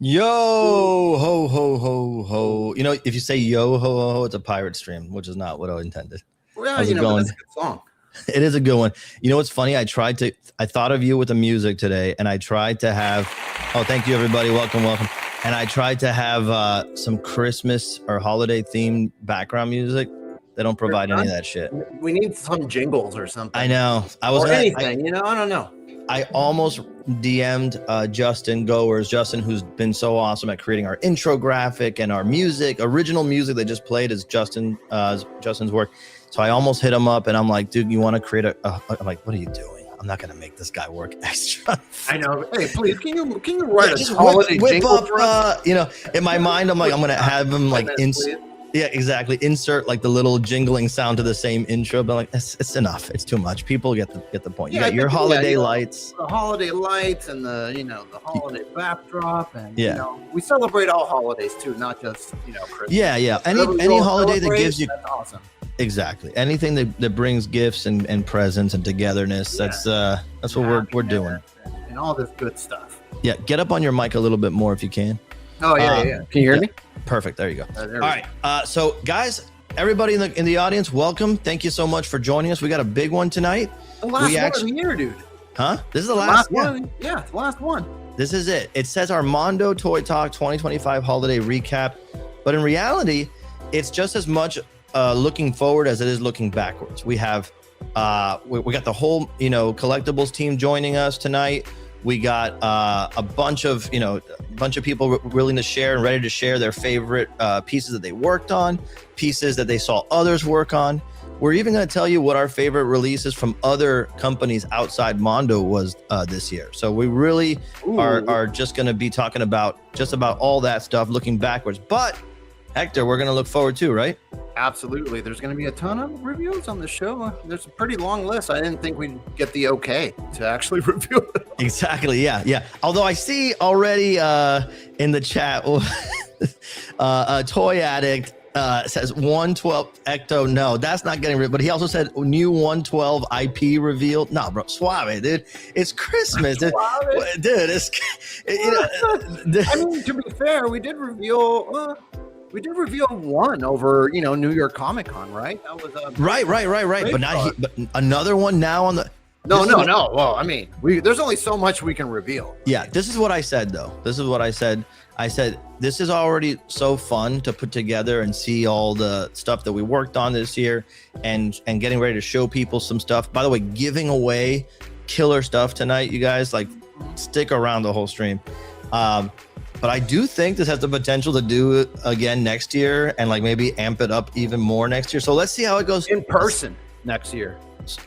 Yo, ho, ho, ho, ho. You know, if you say yo, ho, ho, ho, it's a pirate stream, which is not what I intended. Well, How's it going? But that's a good song. It is a good one. You know what's funny? I thought of you with the music today, and I tried to have, oh, thank you, everybody. Welcome. And I tried to have some Christmas or holiday themed background music. They don't provide any of that shit. We need some jingles or something. I know. I was anything, I don't know. I almost DM'd Justin Goers, Justin, who's been so awesome at creating our intro graphic and our music. Original music they just played is Justin's work. So I almost hit him up, and I'm like, dude, you want to create I'm like, what are you doing? I'm not gonna make this guy work extra. I know. Hey, please, can you write a holiday jingle for us? In my mind, I'm like, I'm gonna have him like yeah, exactly. Insert like the little jingling sound to the same intro, but like it's enough. It's too much. People get the point. You got your holiday lights, the holiday lights, and the holiday backdrop, and we celebrate all holidays too, not just Christmas. Yeah. Any holiday that gives you that's awesome. Exactly. Anything that brings gifts and presents and togetherness. That's what we're doing. And all this good stuff. Yeah. Get up on your mic a little bit more if you can. Oh yeah. Can you hear me? Perfect. There you go. All right. So guys, everybody in the audience, welcome. Thank you so much for joining us. We got a big one tonight. The last one of the year, dude. Huh? This is the last one. Yeah, it's the last one. This is it. It says our Mondo Toy Talk 2025 holiday recap, but in reality, it's just as much looking forward as it is looking backwards. We have we got the whole collectibles team joining us tonight. We got a bunch of people willing to share and ready to share their favorite pieces that they worked on, pieces that they saw others work on. We're even going to tell you what our favorite releases from other companies outside Mondo was this year. So we really are just going to be talking about all that stuff, looking backwards. But Hector, we're going to look forward to, right? Absolutely. There's going to be a ton of reviews on the show. There's a pretty long list. I didn't think we'd get the okay to actually review it. Exactly. Yeah. Although I see already in the chat, a Toy Addict says 112 Ecto. No, that's not getting rid. But he also said new 112 IP revealed. No, bro, suave, dude. It's Christmas, dude. It's I mean, to be fair, we did reveal. We did reveal one over, New York Comic Con, right? That was right. But another one now on the. No. Well, I mean, there's only so much we can reveal. Yeah, this is what I said though. This is what I said. I said this is already so fun to put together and see all the stuff that we worked on this year, and getting ready to show people some stuff. By the way, giving away killer stuff tonight, you guys. Like, stick around the whole stream. But I do think this has the potential to do it again next year, and like maybe amp it up even more next year. So let's see how it goes in person next year.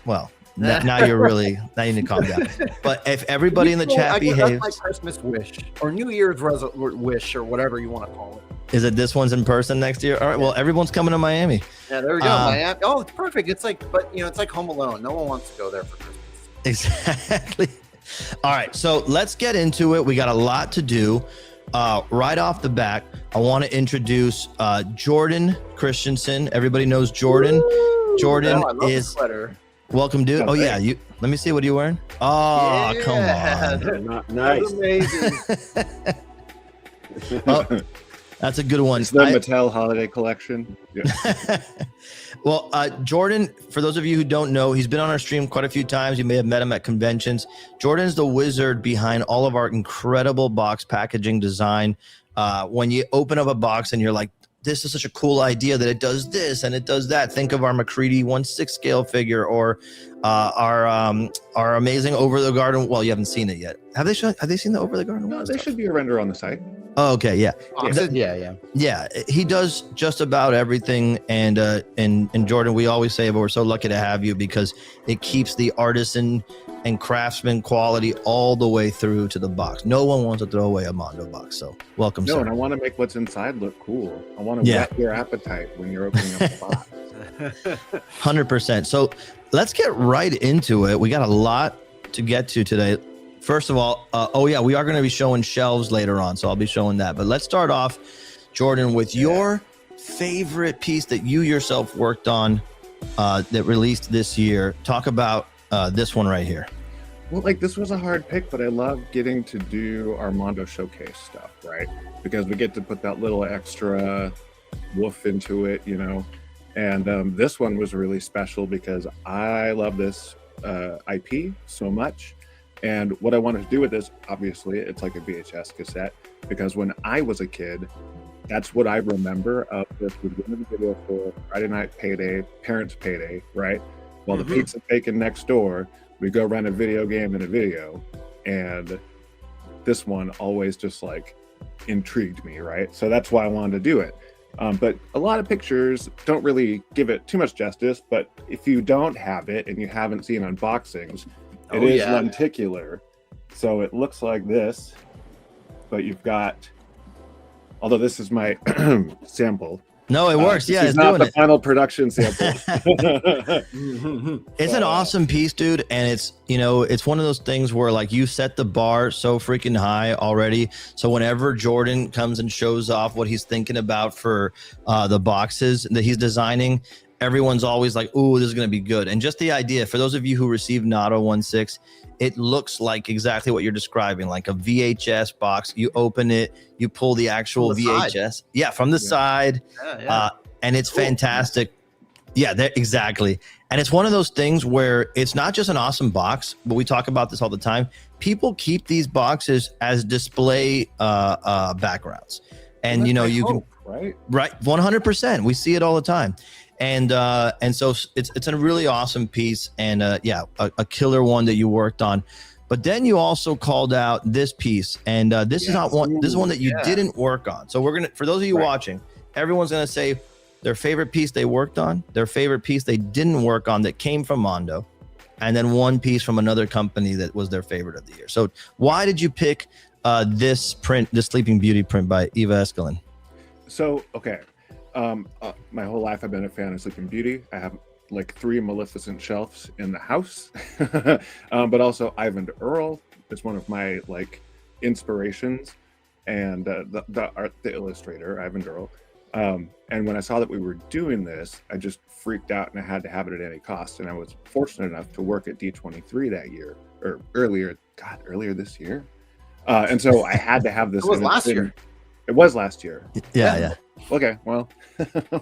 Well, now you need to calm down. But if everybody in the chat behaves, that's my Christmas wish or New Year's wish or whatever you want to call it. Is it this one's in person next year? All right. Well, everyone's coming to Miami. Yeah, there we go. Miami. Oh, it's perfect. It's like, but it's like Home Alone. No one wants to go there for Christmas. Exactly. All right. So let's get into it. We got a lot to do. Right off the bat, I want to introduce Jordan Christensen. Everybody knows Jordan. Woo! Jordan is welcome, dude. Oh yeah, let me see what you're wearing. Oh, yeah, come on, nice. That's amazing. Oh, that's a good one. It's the Mattel holiday collection. Yeah. Well, Jordan, for those of you who don't know, he's been on our stream quite a few times. You may have met him at conventions. Jordan's the wizard behind all of our incredible box packaging design. When you open up a box and you're like, this is such a cool idea that it does this and it does that. Think of our McCready 1/6 scale figure, or our amazing Over the Garden. Well, you haven't seen it yet. Have they seen the Over the Garden? No, there should be a render on the site. Oh, okay, yeah. Yeah. He does just about everything, and Jordan, we always say, but we're so lucky to have you because it keeps the artisan and craftsman quality all the way through to the box. No one wants to throw away a Mondo box, so welcome, sir. And I want to make what's inside look cool. I want to whet your appetite when you're opening up the box. 100%. So let's get right into it. We got a lot to get to today. First of all, we are going to be showing shelves later on, so I'll be showing that. But let's start off, Jordan, with your favorite piece that you yourself worked on that released this year. Talk about this one right here. Well, like this was a hard pick, but I love getting to do our Mondo showcase stuff, right? Because we get to put that little extra woof into it, you know. And this one was really special because I love this IP so much. And what I wanted to do with this, obviously, it's like a VHS cassette, because when I was a kid, that's what I remember of this. We'd go to the video store, Friday night payday, parents' payday, right? While the pizza's baking next door, we go rent a video game and a video. And this one always just like intrigued me, right? So that's why I wanted to do it. But a lot of pictures don't really give it too much justice. But if you don't have it and you haven't seen unboxings, it is lenticular. So it looks like this, but you've got, although this is my sample. No, it works. Yeah, it's not the final production sample. It's an awesome piece, dude. And it's, you know, it's one of those things where like you set the bar so freaking high already. So whenever Jordan comes and shows off what he's thinking about for the boxes that he's designing, everyone's always like, ooh, this is going to be good. And just the idea, for those of you who received Nato 16, it looks like exactly what you're describing, like a VHS box. You open it, you pull the actual VHS. Yeah, from the side. And it's fantastic. Yeah, exactly. And it's one of those things where it's not just an awesome box, but we talk about this all the time. People keep these boxes as display backgrounds. And, you know, you can, right, 100%. We see it all the time. And so it's a really awesome piece, and a killer one that you worked on. But then you also called out this piece, and this is not one. This is one that you didn't work on. So we're gonna, for those of you watching, everyone's gonna say their favorite piece they worked on, their favorite piece they didn't work on that came from Mondo, and then one piece from another company that was their favorite of the year. So why did you pick this print, this Sleeping Beauty print by Eva Eskelin? So okay. My whole life I've been a fan of Sleeping Beauty. I have like 3 Maleficent shelves in the house. But also Ivan Earl is one of my like inspirations, and the illustrator Ivan Earl. And when I saw that we were doing this, I just freaked out, and I had to have it at any cost. And I was fortunate enough to work at D23 that year, or earlier this year. And so I had to have this. It was last year. It was last year. Yeah. Okay, well,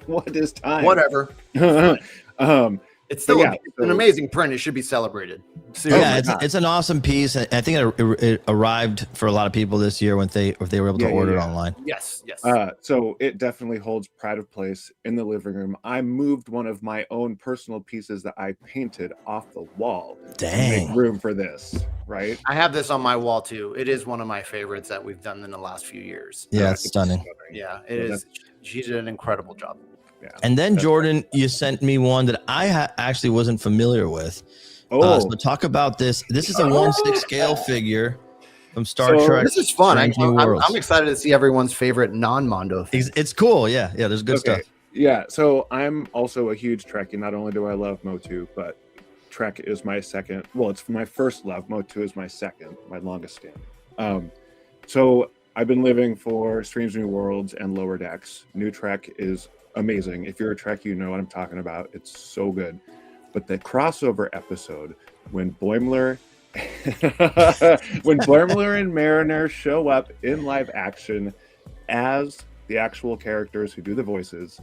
what is time? Whatever. It's still an amazing print. It should be celebrated. Seriously. Yeah, it's an awesome piece. I think it arrived for a lot of people this year when they were able to order it online. Yes. So it definitely holds pride of place in the living room. I moved one of my own personal pieces that I painted off the wall to make room for this. Right. I have this on my wall too. It is one of my favorites that we've done in the last few years. Yeah, it's stunning. Yeah, it is. She did an incredible job. Yeah. And then Jordan, you sent me one that I actually wasn't familiar with. So talk about this. This is a 1/6 scale figure from Star Trek. This is fun. I'm excited to see everyone's favorite non-Mondo thing. It's cool. Yeah. There's good stuff. Yeah. So I'm also a huge Trekkie. Not only do I love MOTU, but Trek is my second. Well, it's my first love. MOTU is my second, my longest stand. So I've been living for Strange New Worlds and Lower Decks. New Trek is amazing. If you're a Trek, you know what I'm talking about. It's so good. But the crossover episode when Boimler and Mariner show up in live action as the actual characters who do the voices,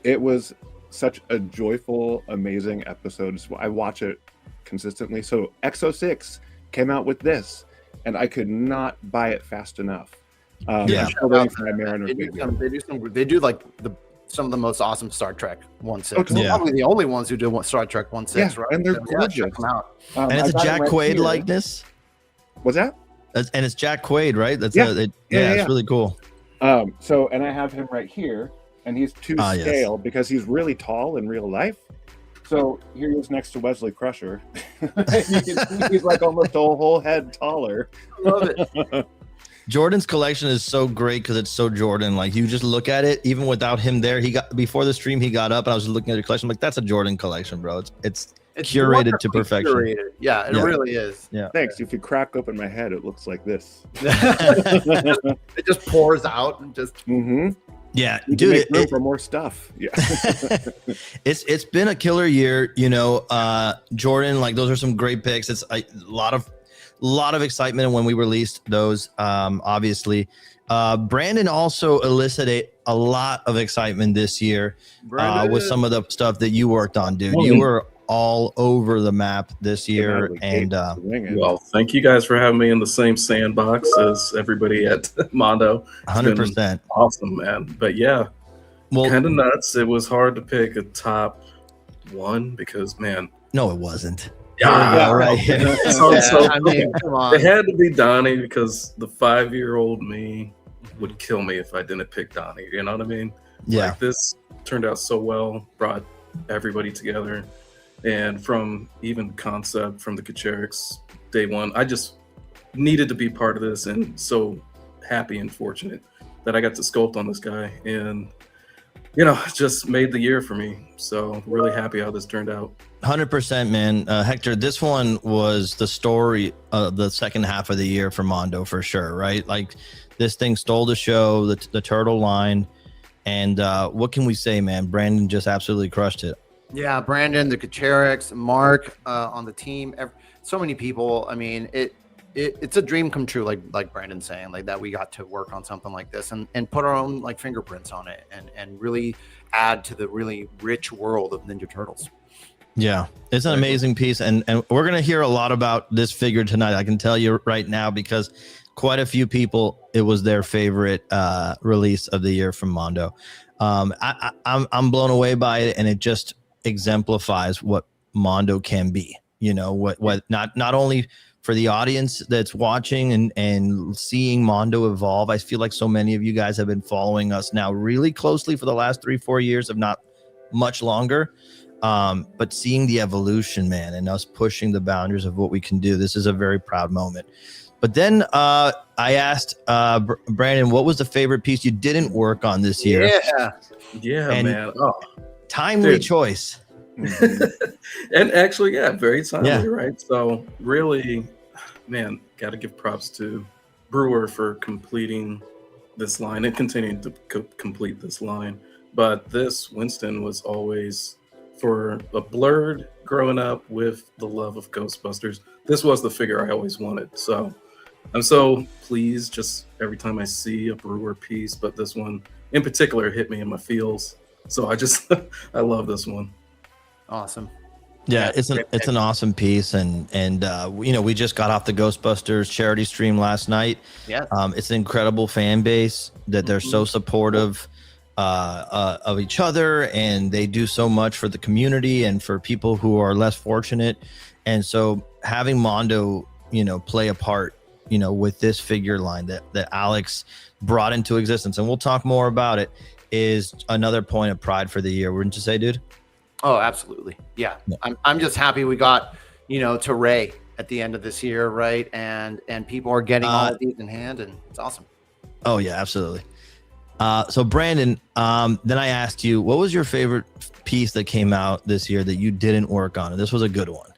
it was such a joyful, amazing episode. So I watch it consistently. So XO6 came out with this, and I could not buy it fast enough. They do like some of the most awesome Star Trek 1/6. They're probably the only ones who do Star Trek 1/6, right? And they're gorgeous. Check them out. And it's a Jack Quaid likeness. What's that? And it's Jack Quaid, right? It's really cool. So, and I have him right here, and he's to scale because he's really tall in real life. So here he is next to Wesley Crusher. You can see he's like almost a whole head taller. Love it. Jordan's collection is so great because it's so Jordan. Like you just look at it, even without him there. Before the stream, he got up and I was looking at your collection. I'm like, that's a Jordan collection, bro. It's curated to perfection. Curated. Yeah, it really is. Yeah. Thanks. If you crack open my head, it looks like this. It just pours out and just. Mm-hmm. Yeah, We can dude, make room for more stuff. Yeah. it's been a killer year. Jordan, like those are some great picks. It's a lot of excitement when we released those. Obviously, Brandon also elicited a lot of excitement this year with some of the stuff that you worked on, dude. You were all over the map this year, and well, thank you guys for having me in the same sandbox as everybody at Mondo. 100%. Awesome, man. But yeah, well, kind of nuts. It was hard to pick a top one because, man, no, it wasn't. Yeah, right. I mean, come on. It had to be Donnie because the 5-year-old me would kill me if I didn't pick Donnie. You know what I mean? Yeah. Like, this turned out so well, brought everybody together. And from even concept from the Kachericks day one, I just needed to be part of this, and so happy and fortunate that I got to sculpt on this guy, and just made the year for me. So really happy how this turned out. 100%, man. Hector, this one was the story of the second half of the year for Mondo for sure, right? Like this thing stole the show, the turtle line, and what can we say, man? Brandon just absolutely crushed it. Yeah, Brandon, the Kachericks, Mark on the team, so many people. I mean, it's a dream come true, like Brandon's saying, like that we got to work on something like this and put our own like fingerprints on it and really add to the really rich world of Ninja Turtles. Yeah, it's an amazing piece, and we're gonna hear a lot about this figure tonight. I can tell you right now because quite a few people, it was their favorite release of the year from Mondo. I'm blown away by it, and it just exemplifies what Mondo can be. What not only for the audience that's watching and seeing Mondo evolve. I feel like so many of you guys have been following us now really closely for the last 3-4 years, if not much longer. But seeing the evolution, man, and us pushing the boundaries of what we can do. This is a very proud moment. But then I asked Brandon, what was the favorite piece you didn't work on this year? Yeah, and man. Oh, timely choice. And actually, yeah, very timely, right? So really, man, got to give props to Brewer for completing this line and continuing to complete this line. But this Winston was always, for a blurred growing up with the love of Ghostbusters, this was the figure I always wanted. So I'm so pleased just every time I see a Brewer piece, but this one in particular hit me in my feels. So I love this one. Awesome. Yeah, it's an awesome piece, and we just got off the Ghostbusters charity stream last night. Yeah, it's an incredible fan base that they're so supportive of each other, and they do so much for the community and for people who are less fortunate. And so having Mondo, play a part, with this figure line that Alex brought into existence, and we'll talk more about it, is another point of pride for the year. Wouldn't you say, dude? Oh, absolutely. Yeah. I'm just happy we got, to Ray at the end of this year, right? And people are getting all of these in hand, and it's awesome. Oh yeah, absolutely. So Brandon, then I asked you, what was your favorite piece that came out this year that you didn't work on? And this was a good one.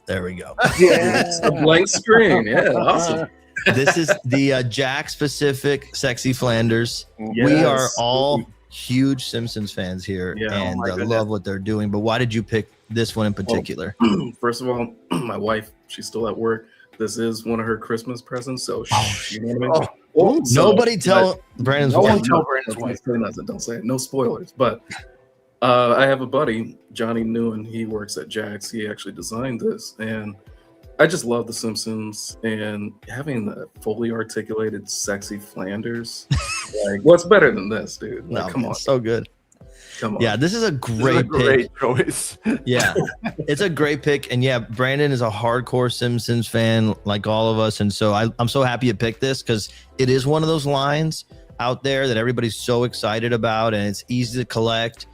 There we go. It's a blank screen. Yeah, awesome. This is the Jack specific Sexy Flanders. Yes. We are all huge Simpsons fans here, and love what they're doing. But why did you pick this one in particular? First of all, my wife, she's still at work. This is one of her Christmas presents, so you know what I mean? Nobody tell Brandon's wife. Don't say it. No spoilers. But I have a buddy, Johnny Newen. He works at Jack's. He actually designed this, and I just love The Simpsons, and having the fully articulated sexy Flanders, like, what's better than this, dude? Like, come on, so good. Come on. Yeah, this is a great pick. Choice. Yeah, it's a great pick, and yeah, Brandon is a hardcore Simpsons fan, like all of us, and so I'm so happy you picked this because it is one of those lines out there that everybody's so excited about, and it's easy to collect.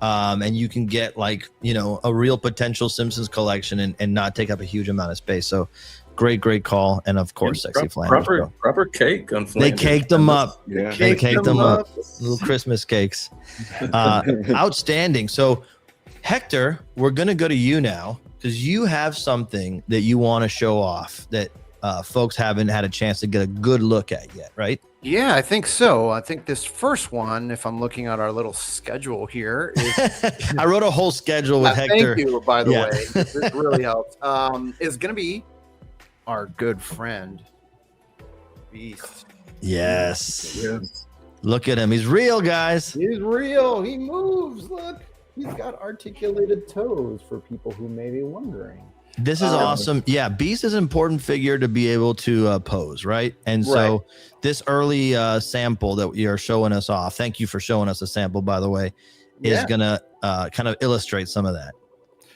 And you can get a real potential Simpsons collection and not take up a huge amount of space. So great call. And of course, Sexy Flanders. Proper cake on Flanders. They caked them up. Yeah. They caked them up. Little Christmas cakes. Outstanding. So Hector, we're going to go to you now because you have something that you want to show off that folks haven't had a chance to get a good look at yet, right? Yeah, I think so. I think this first one, if I'm looking at our little schedule here, is I wrote a whole schedule with Hector. Thank you, by the Yeah. way. This really helps. Is going to be our good friend, Beast. Yes. Yes. Look at him. He's real, guys. He's real. He moves. Look, he's got articulated toes for people who may be wondering. This is awesome. Yeah, Beast is an important figure to be able to pose, right? And so this early sample that you're showing us off, thank you for showing us a sample, by the way, is going to kind of illustrate some of that.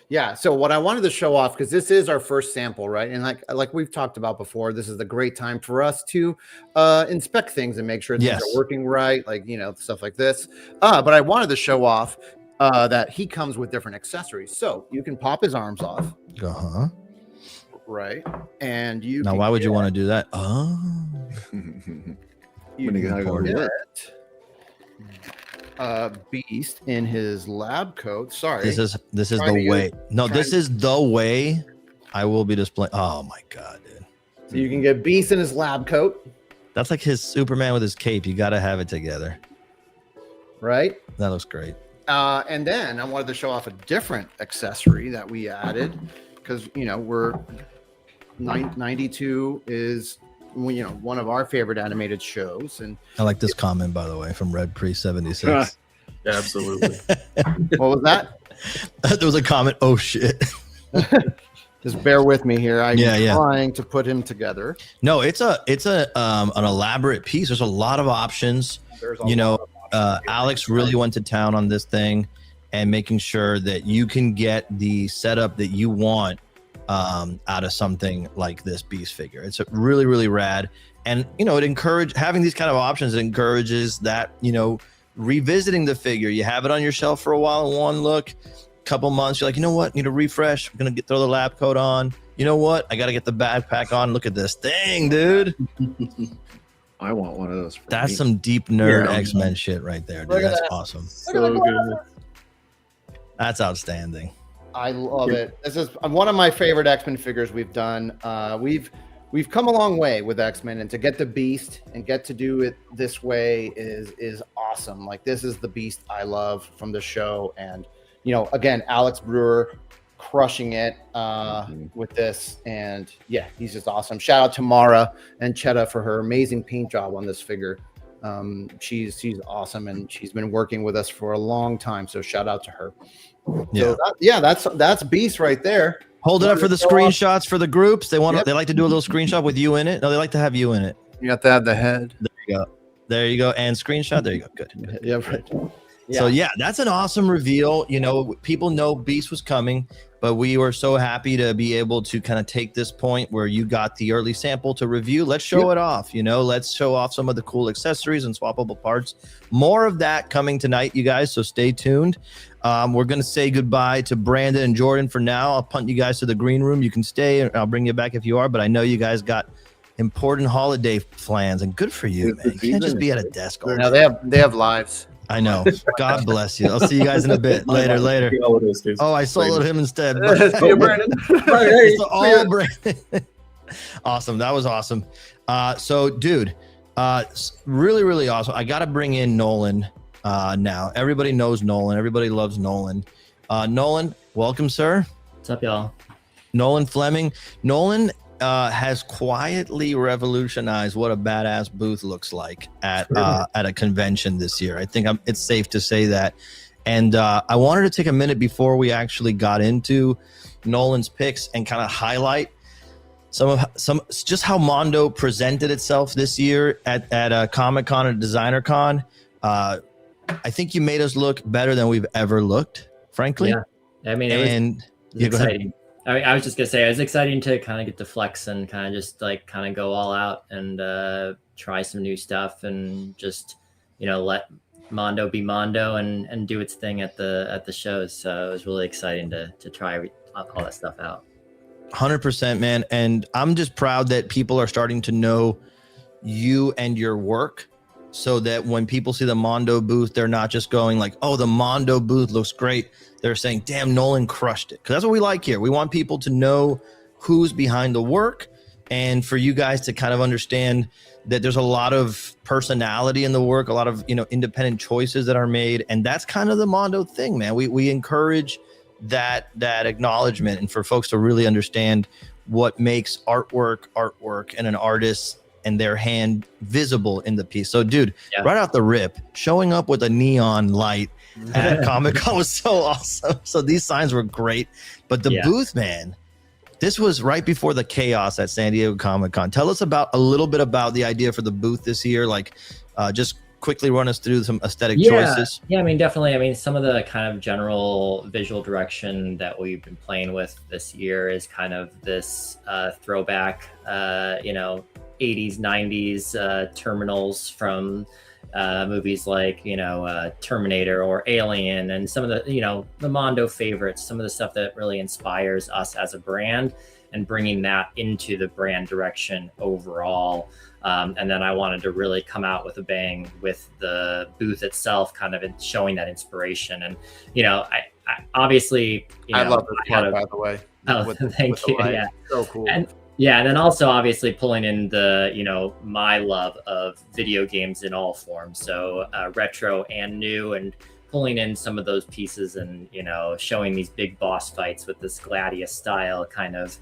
Yeah. So what I wanted to show off, because this is our first sample, right? And like we've talked about before, this is the great time for us to inspect things and make sure things are working right, like, you know, stuff like this. But I wanted to show off that he comes with different accessories. So you can pop his arms off. Right. And you now, why would you want to do that? You can get Beast in his lab coat. Sorry. This is the way. No, this is the way I will be displaying. Oh my God, dude. So you can get Beast in his lab coat. That's like his Superman with his cape. You got to have it together. Right. That looks great. And then I wanted to show off a different accessory that we added because, you know, we're 92 is, you know, one of our favorite animated shows. And I like this comment, by the way, from Red Priest 76. Absolutely. What was that? There was a comment. Oh shit. Just bear with me here. I'm Yeah. trying to put him together. No, it's an elaborate piece. There's a lot of options. You know, Alex really went to town on this thing and making sure that you can get the setup that you want out of something like this Beast figure. It's really, really rad. And, you know, having these kind of options encourages that, you know, revisiting the figure. You have it on your shelf for a while in one look, couple months, you're like, you know what, need a refresh. I'm going to throw the lab coat on. You know what? I got to get the backpack on. Look at this thing, dude. I want one of those. That's some deep nerd X-Men shit right there, dude. That's awesome. So good. That's outstanding. I love it. This is one of my favorite X-Men figures we've done. We've come a long way with X-Men, and to get the Beast and get to do it this way is awesome. Like, this is the Beast I love from the show. And, you know, again, Alex Brewer crushing it with this. And yeah, he's just awesome. Shout out to Mara and Chetta for her amazing paint job on this figure. She's awesome, and she's been working with us for a long time. So shout out to her. Yeah. So that's Beast right there. Hold it up for the screenshots for the groups. They like to do a little screenshot with you in it. No, they like to have you in it. You got to have the head. There you go. And screenshot. There you go. Good. Yeah, right. So yeah, that's an awesome reveal. You know, people know Beast was coming, but we were so happy to be able to kind of take this point where you got the early sample to review. Let's show it off. You know, let's show off some of the cool accessories and swappable parts. More of that coming tonight, you guys. So stay tuned. We're going to say goodbye to Brandon and Jordan for now. I'll punt you guys to the green room. You can stay, and I'll bring you back if you are. But I know you guys got important holiday plans, and good for you, man. You can't just be at a desk all day. No, they have lives. I know. God bless you. I'll see you guys in a bit. Later. Oh, I soloed him instead. See you, Brandon. It's all Brandon. Awesome. That was awesome. So, dude, really, really awesome. I got to bring in Nolan now. Everybody knows Nolan. Everybody loves Nolan. Nolan, welcome, sir. What's up, y'all? Nolan Fleming. Nolan has quietly revolutionized what a badass booth looks like at a convention this year. I think it's safe to say that. And I wanted to take a minute before we actually got into Nolan's picks and kind of highlight some just how Mondo presented itself this year at Comic-Con and Designer Con. I think you made us look better than we've ever looked, frankly. Yeah, I mean, it was exciting. I was just gonna say, it was exciting to kind of get to flex and kind of just like kind of go all out and try some new stuff and just, you know, let Mondo be Mondo and do its thing at the shows. So it was really exciting to try all that stuff out. 100%, man. And I'm just proud that people are starting to know you and your work, so that when people see the Mondo booth, they're not just going like, oh, the Mondo booth looks great. They're saying, damn, Nolan crushed it. Because that's what we like here. We want people to know who's behind the work and for you guys to kind of understand that there's a lot of personality in the work, a lot of, you know, independent choices that are made. And that's kind of the Mondo thing, man. We encourage that acknowledgement, and for folks to really understand what makes artwork and an artist and their hand visible in the piece. So dude, right out the rip, showing up with a neon light at Comic-Con was so awesome. So these signs were great, but the booth, man, this was right before the chaos at San Diego Comic-Con. Tell us a little bit about the idea for the booth this year. Like, just quickly run us through some aesthetic choices. Yeah, I mean, definitely. I mean, some of the kind of general visual direction that we've been playing with this year is kind of this throwback, you know, 80s, 90s terminals from movies like, you know, Terminator or Alien, and some of the, you know, the Mondo favorites, some of the stuff that really inspires us as a brand, and bringing that into the brand direction overall. And then I wanted to really come out with a bang with the booth itself, kind of showing that inspiration. And, you know, I obviously, you know, I love this part, by the way. Oh, thank you. Yeah. So cool. And then also obviously pulling in the, you know, my love of video games in all forms. So retro and new, and pulling in some of those pieces, and, you know, showing these big boss fights with this Gladius style kind of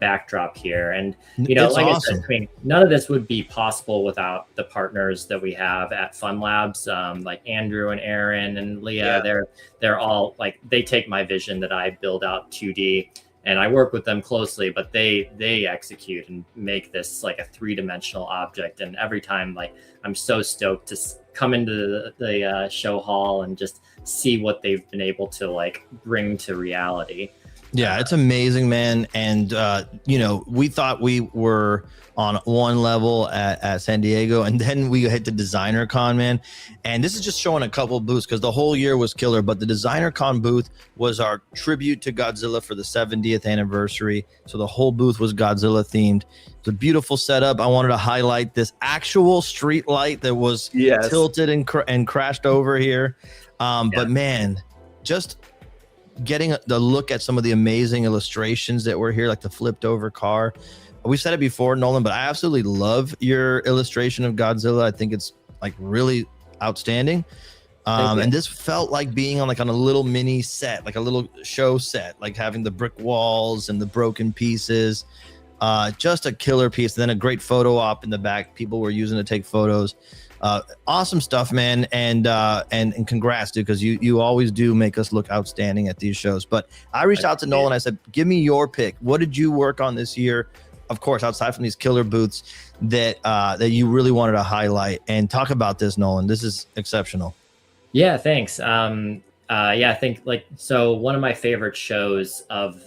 backdrop here. And, you know, like awesome. I said, I mean, none of this would be possible without the partners that we have at Fun Labs, like Andrew and Aaron and Leah. They're all like, they take my vision that I build out 2D, and I work with them closely, but they execute and make this like a 3-dimensional object. And every time, like, I'm so stoked to come into the show hall and just see what they've been able to like bring to reality. Yeah, it's amazing, man. And, you know, we thought we were on one level at San Diego, and then we hit the Designer Con, man. And this is just showing a couple booths because the whole year was killer. But the Designer Con booth was our tribute to Godzilla for the 70th anniversary. So the whole booth was Godzilla themed. It's a beautiful setup. I wanted to highlight this actual street light that was tilted and crashed over here. But man, just getting the look at some of the amazing illustrations that were here, like the flipped over car. We've said it before, Nolan, but I absolutely love your illustration of Godzilla. I think it's like really outstanding. And this felt like being on a little mini set, like a little show set, like having the brick walls and the broken pieces. Just a killer piece. And then a great photo op in the back. People were using to take photos. Awesome stuff, man. And congrats, dude, because you always do make us look outstanding at these shows. But I reached out to Nolan. I said, give me your pick. What did you work on this year? Of course, outside from these killer booths that you really wanted to highlight, and talk about this, Nolan. This is exceptional. Yeah, thanks. I think so one of my favorite shows of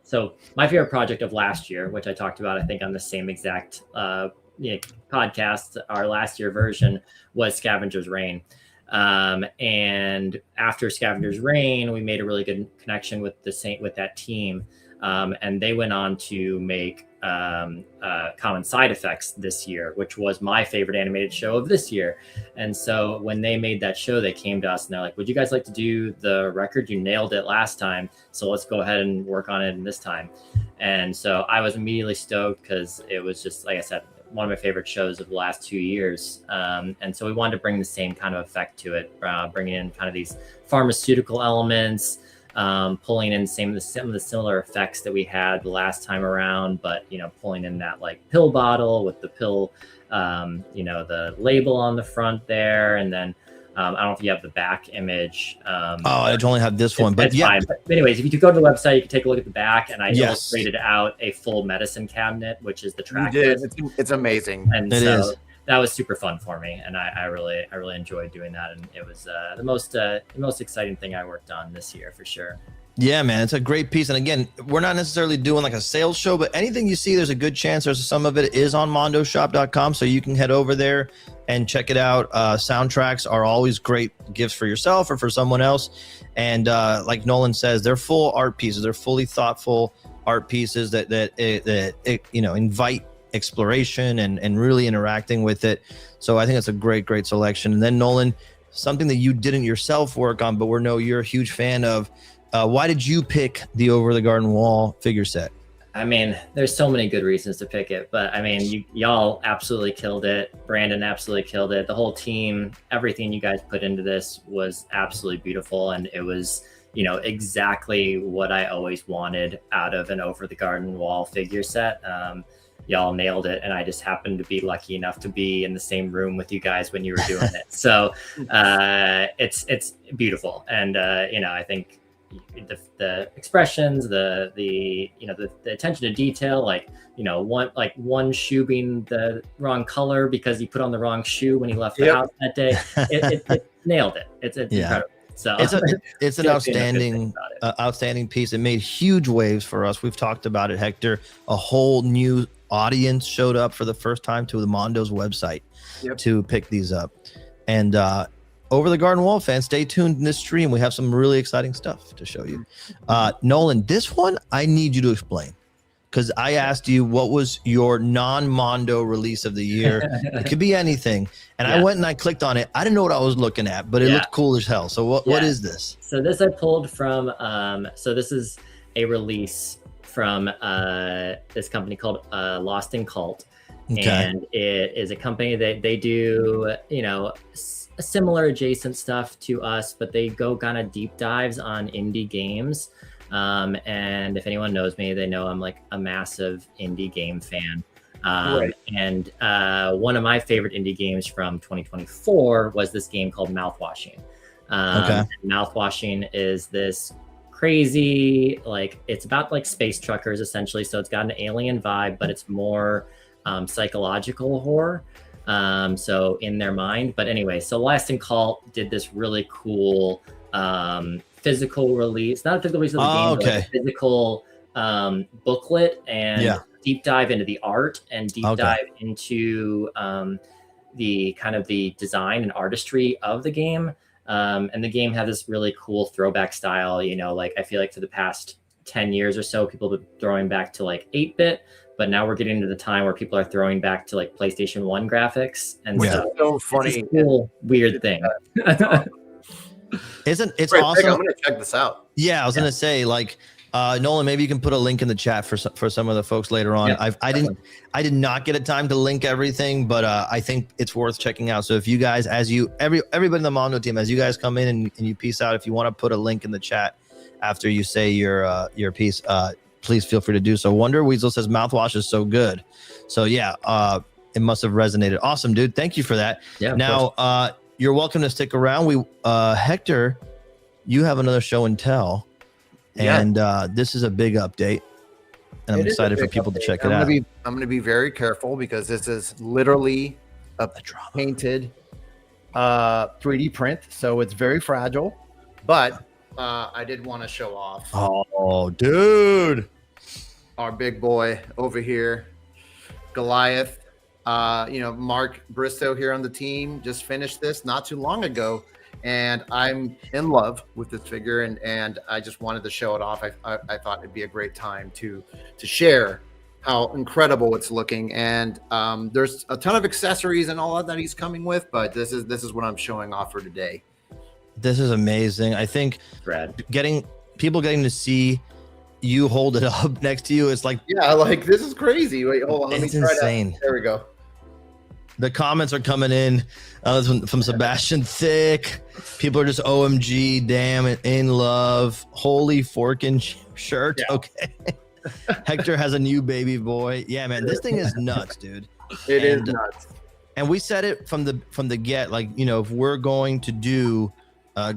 so my favorite project of last year, which I talked about, I think on the same exact podcast, our last year version, was Scavenger's Reign. And after Scavenger's Reign, we made a really good connection with that team. And they went on to make Common Side Effects this year, which was my favorite animated show of this year. And so when they made that show, they came to us and they're like, would you guys like to do the record? You nailed it last time, so let's go ahead and work on it this time. And so I was immediately stoked, because it was just, like I said, one of my favorite shows of the last 2 years. And so we wanted to bring the same kind of effect to it, bringing in kind of these pharmaceutical elements, pulling in some of the similar effects that we had the last time around, but, you know, pulling in that like pill bottle with the pill, the label on the front there. And then I don't know if you have the back image. I only have this one, but yeah. Fine. But anyways, if you go to the website, you can take a look at the back, and I illustrated out a full medicine cabinet, which is the track. You did. It's amazing. And it is. That was super fun for me, and I really enjoyed doing that, and it was the most exciting thing I worked on this year for sure. Yeah, man, it's a great piece. And again, we're not necessarily doing like a sales show, but anything you see, there's a good chance some of it is on mondoshop.com, so you can head over there and check it out. Soundtracks are always great gifts for yourself or for someone else. And like Nolan says, they're full art pieces. They're fully thoughtful art pieces that invite exploration and really interacting with it. So I think it's a great selection. And then Nolan, something that you didn't yourself work on, but you're a huge fan of. Why did you pick the Over the Garden Wall figure set? I mean, there's so many good reasons to pick it, but I mean, y'all absolutely killed it. Brandon absolutely killed it. The whole team, everything you guys put into this was absolutely beautiful, and it was, you know, exactly what I always wanted out of an Over the Garden Wall figure set. Y'all nailed it, and I just happened to be lucky enough to be in the same room with you guys when you were doing it. So it's beautiful, and you know, I think the expressions, the you know, the attention to detail, like, you know, one shoe being the wrong color because he put on the wrong shoe when he left the house that day. It nailed it. It's incredible. So it's an outstanding piece. It made huge waves for us. We've talked about it, Hector. A whole new audience showed up for the first time to the Mondo's website to pick these up. And Over the Garden Wall fans, stay tuned in this stream. We have some really exciting stuff to show you. Nolan, this one I need you to explain, because I asked you what was your non-Mondo release of the year. It could be anything. And I went and I clicked on it. I didn't know what I was looking at, but it looked cool as hell. So what is this? So this I pulled from, so this is a release from this company called Lost in Cult. Okay. And it is a company that they do, you know, similar adjacent stuff to us, but they go kind of deep dives on indie games. And if anyone knows me, they know I'm like a massive indie game fan. And one of my favorite indie games from 2024 was this game called Mouthwashing. Mouthwashing is this crazy, like, it's about like space truckers essentially. So it's got an alien vibe, but it's more psychological horror. So in their mind. But anyway, so Lost in Cult did this really cool physical release, not a physical release of the game, but like a physical booklet and deep dive into the art and deep dive into the kind of the design and artistry of the game. And the game had this really cool throwback style, you know, like I feel like for the past 10 years or so, people have been throwing back to like 8-bit, but now we're getting to the time where people are throwing back to like PlayStation 1 graphics. And so funny, it's a cool, weird thing. Isn't it's awesome? I'm gonna check this out. Yeah, I was gonna say, like, Nolan, maybe you can put a link in the chat for some of the folks later on. I did not get a time to link everything, but I think it's worth checking out. So if you guys, everybody in the Mondo team, as you guys come in and you piece out, if you want to put a link in the chat after you say your piece, please feel free to do so. Wonder Weasel says mouthwash is so good. So yeah, it must have resonated. Awesome, dude. Thank you for that. Yeah. Now, you're welcome to stick around. Hector, you have another show and tell, and this is a big update, and I'm excited for people to check it out. I'm going to be very careful because this is literally a painted 3D print, so it's very fragile. But I did want to show off. Oh, dude, our big boy over here, Goliath. Mark Bristow here on the team just finished this not too long ago, and I'm in love with this figure, and I just wanted to show it off. I thought it'd be a great time to share how incredible it's looking, and there's a ton of accessories and all that he's coming with, but this is what I'm showing off for today. This is amazing. I think getting to see you hold it up next to you, it's like, like this is crazy. Wait, hold on, let me try insane. There we go. The comments are coming in from Sebastian Thick. People are just OMG, damn it, in love. Holy forking shirt. Yeah. Okay. Hector has a new baby boy. Yeah, man, this thing is nuts, dude. It is nuts. And we said it from the get, like, you know, if we're going to do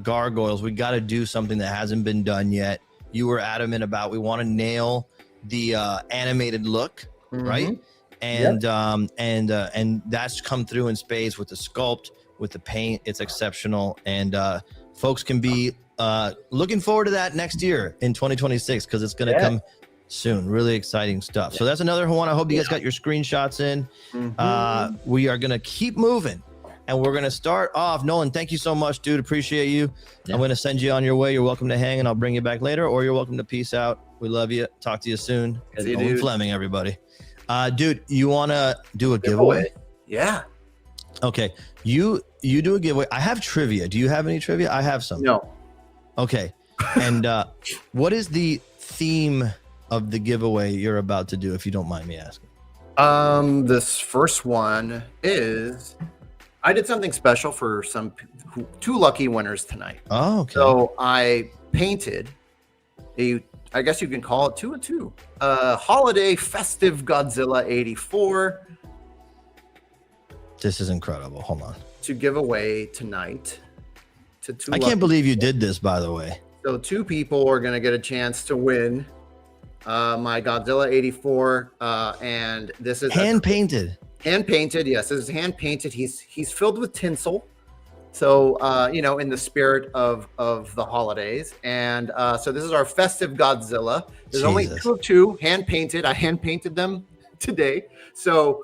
Gargoyles, we got to do something that hasn't been done yet. You were adamant about we want to nail the animated look, right? And and that's come through in spades with the sculpt, with the paint. It's exceptional, and folks can be looking forward to that next year in 2026 because it's going to come soon. Really exciting stuff. So that's another one. I hope you guys got your screenshots in. We are going to keep moving, and we're going to start off. Nolan, thank you so much, dude. Appreciate you. I'm going to send you on your way. You're welcome to hang, and I'll bring you back later, or you're welcome to peace out. We love you. Talk to you soon. Nolan Fleming, everybody. Dude, you want to do a giveaway? Yeah. Okay. You do a giveaway. I have trivia. Do you have any trivia? I have some. No. Okay. And what is the theme of the giveaway you're about to do, if you don't mind me asking? This first one is I did something special for two lucky winners tonight. Oh, okay. So I painted I guess you can call it 2 and 2. Holiday festive Godzilla 84. This is incredible. Hold on. To give away tonight to two. I can't believe you did this, by the way. So 2 people are going to get a chance to win my Godzilla 84. And this is hand painted. Hand painted. Yes, this is hand painted. He's filled with tinsel. So, in the spirit of the holidays. And so this is our festive Godzilla. There's only 2 of 2 hand painted. I hand painted them today. So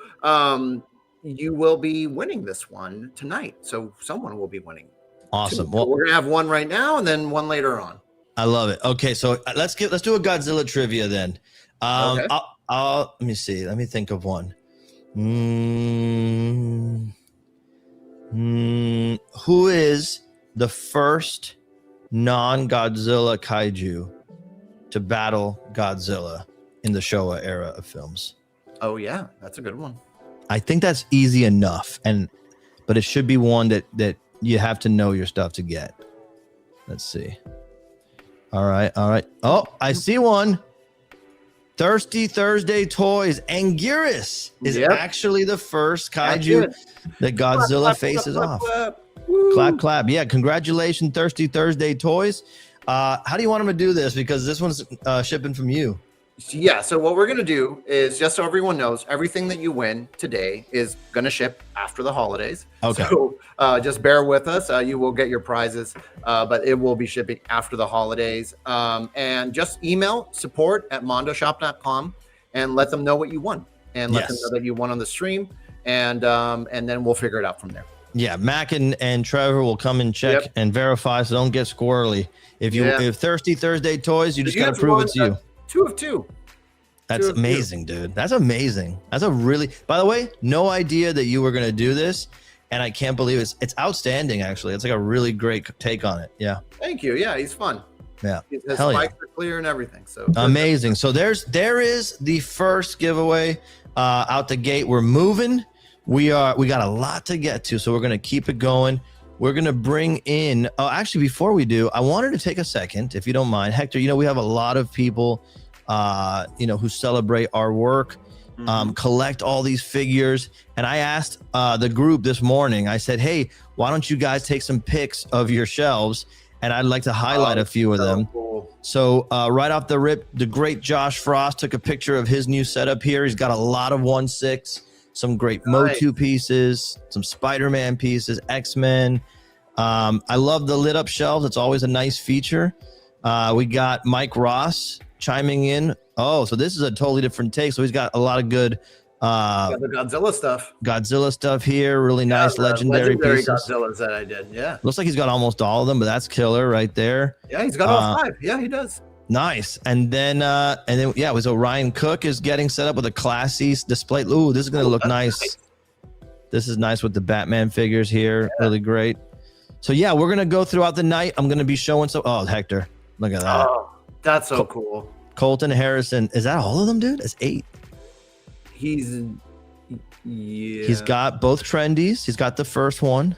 you will be winning this one tonight. So someone will be winning. Awesome. Well, we're going to have one right now and then one later on. I love it. Okay, so let's do a Godzilla trivia then. Okay. Let me see. Let me think of one. Who is the first non-Godzilla kaiju to battle Godzilla in the Showa era of films? Oh yeah, that's a good one. I think that's easy enough, but it should be one that you have to know your stuff to get. Let's see. All right. Oh, I see one. Thirsty Thursday Toys. Anguirus is actually the first kaiju that Godzilla faces off. Clap, clap. Yeah, congratulations, Thirsty Thursday Toys. How do you want them to do this? Because this one's shipping from you. Yeah, so what we're going to do is, just so everyone knows, everything that you win today is going to ship after the holidays. Okay. So just bear with us. You will get your prizes, but it will be shipping after the holidays. And just email support@mondoshop.com and let them know what you won. And let them know that you won on the stream. And then we'll figure it out from there. Yeah, Mac and Trevor will come and check and verify, so don't get squirrely. If Thirsty Thursday Toys, you just got to prove it's you. 2 of 2. That's amazing, dude. That's amazing. That's a really, by the way, no idea that you were going to do this. And I can't believe it's outstanding, actually. It's like a really great take on it. Yeah. Thank you. Yeah, he's fun. Yeah. His spikes are clear and everything. So amazing. So there is the first giveaway out the gate. We're moving. We got a lot to get to, so we're going to keep it going. We're going to bring in, actually, before we do, I wanted to take a second, if you don't mind. Hector, we have a lot of people, who celebrate our work, collect all these figures. And I asked the group this morning, I said, hey, why don't you guys take some pics of your shelves? And I'd like to highlight a few of them. Cool. So right off the rip, the great Josh Frost took a picture of his new setup here. He's got a lot of 1/6. Some great MOTU pieces, some Spider-Man pieces, X-Men. I love the lit up shelves. It's always a nice feature. We got Mike Ross chiming in. Oh, so this is a totally different take. So he's got a lot of good the Godzilla stuff here. Really nice legendary pieces. Godzillas that I did. Yeah. Looks like he's got almost all of them, but that's killer right there. Yeah, he's got all 5. Yeah, he does. Nice. And then so Ryan Cook is getting set up with a classy display. Ooh, this is going to look nice. This is nice with the Batman figures here. Yeah. Really great. So yeah, we're going to go throughout the night. I'm going to be showing Hector, look at that. Oh, that's so cool. Colton Harrison. Is that all of them, dude? It's 8. He's got both trendies. He's got the first one.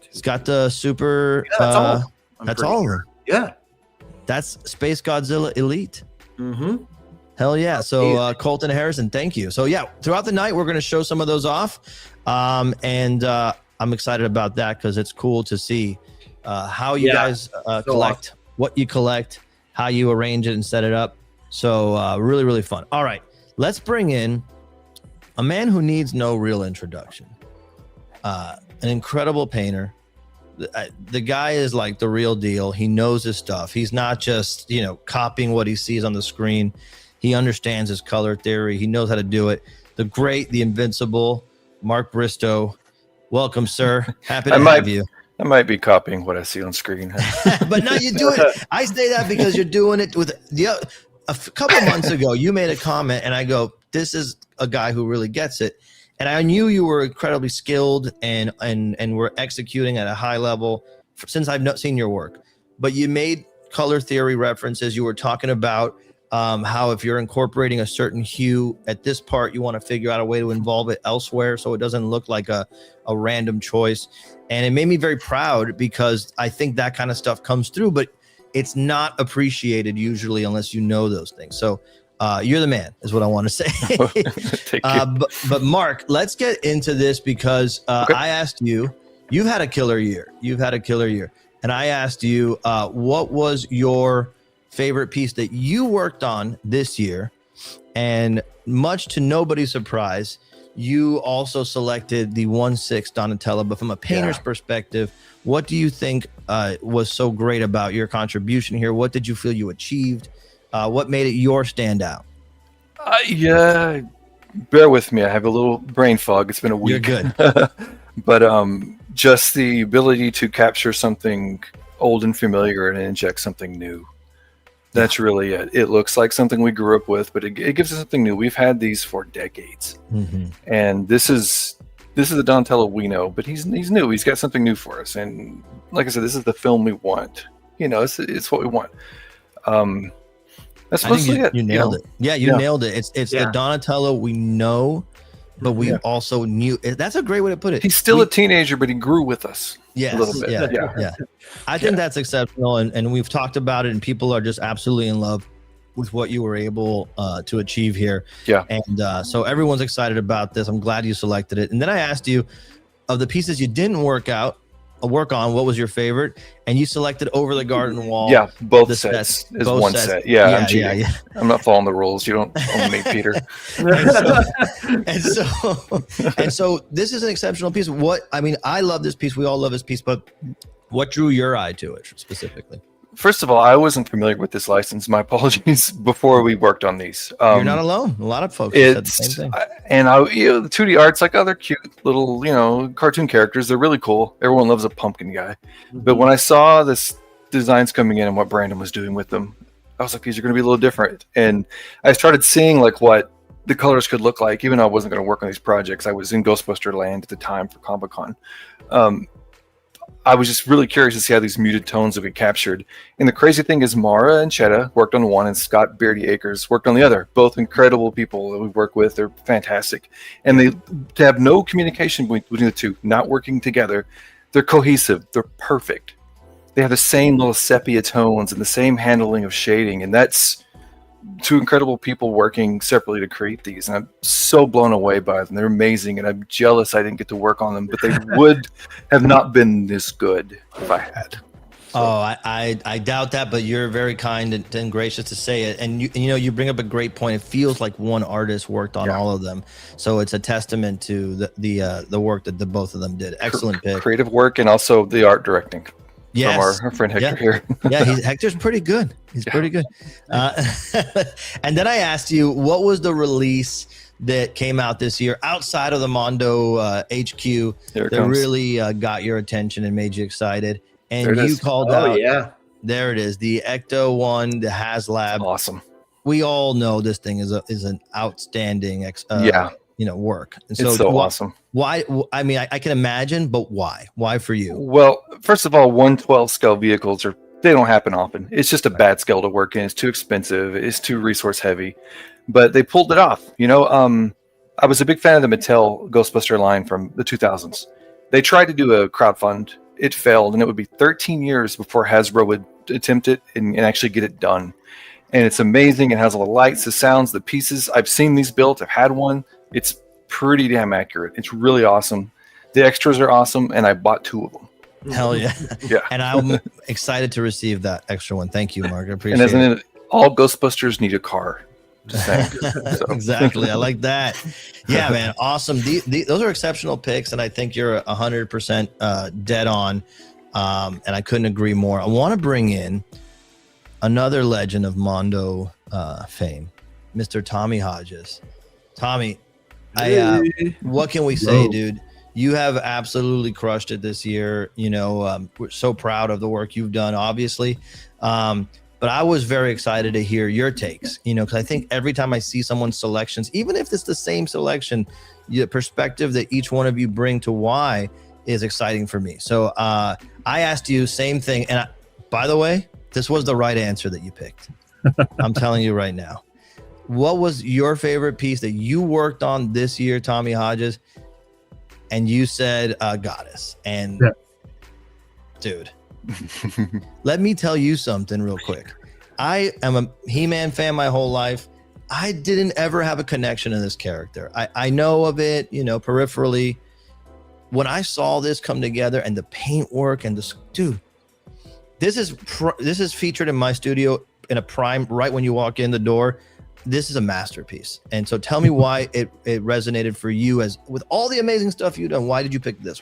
He's got the super. Yeah, that's all of them. Yeah. That's Space Godzilla Elite. Mm-hmm. Hell yeah. So Colton Harrison, thank you. So yeah, throughout the night, we're going to show some of those off. And I'm excited about that because it's cool to see how you guys collect, what you collect, how you arrange it and set it up. So really, really fun. All right, let's bring in a man who needs no real introduction. An incredible painter. The guy is like the real deal. He knows his stuff. He's not just, copying what he sees on the screen. He understands his color theory. He knows how to do it. The great, the invincible, Mark Bristow. Welcome, sir. Happy to have you. I might be copying what I see on screen. But no, you do it. I say that because you're doing it with a couple months ago, you made a comment and I go, this is a guy who really gets it. And I knew you were incredibly skilled and were executing at a high level since I've not seen your work. But you made color theory references. You were talking about how if you're incorporating a certain hue at this part, you want to figure out a way to involve it elsewhere so it doesn't look like a random choice. And it made me very proud because I think that kind of stuff comes through, but it's not appreciated usually unless you know those things. So you're the man is what I want to say. Thank you. But Mark, let's get into this because Okay. I asked you, you've had a killer year. And I asked you, what was your favorite piece that you worked on this year? And much to nobody's surprise, you also selected the 1/6 Donatella. But from a painter's perspective, what do you think was so great about your contribution here? What did you feel you achieved? What made it your standout? Yeah, bear with me. I have a little brain fog. It's been a week. You're good. But just the ability to capture something old and familiar and inject something new. That's really it. It looks like something we grew up with, but it gives us something new. We've had these for decades, and this is the Donatello we know, but he's new. He's got something new for us, and like I said, this is the film we want. You know, it's what we want. That's mostly it. You nailed it. Yeah, you nailed it. It's the Donatello we know, but we also knew. That's a great way to put it. He's still a teenager, but he grew with us. Yes, a little bit. Yeah. I think that's exceptional, and we've talked about it, and people are just absolutely in love with what you were able to achieve here. Yeah. And so everyone's excited about this. I'm glad you selected it. And then I asked you, of the pieces you didn't work on, what was your favorite? And you selected Over the Garden Wall. Yeah, both the sets is both one sets. set. Yeah, I'm cheating. Yeah. I'm not following the rules. You don't own me, Peter. and so this is an exceptional piece. I love this piece. We all love this piece, but what drew your eye to it specifically? First of all, I wasn't familiar with this license. My apologies before we worked on these. You're not alone. A lot of folks said the same thing. The 2D art's like other cute little, cartoon characters. They're really cool. Everyone loves a pumpkin guy. But when I saw this designs coming in and what Brandon was doing with them, I was like, these are going to be a little different. And I started seeing like what the colors could look like, even though I wasn't going to work on these projects. I was in Ghostbuster land at the time for Comic-Con. I was just really curious to see how these muted tones would be captured. And the crazy thing is Mara and Chetta worked on one and Scott Beardy Akers worked on the other. Both incredible people that we work with. They're fantastic. And they have no communication between the two, not working together. They're cohesive. They're perfect. They have the same little sepia tones and the same handling of shading. And that's two incredible people working separately to create these, and I'm so blown away by them. They're amazing, and I'm jealous I didn't get to work on them, but they would have not been this good if I had. Oh, I doubt that, but you're very kind and gracious to say it. And you bring up a great point. It feels like one artist worked on all of them, so it's a testament to the work that the both of them did. Excellent pick, creative work, and also the art directing. Yes. From our friend Hector here. Yeah, Hector's pretty good. He's pretty good. And then I asked you, what was the release that came out this year outside of the Mondo HQ that really got your attention and made you excited? And you called out. There it is. The Ecto one, the HasLab. Awesome. We all know this thing is an outstanding work. And it's so awesome. Why? I mean, I can imagine, but why? Why for you? Well, first of all, 1/12 scale vehicles they don't happen often. It's just a bad scale to work in. It's too expensive. It's too resource heavy. But they pulled it off. I was a big fan of the Mattel Ghostbuster line from the 2000s. They tried to do a crowdfund. It failed, and it would be 13 years before Hasbro would attempt it and actually get it done. And it's amazing. It has all the lights, the sounds, the pieces. I've seen these built. I've had one. It's pretty damn accurate. It's really awesome. The extras are awesome, and I bought 2 of them. Hell yeah. Yeah. And I'm excited to receive that extra one. Thank you, Mark. I appreciate it. All Ghostbusters need a car. Just saying. Exactly. I like that. Yeah, man. Awesome. Those are exceptional picks, and I think you're 100% dead on. And I couldn't agree more. I want to bring in another legend of Mondo fame, Mr. Tommy Hodges. Tommy, what can we say, dude? You have absolutely crushed it this year. We're so proud of the work you've done, obviously. But I was very excited to hear your takes, because I think every time I see someone's selections, even if it's the same selection, the perspective that each one of you bring to why is exciting for me. So I asked you same thing. And by the way, this was the right answer that you picked. I'm telling you right now. What was your favorite piece that you worked on this year, Tommy Hodges? And you said Goddess. And dude, let me tell you something real quick. I am a He-Man fan my whole life. I didn't ever have a connection to this character. I know of it, peripherally. When I saw this come together and the paint work and dude, this is featured in my studio in a prime right when you walk in the door. This is a masterpiece. And so tell me why it resonated for you, as with all the amazing stuff you've done. Why did you pick this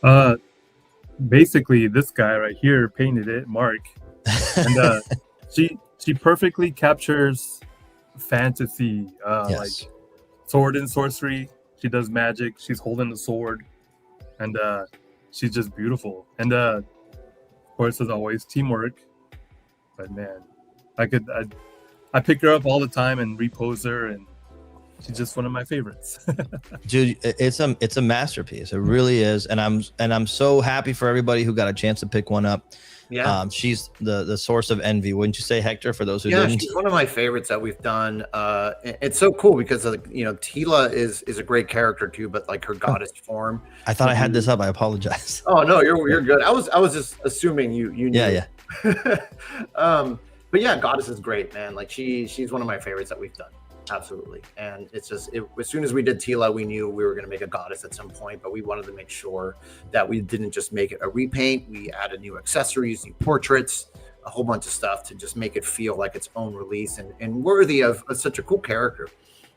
one? Basically this guy right here painted it, Mark. And she perfectly captures fantasy, like sword and sorcery. She does magic. She's holding the sword, and she's just beautiful. And of course, as always, teamwork. But man, I pick her up all the time and repose her, and she's just one of my favorites. Dude, it's a masterpiece. It really is, and I'm so happy for everybody who got a chance to pick one up. Yeah, she's the source of envy, wouldn't you say, Hector? For those who didn't, she's one of my favorites that we've done. It's so cool because Tila is a great character too, but like her goddess form. I thought I had this up. I apologize. Oh no, you're good. I was just assuming you knew. Yeah. But yeah, Goddess is great, man. Like she's one of my favorites that we've done. Absolutely. And it's just, as soon as we did Tila, we knew we were going to make a Goddess at some point, but we wanted to make sure that we didn't just make it a repaint. We added new accessories, new portraits, a whole bunch of stuff to just make it feel like its own release and worthy of such a cool character.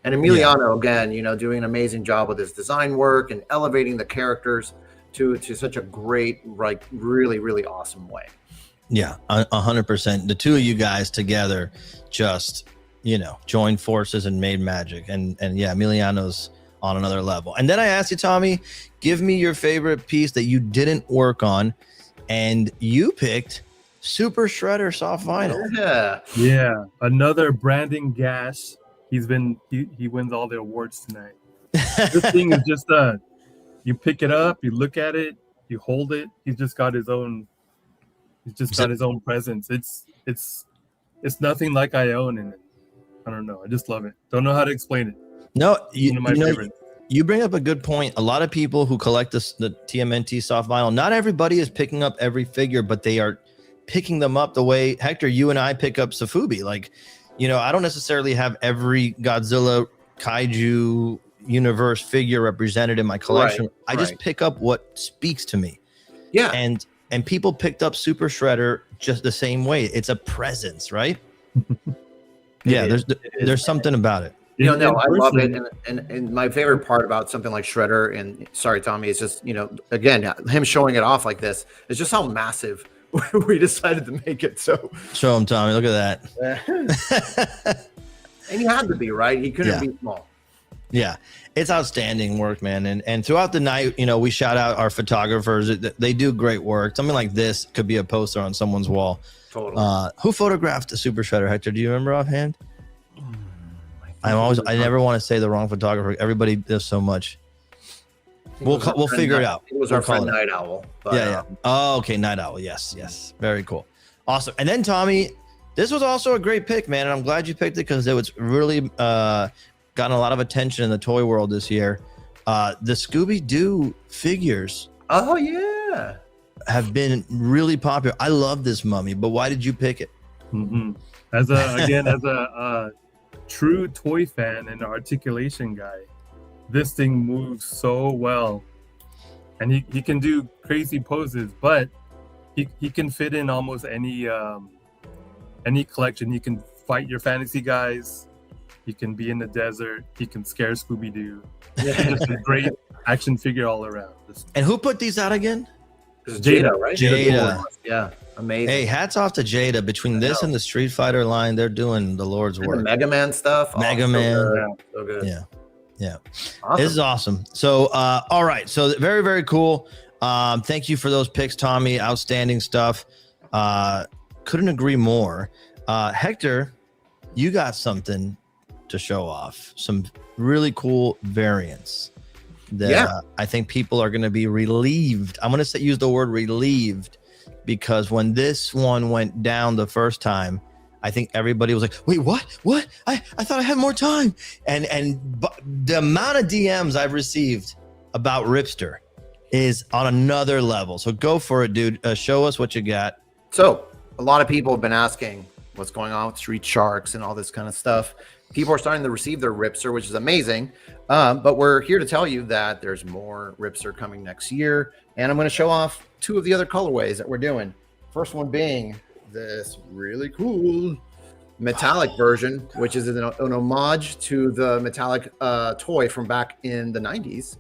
And Emiliano, again, doing an amazing job with his design work and elevating the characters to such a great, like really, really awesome way. Yeah, 100%. The two of you guys together just, joined forces and made magic. And yeah, Emiliano's on another level. And then I asked you, Tommy, give me your favorite piece that you didn't work on. And you picked Super Shredder soft vinyl. Yeah. Another Brandon Gash. He wins all the awards tonight. This thing is just you pick it up, you look at it, you hold it. He's just got his own presence. It's nothing like I own, and I don't know. I just love it. Don't know how to explain it. No, one of my favorites. You bring up a good point. A lot of people who collect the TMNT soft vinyl, not everybody is picking up every figure, but they are picking them up the way, Hector, you and I pick up Safubi. Like, I don't necessarily have every Godzilla kaiju universe figure represented in my collection. Right, I just pick up what speaks to me. Yeah. And people picked up Super Shredder just the same way. It's a presence, right? Yeah, there's something about it. I love it. And my favorite part about something like Shredder, and sorry, Tommy, it's just, again, him showing it off like this is just how massive we decided to make it. So show him, Tommy. Look at that. And he had to be, right? He couldn't be small. Yeah, it's outstanding work, man. And throughout the night, we shout out our photographers. They do great work. Something like this could be a poster on someone's wall. Totally. Who photographed the Super Shredder, Hector? Do you remember offhand? I never want to say the wrong photographer. Everybody does so much. We'll figure it out. It was our friend Night Owl. But, Oh, okay, Night Owl. Yes. Very cool. Awesome. And then Tommy, this was also a great pick, man. And I'm glad you picked it because it was really gotten a lot of attention in the toy world this year. The Scooby-Doo figures. Oh yeah. Have been really popular. I love this mummy, but why did you pick it? Mm-hmm. As a true toy fan and articulation guy, this thing moves so well, and he can do crazy poses, but he can fit in almost any collection. He can fight your fantasy guys. He can be in the desert. He can scare Scooby-Doo. Just a great action figure all around. And who put these out again? Jada, right? Jada. Yeah, amazing. Hey, hats off to Jada. Between this and the Street Fighter line, they're doing the Lord's work. The Mega Man stuff. Mega Man. So good. Yeah. Awesome. This is awesome. So, all right. So very, very cool. Thank you for those picks, Tommy. Outstanding stuff. Couldn't agree more. Hector, you got something to show off. Some really cool variants that I think people are going to be relieved. I'm going to use the word relieved because when this one went down the first time, I think everybody was like, wait, what? I thought I had more time. And the amount of DMs I've received about Ripster is on another level. So go for it, dude. Show us what you got. So a lot of people have been asking what's going on with Street Sharks and all this kind of stuff. People are starting to receive their Ripster, which is amazing. But we're here to tell you that there's more Ripster coming next year. And I'm going to show off 2 of the other colorways that we're doing. First one being this really cool metallic version, which is an homage to the metallic toy from back in the 90s.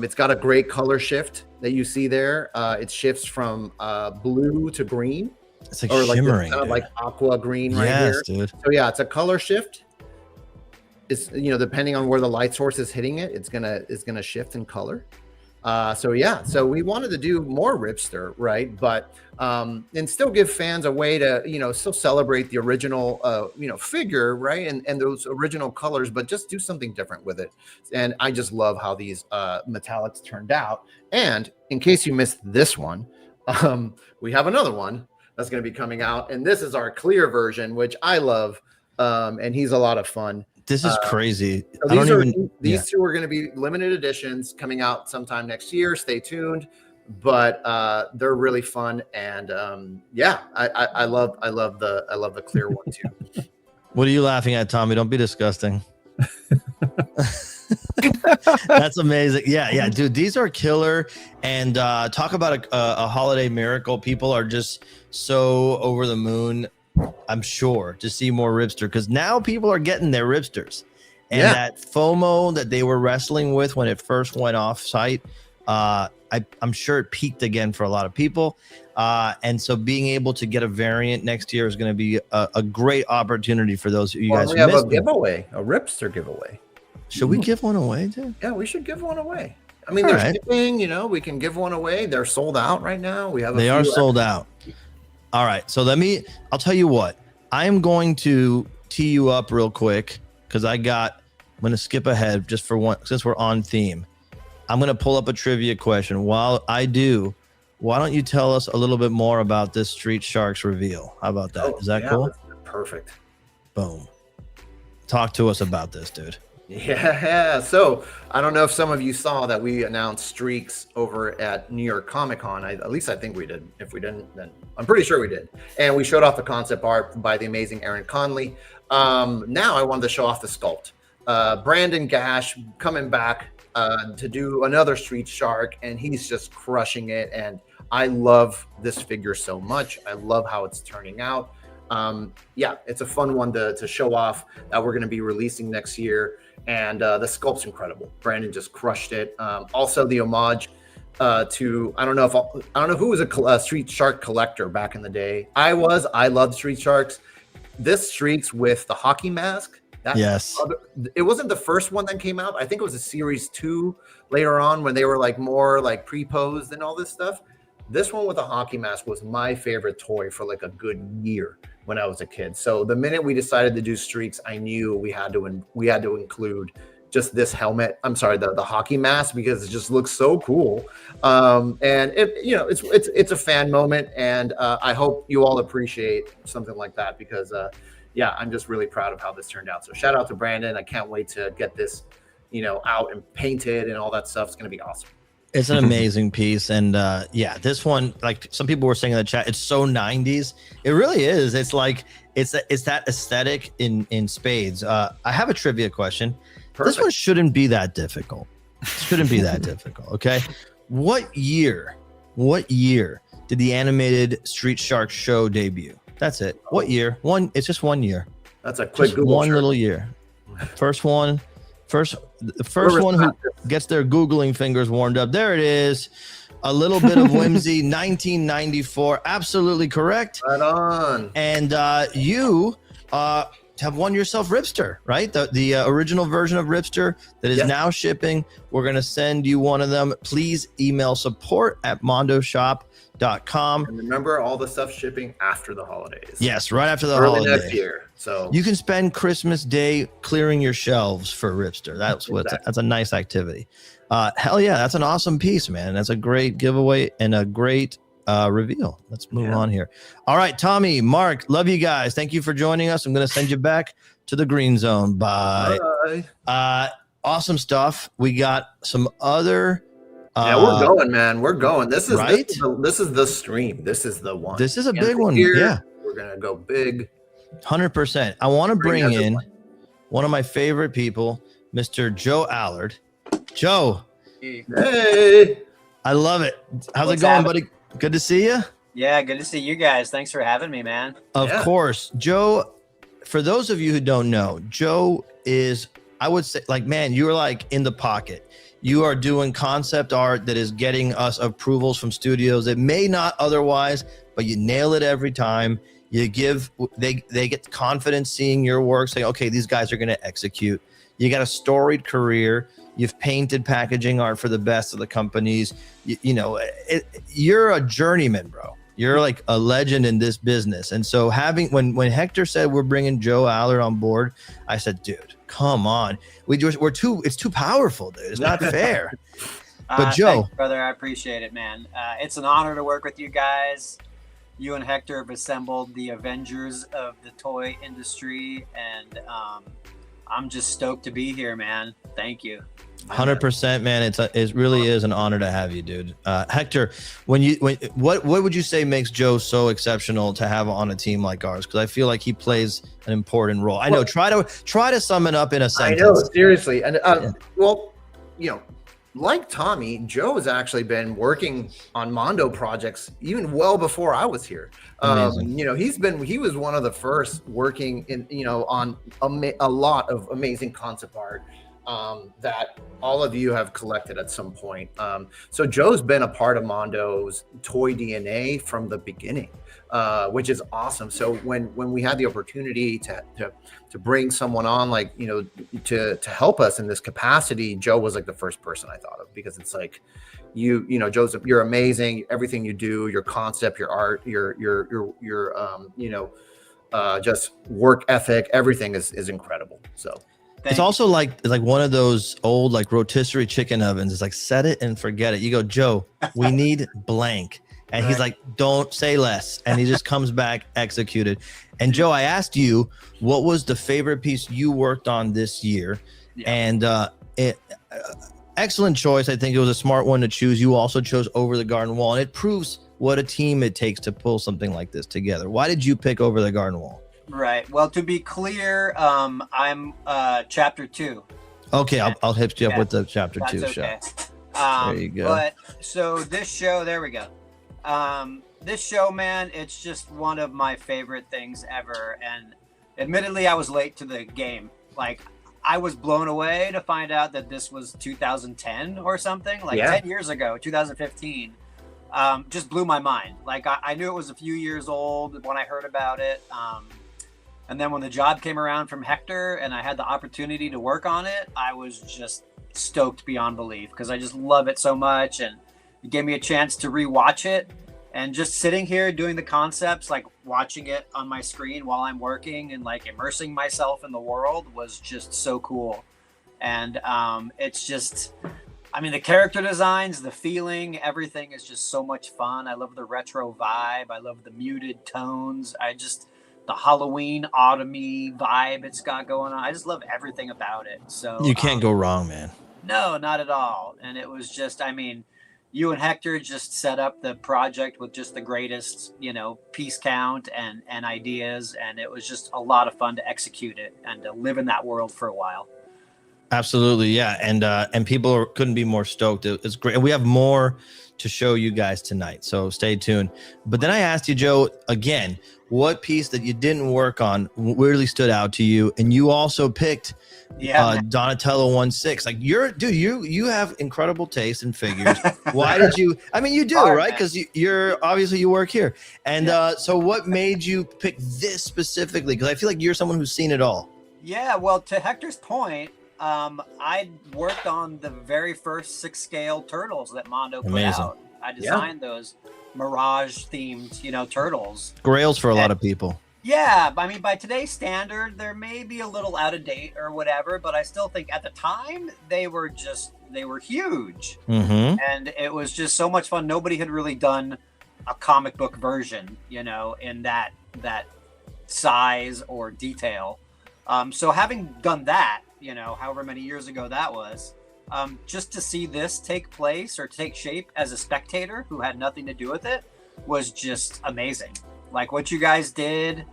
It's got a great color shift that you see there. It shifts from blue to green. It's like shimmering, kind of like aqua green right here. Dude. So yeah, it's a color shift. It's depending on where the light source is hitting it, it's gonna shift in color. So we wanted to do more Ripster, right? But and still give fans a way to still celebrate the original figure, right? And those original colors, but just do something different with it. And I just love how these metallics turned out. And in case you missed this one, we have another one that's going to be coming out, and this is our clear version, which I love, and he's a lot of fun. This is crazy. So these 2 are going to be limited editions coming out sometime next year. Stay tuned, but they're really fun, and I love the clear one too. What are you laughing at, Tommy? Don't be disgusting. That's amazing. Yeah, dude, these are killer. And talk about a holiday miracle. People are just so over the moon, I'm sure, to see more Ripster, because now people are getting their Ripsters. And that FOMO that they were wrestling with when it first went off site, I'm sure it peaked again for a lot of people. And so being able to get a variant next year is going to be a great opportunity for those of you guys. We have a giveaway, a Ripster giveaway. Should we give one away, dude? Yeah, we should give one away. I mean, they're shipping, we can give one away. They're sold out right now. They are sold out. All right. So I'll tell you what, I am going to tee you up real quick, because I'm going to skip ahead just for one, since we're on theme. I'm going to pull up a trivia question. While I do, why don't you tell us a little bit more about this Street Sharks reveal? How about that? Is that cool? Perfect. Boom. Talk to us about this, dude. Yeah. So I don't know if some of you saw that we announced Streaks over at New York Comic Con. At least I think we did. If we didn't, then I'm pretty sure we did. And we showed off the concept art by the amazing Aaron Connley. Now I wanted to show off the sculpt. Brandon Gash coming back to do another Street Shark, and he's just crushing it. And I love this figure so much. I love how it's turning out. It's a fun one to show off that we're going to be releasing next year. And the sculpt's incredible. Brandon just crushed it. Also, the homage to I don't know who was a Street Shark collector back in the day. I loved Street Sharks. This Streaks with the hockey mask. It wasn't the first one that came out. I think it was a series 2 later on when they were more pre-posed and all this stuff. This one with a hockey mask was my favorite toy for a good year when I was a kid. So the minute we decided to do Streaks, I knew we had to include just this helmet. I'm sorry, the hockey mask, because it just looks so cool. And it's a fan moment, and I hope you all appreciate something like that, because I'm just really proud of how this turned out. So shout out to Brandon. I can't wait to get this out and painted and all that stuff. It's going to be awesome. It's an amazing piece. And this one, like some people were saying in the chat, it's so 90s. It really is. It's it's that aesthetic in spades. I have a trivia question. Perfect. This one shouldn't be that difficult. Okay. What year did the animated Street Shark show debut? That's it. What year? It's just 1 year. That's a quick Google one little year. The first one who gets their Googling fingers warmed up. There it is. A little bit of whimsy, 1994. Absolutely correct. Right on. And you have won yourself Ripster, right? The original version of Ripster that is now shipping. We're going to send you one of them. Please email support@mondoshop.com. And remember, all the stuff shipping after the holidays. Yes, right after the holidays. Early next year. So you can spend Christmas Day clearing your shelves for Ripster. That's a nice activity. Hell yeah, that's an awesome piece, man. That's a great giveaway and a great reveal. Let's move on here. All right, Tommy, Mark, love you guys. Thank you for joining us. I'm going to send you back to the green zone. Bye. Awesome stuff. We got some other. We're going, man. We're going. This is right. This is the stream. This is the one. This is a big one. We're gonna go big. 100%. I want to bring in one of my favorite people, Mr. Joe Allard. Joe. Hey. I love it. How's it going, buddy? Good to see you. Yeah, good to see you guys. Thanks for having me, man. Of course. Joe, for those of you who don't know, Joe is, I would say, like, man, you're like in the pocket. You are doing concept art that is getting us approvals from studios that may not otherwise, but you nail it every time. You give, they get confidence seeing your work, saying, okay, these guys are going to execute. You got a storied career. You've painted packaging art for the best of the companies. You're a journeyman, bro. You're like a legend in this business. And so when Hector said we're bringing Joe Allard on board, I said, dude, come on. It's too powerful, dude. It's not fair. But Joe, thanks, brother, I appreciate it, man. It's an honor to work with you guys. You and Hector have assembled the Avengers of the toy industry, and I'm just stoked to be here, man. Thank you. 100%, man. It really is an honor to have you, dude. Hector, what would you say makes Joe so exceptional to have on a team like ours? Because I feel like he plays an important role. I know. Try to sum it up in a sentence. I know, seriously. And like Tommy, Joe has actually been working on Mondo projects even well before I was here. He was one of the first working on a lot of amazing concept art that all of you have collected at some point. So Joe's been a part of Mondo's toy DNA from the beginning, which is awesome. So when we had the opportunity to bring someone on, to help us in this capacity, Joe was like the first person I thought of, because it's like, Joe's, you're amazing. Everything you do, your concept, your art, your just work ethic, everything is incredible. So. It's also like one of those old like rotisserie chicken ovens. It's like set it and forget it. You go, Joe, we need blank. And he's like, don't say less. And he just comes back executed. And Joe, I asked you, what was the favorite piece you worked on this year? Yeah. And excellent choice. I think it was a smart one to choose. You also chose Over the Garden Wall. And it proves what a team it takes to pull something like this together. Why did you pick Over the Garden Wall? Right. Well, to be clear, I'm chapter 2. Okay, I'll hit you up with the chapter 2 okay. show. There you go. But so this show, there we go. This show, man, it's just one of my favorite things ever. And admittedly, I was late to the game. Like, I was blown away to find out that this was 2010 or something, 10 years ago, 2015. Just blew my mind. Like, I knew it was a few years old when I heard about it. And then when the job came around from Hector and I had the opportunity to work on it, I was just stoked beyond belief, because I just love it so much. And it gave me a chance to rewatch it, and just sitting here doing the concepts, like watching it on my screen while I'm working and like immersing myself in the world was just so cool. And it's just, the character designs, the feeling, everything is just so much fun. I love the retro vibe. I love the muted tones. The Halloween autumny vibe it's got going on. I just love everything about it. So you can't go wrong, man. No, not at all. And it was just, you and Hector just set up the project with just the greatest, piece count and ideas. And it was just a lot of fun to execute it and to live in that world for a while. Absolutely. Yeah. And people couldn't be more stoked. It's great. And we have more to show you guys tonight, so stay tuned. But then I asked you, Joe, again, what piece that you didn't work on really stood out to you? And you also picked Donatello 1/6. Like, you have incredible taste in figures. Why did you? You do, right? Because you're obviously you work here. And so what made you pick this specifically? Because I feel like you're someone who's seen it all. Yeah, well, to Hector's point, I worked on the very first 6-scale turtles that Mondo put out. I designed those Mirage themed, turtles. Grails for a lot of people. Yeah, by today's standard, they're maybe a little out of date or whatever, but I still think at the time they were huge. Mm-hmm. And it was just so much fun. Nobody had really done a comic book version, in that size or detail. So having done that, however many years ago that was, just to see this take place or take shape as a spectator who had nothing to do with it was just amazing. Like what you guys did,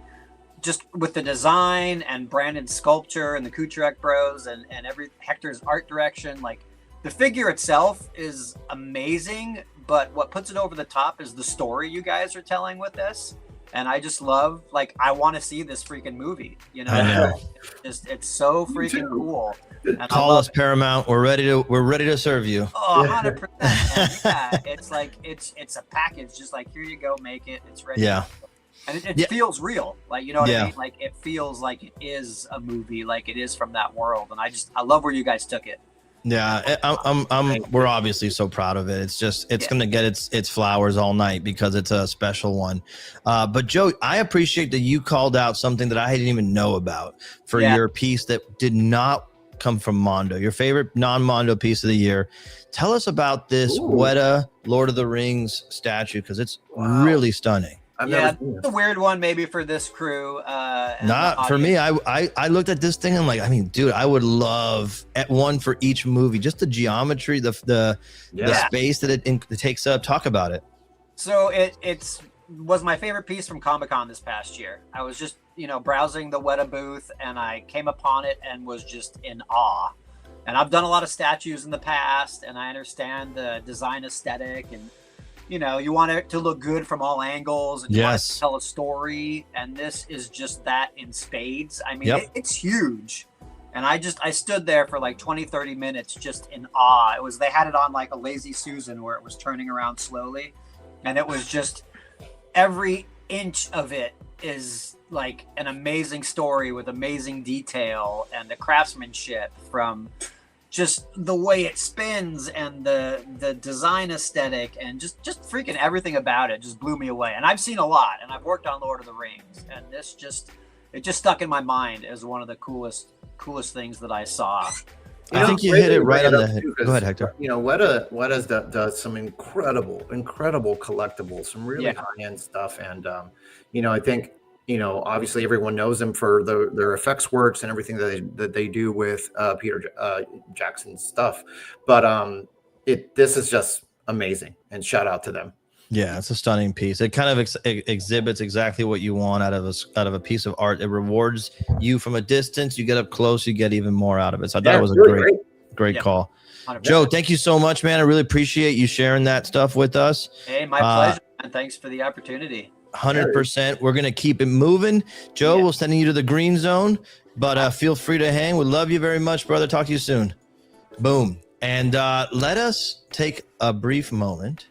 just with the design and Brandon's sculpture and the Kucherek Bros and Hector's art direction, like the figure itself is amazing, but what puts it over the top is the story you guys are telling with this. And I just love, I want to see this freaking movie, I know. It's so freaking cool. And call us Paramount. We're ready to serve you. Oh, 100%. Yeah, it's a package. Just like, here you go, make it. It's ready. Yeah. And it feels real. Like, you know what I mean? Like, it feels like it is a movie, like it is from that world. And I love where you guys took it. Yeah, we're obviously so proud of it. It's going to get its flowers all night because it's a special one. But Joe, I appreciate that you called out something that I didn't even know about for your piece that did not come from Mondo, your favorite non-Mondo piece of the year. Tell us about this Weta Lord of the Rings statue, because it's really stunning. It's a weird one maybe for this crew. Not for me. I looked at this thing and I'm like, I mean, dude, I would love one for each movie. Just the geometry, the space that it takes up. Talk about it. So it was my favorite piece from Comic-Con this past year. I was just browsing the Weta booth and I came upon it and was just in awe. And I've done a lot of statues in the past, and I understand the design aesthetic and you want it to look good from all angles and you want to tell a story. And this is just that in spades. I mean, it's huge. And I stood there for like 20, 30 minutes just in awe. They had it on like a Lazy Susan where it was turning around slowly. And it was just every inch of it is like an amazing story with amazing detail, and the craftsmanship from just the way it spins and the design aesthetic and just freaking everything about it just blew me away. And I've seen a lot, and I've worked on Lord of the Rings, and it just stuck in my mind as one of the coolest things that I saw. I think you hit it right on the head. Go ahead, Hector. Weta does some incredible collectibles, some really high-end stuff. And, I think, obviously everyone knows them for their effects works and everything that they do with Peter Jackson's stuff. But this is just amazing, and shout out to them. Yeah, it's a stunning piece. It kind of exhibits exactly what you want out of a piece of art. It rewards you from a distance. You get up close, you get even more out of it. So I thought it was a great call. 100%. Joe, thank you so much, man. I really appreciate you sharing that stuff with us. Hey, my pleasure, and thanks for the opportunity. 100%. We're going to keep it moving. Joe, we'll send you to the green zone, but feel free to hang. We love you very much, brother. Talk to you soon. Boom. And let us take a brief moment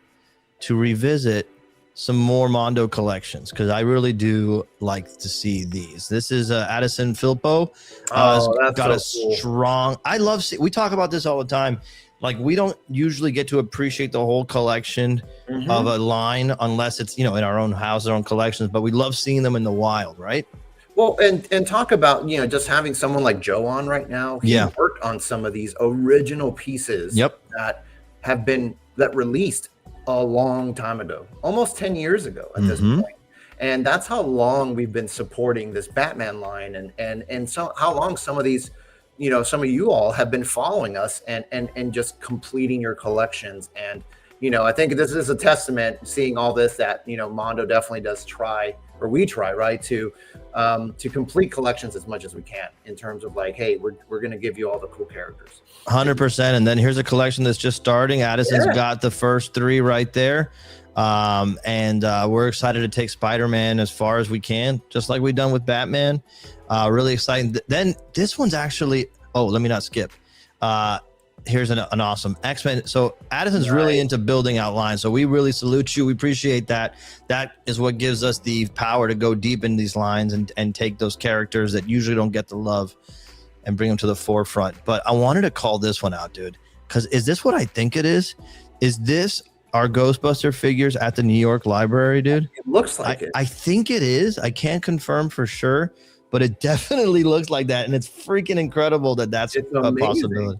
to revisit some more Mondo collections, because I really do like to see these. This is Addison Filpo. Got strong. I love. We talk about this all the time. Like, we don't usually get to appreciate the whole collection of a line unless it's in our own house, our own collections. But we love seeing them in the wild, right? Well, and talk about just having someone like Joe on right now. He worked on some of these original pieces that released a long time ago, almost 10 years ago at this point. And that's how long we've been supporting this Batman line, and so how long some of these, some of you all have been following us and just completing your collections. And I think this is a testament, seeing all this, that Mondo definitely does try, or we try, right, to complete collections as much as we can, in terms of like, hey, we're going to give you all the cool characters. 100%. And then here's a collection that's just starting. Addison's got the first 3 right there. And we're excited to take Spider-Man as far as we can, just like we've done with Batman. Really exciting. Then this one's actually, let me not skip. Here's an awesome X-Men. So Addison's really into building out lines. So we really salute you. We appreciate that. That is what gives us the power to go deep in these lines and take those characters that usually don't get the love and bring them to the forefront. But I wanted to call this one out, dude, because is this what I think it is? Is this our Ghostbuster figures at the New York Library, dude? It looks like it. I think it is. I can't confirm for sure, but it definitely looks like that. And it's freaking incredible that that's a possibility.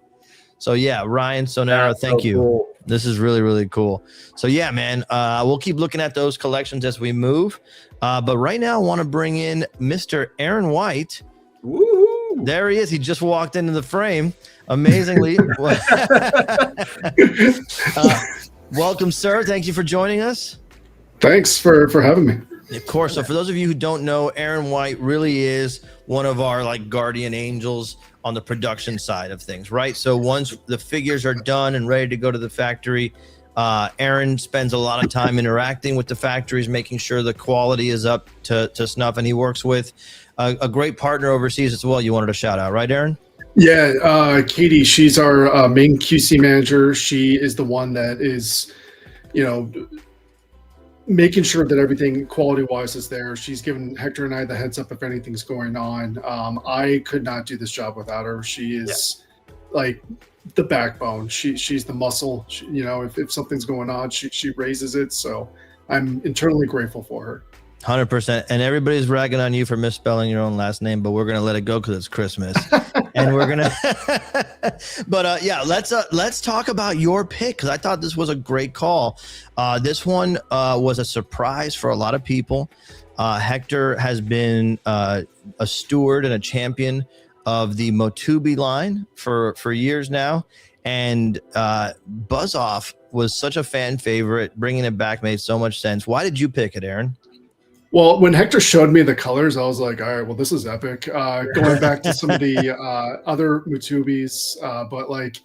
So yeah, Ryan Sonera, thank you. Cool. This is really, really cool. So yeah, man, we'll keep looking at those collections as we move. But right now I want to bring in Mr. Aaron White. Woo! There he is. He just walked into the frame. Amazingly. Welcome, sir. Thank you for joining us. Thanks for having me. Of course. So for those of you who don't know, Aaron White really is one of our like guardian angels on the production side of things, right? So once the figures are done and ready to go to the factory, Aaron spends a lot of time interacting with the factories, making sure the quality is up to snuff, and he works with a great partner overseas as well. You wanted to shout out, right, Aaron? Yeah, Katie, she's our main QC manager. She is the one that is, making sure that everything quality-wise is there. She's given Hector and I the heads up if anything's going on. I could not do this job without her. She is like the backbone. She's the muscle. If something's going on, she raises it. So I'm internally grateful for her. 100%. And everybody's ragging on you for misspelling your own last name, but we're going to let it go because it's Christmas. And we're going to, but yeah, let's talk about your pick, because I thought this was a great call. This one was a surprise for a lot of people. Hector has been a steward and a champion of the MOTU line for years now. And Buzz Off was such a fan favorite. Bringing it back made so much sense. Why did you pick it, Aaron? Well, when Hector showed me the colors, I was like, all right, well, this is epic. Going back to some of the other Mutubis, but like,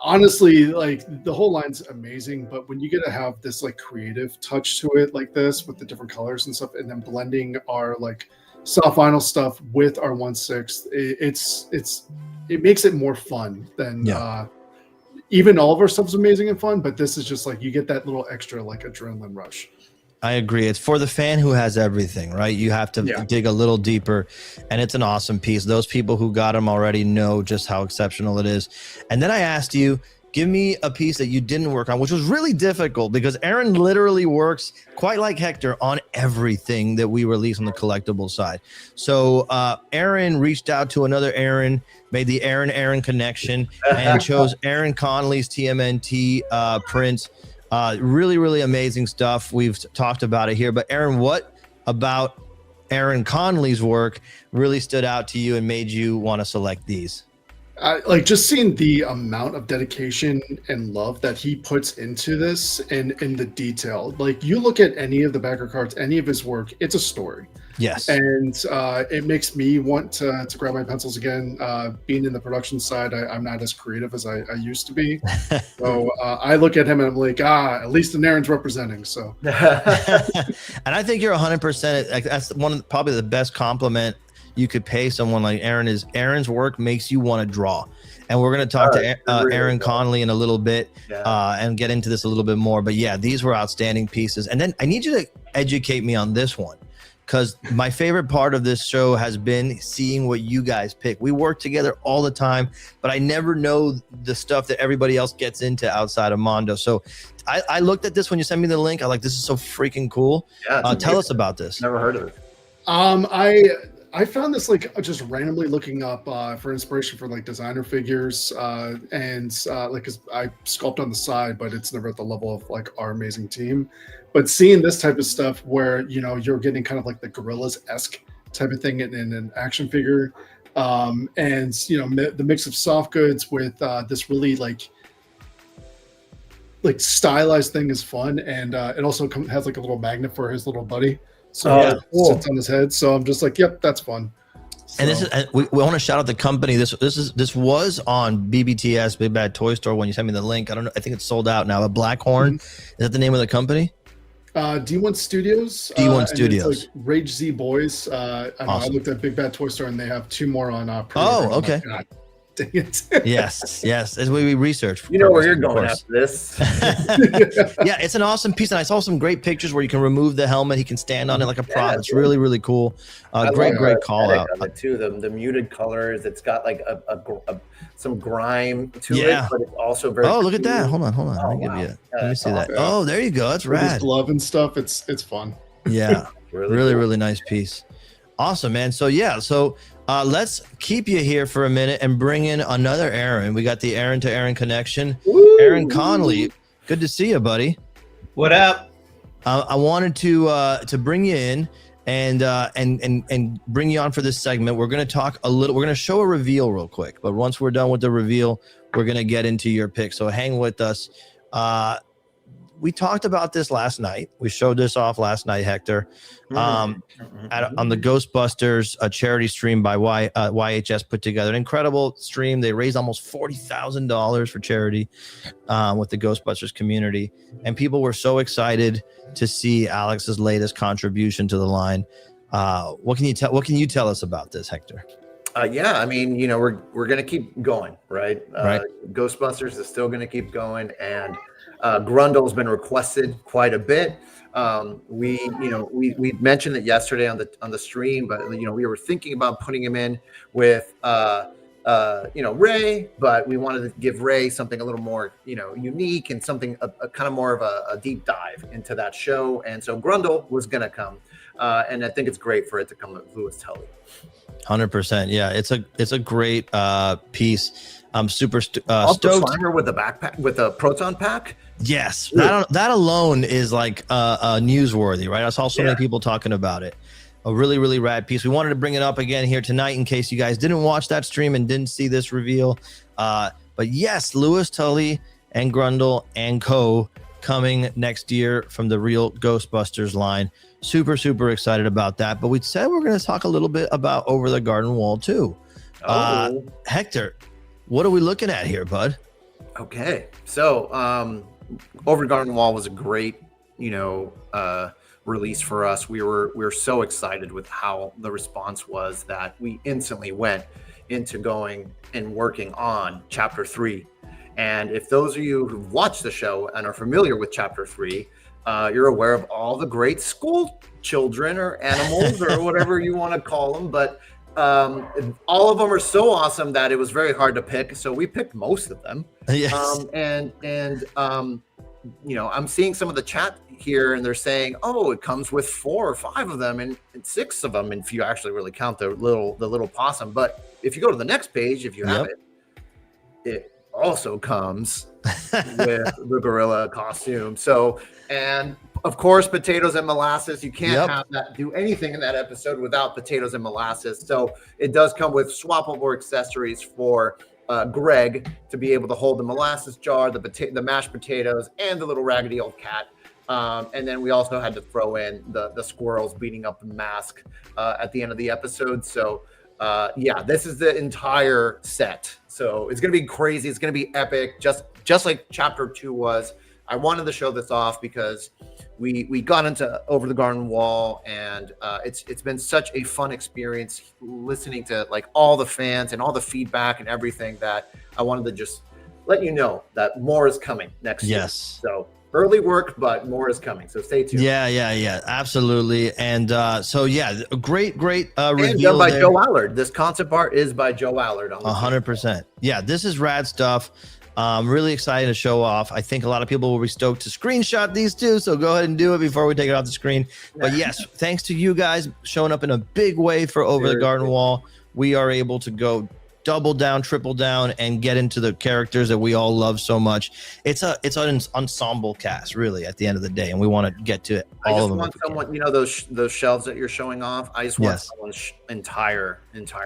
honestly, like the whole line's amazing. But when you get to have this like creative touch to it like this with the different colors and stuff, and then blending our like soft vinyl stuff with our 1/6, it makes it more fun than even all of our stuff's amazing and fun. But this is just like you get that little extra like adrenaline rush. I agree. It's for the fan who has everything, right? You have to dig a little deeper, and it's an awesome piece. Those people who got them already know just how exceptional it is. And then I asked you, give me a piece that you didn't work on, which was really difficult because Aaron literally works quite like Hector on everything that we release on the collectible side. So Aaron reached out to another Aaron, made the Aaron connection, and chose Aaron Connley's TMNT prints. Really, really amazing stuff. We've talked about it here, but Aaron, what about Aaron Connley's work really stood out to you and made you want to select these? Like just seeing the amount of dedication and love that he puts into this and in the detail. Like you look at any of the backer cards, any of his work, it's a story. Yes. And it makes me want to grab my pencils again. Being in the production side, I'm not as creative as I used to be. So I look at him and I'm like, at least the Aaron's representing. So. And I think you're 100%. That's probably the best compliment you could pay someone like Aaron. Is Aaron's work makes you want to draw. And we're going to talk to Aaron Connley in a little bit and get into this a little bit more. But yeah, these were outstanding pieces. And then I need you to educate me on this one, because my favorite part of this show has been seeing what you guys pick. We work together all the time, but I never know the stuff that everybody else gets into outside of Mondo. So I looked at this when you sent me the link. I like, this is so freaking cool. Yeah, tell us about this. Never heard of it. I found this like just randomly looking up for inspiration for like designer figures and like 'cause I sculpt on the side, but it's never at the level of like our amazing team. But seeing this type of stuff where you're getting kind of like the Gorillas-esque type of thing in an action figure, and the mix of soft goods with this really like stylized thing is fun, and it also has like a little magnet for his little buddy. So it sits on his head. So I'm just like, yep, that's fun. So. And this is we want to shout out the company. This was on BBTS, Big Bad Toy Store, when you sent me the link. I don't know. I think it's sold out now. A Blackhorn. Is that the name of the company? D1 Studios. D1 Studios. It's like Rage Z Boys. Awesome. I looked at Big Bad Toy Store and they have 2 more on. Okay. God, dang it. yes. As we research. You know where you're going after this. Yeah, it's an awesome piece, and I saw some great pictures where you can remove the helmet. He can stand on it like a prop. It's really, really cool. Great call out. Too. The muted colors. It's got like some grime to it, but it's also very. Oh, look at that! Hold on. Let me see that. Oh, there you go. That's rad. His glove and stuff. It's fun. Yeah, really, really nice piece. Awesome, man. So yeah, Let's keep you here for a minute and bring in another Aaron. We got the Aaron to Aaron connection. Woo! Aaron Connley, good to see you, buddy. What up? I wanted to bring you in and bring you on for this segment. We're going to talk a little. We're going to show a reveal real quick, but once we're done with the reveal, we're going to get into your pick. So hang with us. We talked about this last night. We showed this off last night, Hector, on the Ghostbusters charity stream by YHS put together. An incredible stream. They raised almost $40,000 for charity with the Ghostbusters community. And people were so excited to see Alex's latest contribution to the line. What can you tell us about this, Hector? Yeah, I mean, we're going to keep going, right? Right. Ghostbusters is still going to keep going, and Grundle's been requested quite a bit. We mentioned it yesterday on the stream, but we were thinking about putting him in with Ray, but we wanted to give Ray something a little more unique and something a kind of more of a deep dive into that show. And so Grundle was going to come, and I think it's great for it to come with Louis Tully. 100%. Yeah, it's a great piece. I'm super stoked. Slimer with the backpack with a proton pack. Yes, that alone is like newsworthy, right? I saw so many people talking about it. A really, really rad piece. We wanted to bring it up again here tonight in case you guys didn't watch that stream and didn't see this reveal. But yes, Louis Tully and Grundle and co. coming next year from the real Ghostbusters line. Super, super excited about that. But we said we're going to talk a little bit about Over the Garden Wall too. Hector, what are we looking at here, bud? Okay, so Over the Garden Wall was a great, release for us. We were so excited with how the response was that we instantly went into going and working on Chapter 3. And if those of you who've watched the show and are familiar with Chapter 3, you're aware of all the great school children or animals or whatever you want to call them. But all of them are so awesome that it was very hard to pick. So we picked most of them. Yes. I'm seeing some of the chat here and they're saying, oh, it comes with 4 or 5 of them and 6 of them. And if you actually really count the little possum, but if you go to the next page, if you have it also comes with the gorilla costume. So, and of course, potatoes and molasses. You can't have that do anything in that episode without potatoes and molasses. So it does come with swappable accessories for Greg to be able to hold the molasses jar, the mashed potatoes, and the little raggedy old cat. And then we also had to throw in the squirrels beating up the mask at the end of the episode. So this is the entire set. So it's going to be crazy. It's going to be epic, just like Chapter 2 was. I wanted to show this off because we got into Over the Garden Wall, and it's been such a fun experience listening to like all the fans and all the feedback and everything that I wanted to just let you know that more is coming next year. Yes. So early work, but more is coming. So stay tuned. Yeah, absolutely. And a great reveal and done by there. Joe Allard. This concept art is by Joe Allard. 100%. Yeah, this is rad stuff. Really excited to show off. I think a lot of people will be stoked to screenshot these too, so go ahead and do it before we take it off the screen. But yes, thanks to you guys showing up in a big way for Over the Garden Wall, we are able to go double down, triple down, and get into the characters that we all love so much. It's an ensemble cast, really, at the end of the day, and we want to get to all of them. I just want someone, those shelves that you're showing off. I just want someone's entire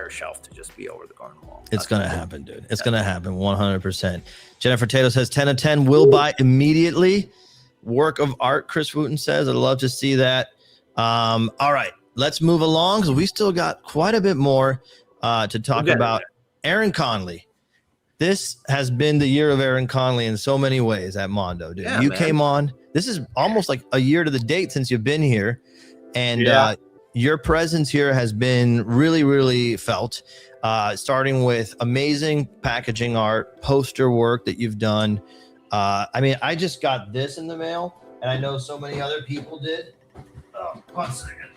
shelf to just be Over the Garden Wall. It's gonna happen, dude. It's gonna happen 100%. Jennifer Taylor says 10 of 10 will buy immediately. Work of art, Chris Wooten says. I'd love to see that. All right, let's move along because we still got quite a bit more to talk about. Aaron Connley. This has been the year of Aaron Connley in so many ways at Mondo, dude. You came on. This is almost like a year to the date since you've been here. And your presence here has been really, really felt. Starting with amazing packaging art, poster work that you've done. I just got this in the mail, and I know so many other people did. Oh, 1 second.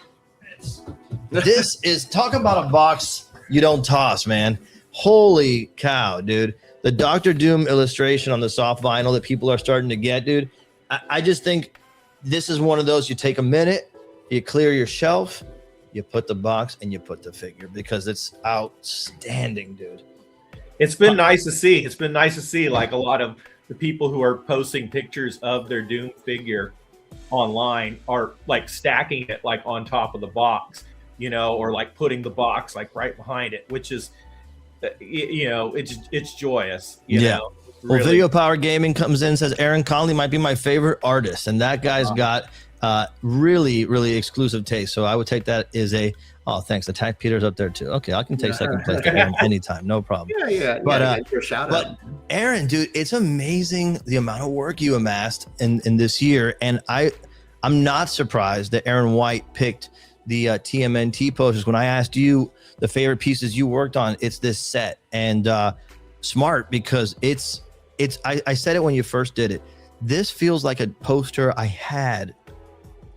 This is, talk about a box you don't toss, man. Holy cow, dude. The Dr. Doom illustration on the soft vinyl that people are starting to get, dude. I just think this is one of those, you take a minute, you clear your shelf, you put the box, and you put the figure because it's outstanding, dude. It's been nice to see. It's been nice to see like a lot of the people who are posting pictures of their Doom figure online are like stacking it like on top of the box, you know, or like putting the box like right behind it, which is, you know, it's joyous. You know? Well, Video Power Gaming comes in and says Aaron Connley might be my favorite artist, and that guy's got really exclusive taste. So I would take that as a thanks. Attack Peter's up there too. Okay, I can take second place anytime, no problem. But your shout out. Aaron, dude, it's amazing the amount of work you amassed in this year, and I'm not surprised that Aaron White picked the TMNT posters. When I asked you the favorite pieces you worked on, it's this set, and smart because it's I said it when you first did it. This feels like a poster I had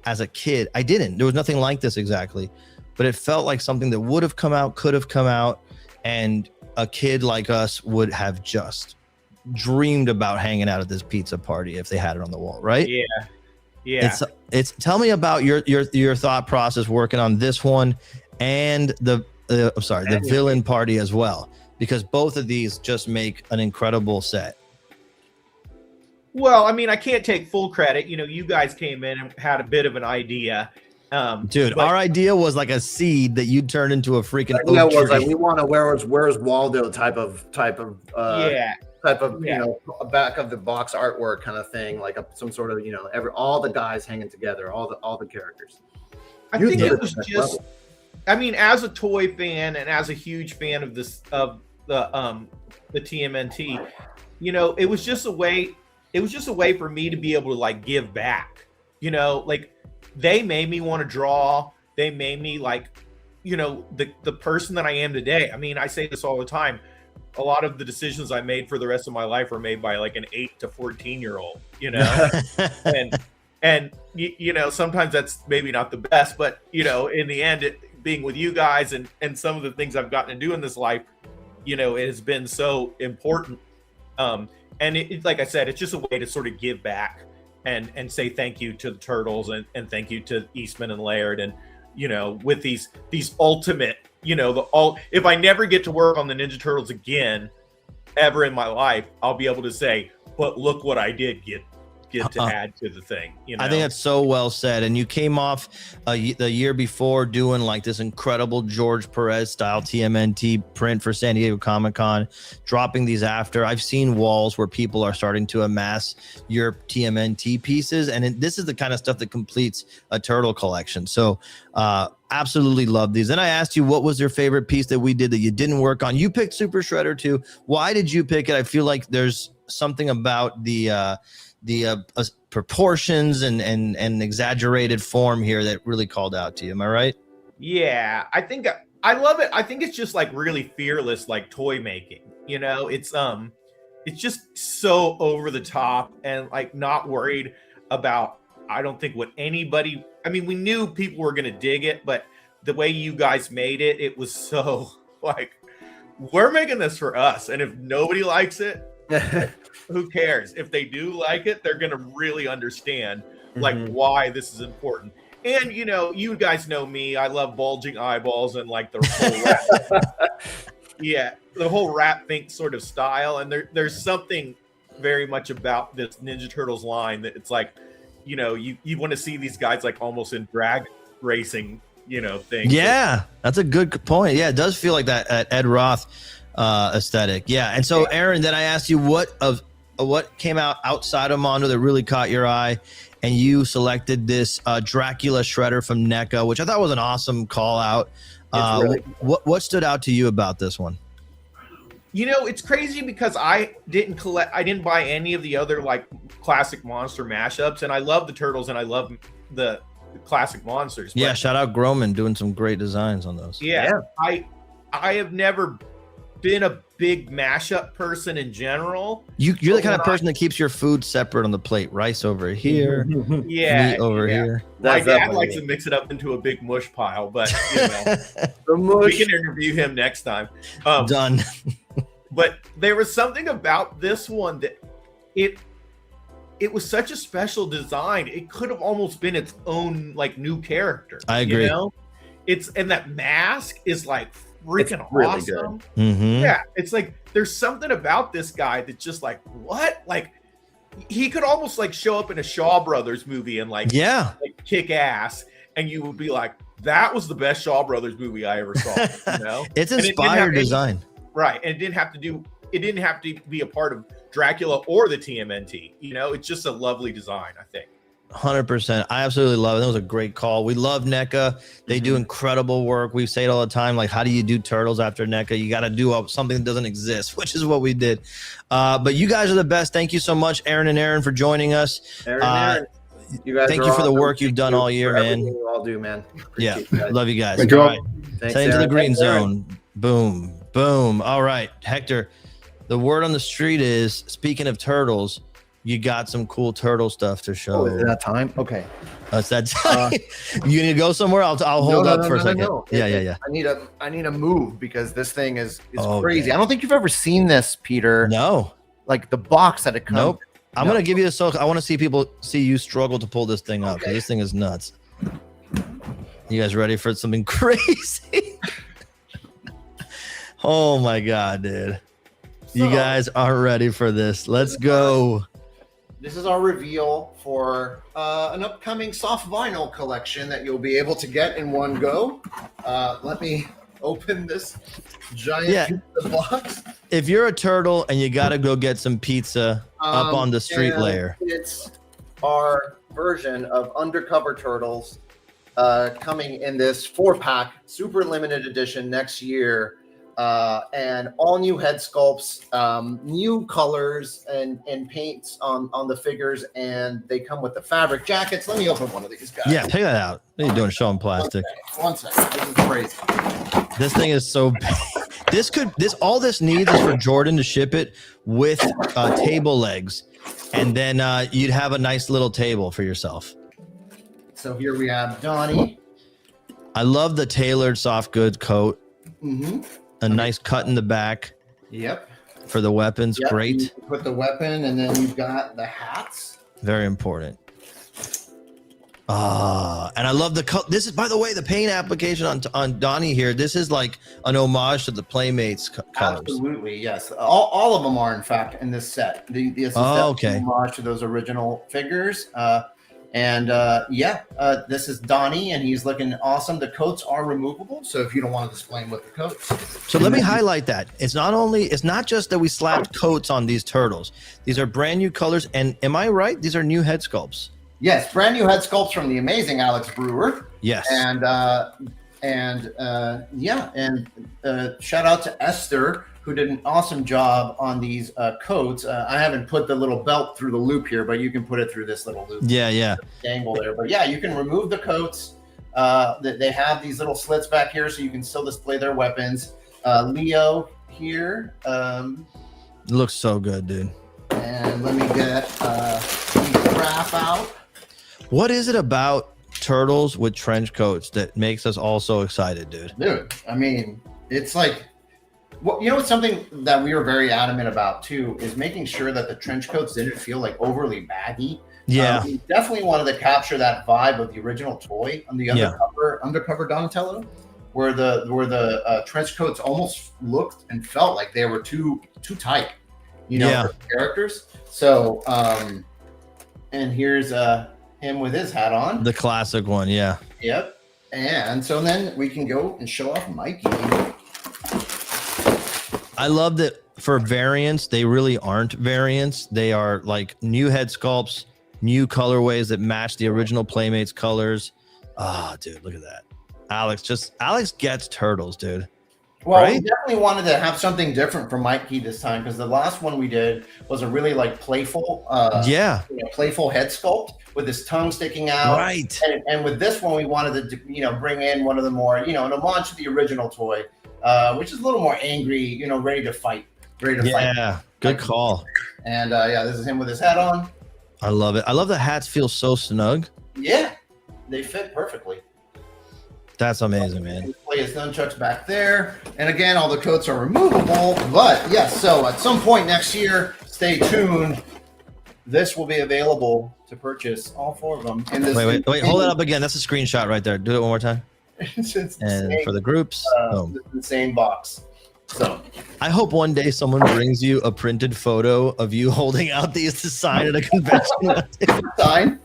as a kid. I didn't. There was nothing like this exactly, but it felt like something that would have come out, could have come out, and a kid like us would have just dreamed about hanging out at this pizza party if they had it on the wall, right? Yeah. It's tell me about your thought process working on this one and the villain party as well, because both of these just make an incredible set. Well, I mean, I can't take full credit. You know, you guys came in and had a bit of an idea. Dude, our idea was like a seed that you turned into a freaking oak was tree. like, we want a where's Waldo type of you know, back of the box artwork kind of thing, like some sort of, you know, all the guys hanging together, all the characters. I think it was just, I mean, as a toy fan and as a huge fan of this of the TMNT, you know, it was just a way for me to be able to like give back. You know, like they made me want to draw. They made me like, you know, the person that I am today. I mean, I say this all the time. A lot of the decisions I made for the rest of my life were made by like an 8 to 14-year-old, you know, and you know, sometimes that's maybe not the best, but you know, in the end, being with you guys and some of the things I've gotten to do in this life, you know, it has been so important. And it, like I said, it's just a way to sort of give back and say thank you to the Turtles and thank you to Eastman and Laird, and you know, with these ultimate, you know, if I never get to work on the Ninja Turtles again ever in my life, I'll be able to say, but look what I did get to add to the thing. You know? I think that's so well said. And you came off the year before doing like this incredible George Perez style TMNT print for San Diego Comic-Con, dropping these after. I've seen walls where people are starting to amass your TMNT pieces, and this is the kind of stuff that completes a turtle collection. So absolutely love these. And I asked you what was your favorite piece that we did that you didn't work on. You picked Super Shredder too. Why did you pick it? I feel like there's something about the proportions and exaggerated form here that really called out to you. Am I right? Yeah, I think I love it. I think it's just like really fearless, like toy making. You know, it's just so over the top and like not worried about, I don't think what anybody, I mean, we knew people were going to dig it, but the way you guys made it, it was so like, we're making this for us. And if nobody likes it, who cares? If they do like it, they're going to really understand like why this is important. And, you know, you guys know me. I love bulging eyeballs and like the whole rap. Yeah, the whole rap think sort of style. And there's something very much about this Ninja Turtles line that it's like, you know, you want to see these guys like almost in drag racing, you know, things. Yeah, that's a good point. Yeah, it does feel like that at Ed Roth aesthetic. Yeah. And so, Aaron, then I asked you what came out outside of Mondo that really caught your eye, and you selected this Dracula Shredder from NECA, which I thought was an awesome call out. Really cool. What stood out to you about this one? You know, it's crazy because I didn't buy any of the other like classic monster mashups, and I love the Turtles and I love the classic monsters. Yeah, shout out Groman doing some great designs on those. Yeah. I have never been a big mashup person in general. You're the kind of person that keeps your food separate on the plate. Rice over here, meat over here. My dad likes to mix it up into a big mush pile, but you know, we can interview him next time. Done. But there was something about this one that it was such a special design. It could have almost been its own like new character. I agree. You know? and that mask is like freaking really awesome. Mhm. Yeah, it's like there's something about this guy that's just like, what? Like he could almost like show up in a Shaw Brothers movie and like kick ass, and you would be like, that was the best Shaw Brothers movie I ever saw. You know, it's inspired design, right? And it didn't have to be a part of Dracula or the TMNT. You know, it's just a lovely design, I think. 100%. I absolutely love it. That was a great call. We love NECA. They do incredible work. We say it all the time. Like, how do you do Turtles after NECA? You got to do something that doesn't exist, which is what we did. But you guys are the best. Thank you so much, Aaron and Aaron, for joining us. Aaron, you guys thank you for the work you've done all year, man. You all do, man. Yeah, love you guys. Thank you All all. right. Thanks, Send to the Aaron. green Thanks, Aaron. zone. Boom, boom. All right, Hector. The word on the street is, speaking of turtles, you got some cool turtle stuff to show. Oh, is it that time? Okay. That's that time. You need to go somewhere? I'll hold up for a second. Yeah. I need a move because this thing is Okay. crazy. I don't think you've ever seen this, Peter. No. Like the box that it comes. Nope. I'm gonna give you a I want to see you struggle to pull this thing up because this thing is nuts. You guys ready for something crazy? Oh my god, dude. You guys are ready for this. Let's go. This is our reveal for an upcoming soft vinyl collection that you'll be able to get in one go. Let me open this giant pizza box. If you're a turtle and you gotta go get some pizza up on the street and layer, it's our version of Undercover Turtles coming in this 4-pack, super limited edition next year. And all new head sculpts, new colors and paints on the figures, and they come with the fabric jackets. Let me open one of these guys. yeah, check that out. What are you doing showing plastic? One second. This is crazy. This thing is so big. All this needs is for Jordan to ship it with table legs, and then you'd have a nice little table for yourself. So here we have Donnie. I love the tailored soft goods coat. Mm-hmm. A nice cut in the back. Yep. For the weapons, Yep. great. You put the weapon, and then you've got the hats. Very important. And I love the color. This is, by the way, the paint application on Donnie here. This is like an homage to the Playmates colors. Absolutely, yes. All of them are, in fact, in this set. This is okay. an homage to those original figures. This is Donnie, and he's looking awesome. The coats are removable, so if you don't want to display them with the coats. So let me highlight that. It's not just that we slapped coats on these turtles. These are brand new colors, and am I right? These are new head sculpts. Yes, brand new head sculpts from the amazing Alex Brewer. Yes. And shout out to Esther, who did an awesome job on these coats. I haven't put the little belt through the loop here, but you can put it through this little loop. Yeah. Angle there. But yeah, you can remove the coats. They have these little slits back here, so you can still display their weapons. Leo here. Looks so good, dude. And let me get the graph out. What is it about turtles with trench coats that makes us all so excited, dude? Dude, I mean, it's like, well, you know, something that we were very adamant about too is making sure that the trench coats didn't feel like overly baggy. Yeah. We definitely wanted to capture that vibe of the original toy on the undercover Donatello, where the trench coats almost looked and felt like they were too tight, for the characters. So, and here's him with his hat on. The classic one, yeah. Yep. And so then we can go and show off Mikey. I love that for variants, they really aren't variants. They are like new head sculpts, new colorways that match the original Playmates colors. Dude, look at that. Alex gets turtles, dude. Well, right? We definitely wanted to have something different from Mikey this time, because the last one we did was a really like playful, playful head sculpt with his tongue sticking out. Right. And with this one, we wanted to, bring in one of the more, an homage to the original toy, which is a little more angry, ready to fight. Yeah, good call. And this is him with his hat on. I love it. I love the hats feel so snug. Yeah, they fit perfectly. That's amazing, man. Play his nunchucks back there. And again, all the coats are removable. But yes, so at some point next year, stay tuned. This will be available to purchase, all 4 of them. In this wait, hold it up again. That's a screenshot right there. Do it one more time. It's the And same, for the groups, the same box. So I hope one day someone brings you a printed photo of you holding out these to sign at a convention. sign.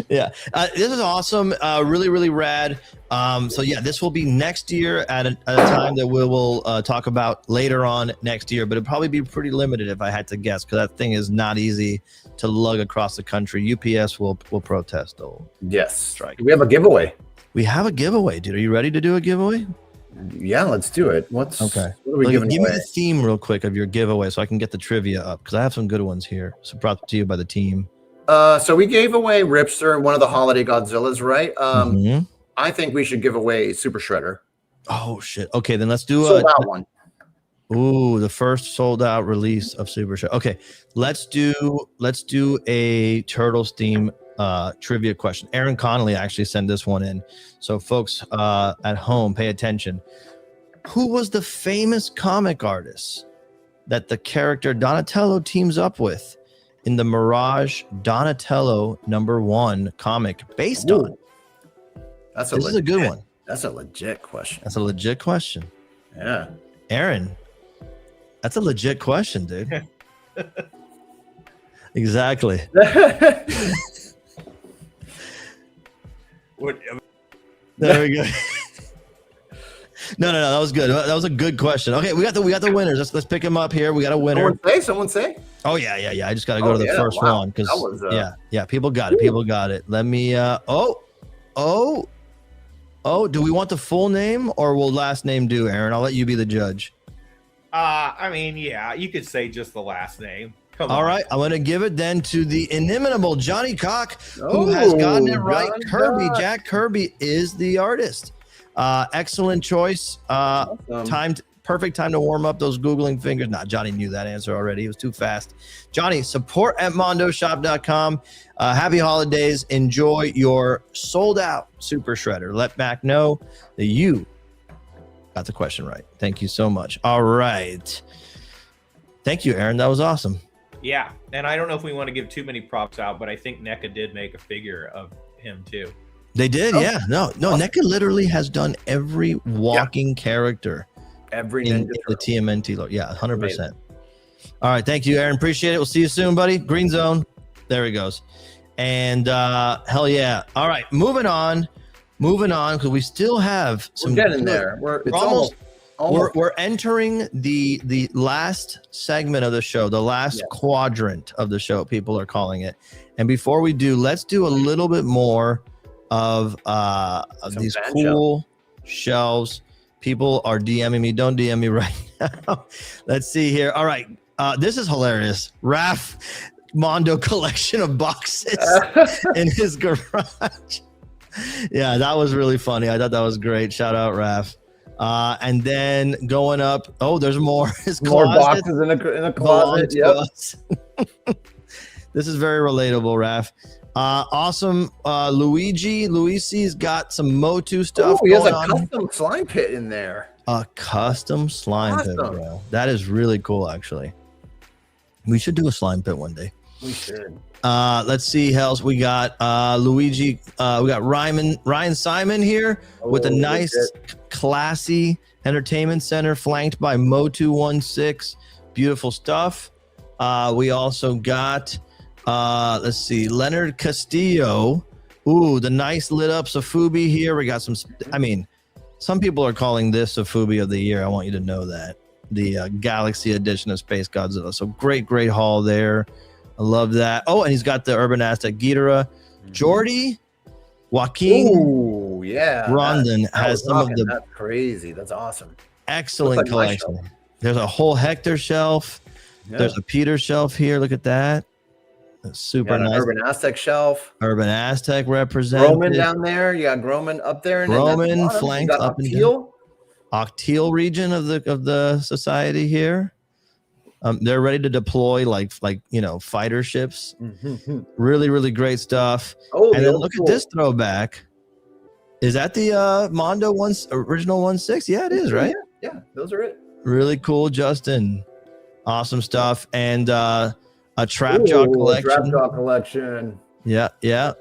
Yeah, this is awesome. Really, really rad. So yeah, this will be next year at a time that we will talk about later on next year, but it'll probably be pretty limited if I had to guess, because that thing is not easy to lug across the country. UPS will protest though. Yes. Strike. We have a giveaway. We have a giveaway, dude. Are you ready to do a giveaway? Yeah, let's do it. What are we Look, giving give away? me the theme real quick of your giveaway so I can get the trivia up, because I have some good ones here. So brought to you by the team. So we gave away Ripster, one of the holiday Godzillas, right? Mhm. I think we should give away Super Shredder. Oh shit. Okay, then let's do Sold out one. Ooh, the first sold out release of Super Shredder. Okay, let's do a Turtles theme trivia question. Aaron Connley actually sent this one in. So folks at home, pay attention. Who was the famous comic artist that the character Donatello teams up with in the Mirage Donatello #1 comic based on? This is a good one. That's a legit question. That's a legit question. Yeah. Aaron, that's a legit question, dude. Exactly. There we go. No, that was good. That was a good question. Okay, we got the winners. Let's pick them up here. We got a winner. Someone say. Oh yeah. I just got to go to the first one because yeah, people got it. People got it. Let me. Do we want the full name or will last name do, Aaron? I'll let you be the judge. I mean, yeah, you could say just the last name. Come All on. right, I'm going to give it then to the inimitable Johnny Cock, who has gotten it right. Jack Kirby is the artist. Excellent choice. Perfect time to warm up those Googling fingers. Nah, Johnny knew that answer already. It was too fast. Johnny, support at mondoshop.com. Happy holidays. Enjoy your sold out Super Shredder. Let Mac know that you got the question right. Thank you so much. All right. Thank you, Aaron. That was awesome. Yeah, and I don't know if we want to give too many props out, but I think NECA did make a figure of him too. They did, yeah. No. NECA literally has done every walking character every in the TMNT. Yeah, 100%. All right, thank you, Aaron. Appreciate it. We'll see you soon, buddy. Green zone. There he goes. And hell yeah. All right, moving on, because we still have some. We're getting there. We're almost. We're entering the last segment of the show, the last quadrant of the show, people are calling it. And before we do, let's do a little bit more of these cool shelves. People are DMing me. Don't DM me right now. Let's see here. All right. This is hilarious. Raph Mondo collection of boxes in his garage. Yeah, that was really funny. I thought that was great. Shout out, Raph. And then going up, there's more. His more closet. boxes in a closet. Yep. This is very relatable, Raph. Awesome. Luisi's got some MOTU stuff. He has a custom slime pit in there. A custom slime pit, bro. That is really cool, actually. We should do a slime pit one day. We should. Let's see how else we got. Luigi. We got Ryan Simon here with a nice, classy entertainment center flanked by MOTU 16. Beautiful stuff. We also got, let's see, Leonard Castillo. Ooh, the nice lit up Sofubi here. We got some, some people are calling this Sofubi of the year. I want you to know that. The Galaxy edition of Space Godzilla. So great haul there. I love that. Oh, and he's got the Urban Aztec Ghidorah. Jordy, Joaquin Rondon has some of the. That's crazy. That's awesome. Excellent collection. There's a whole Hector shelf. Yeah. There's a Peter shelf here. Look at that. That's super nice. Urban Aztec shelf. Urban Aztec represented. Groman down there. You got Groman up there. And Groman flanked up and down. Octeal region of the society here. They're ready to deploy like fighter ships. Mm-hmm. Really great stuff. Oh, and then look at this throwback. Is that the Mondo original 16? Yeah, it is, right? Yeah, those are it. Really cool, Justin. Awesome stuff. And a Trapjaw collection. Trapjaw collection. Yeah.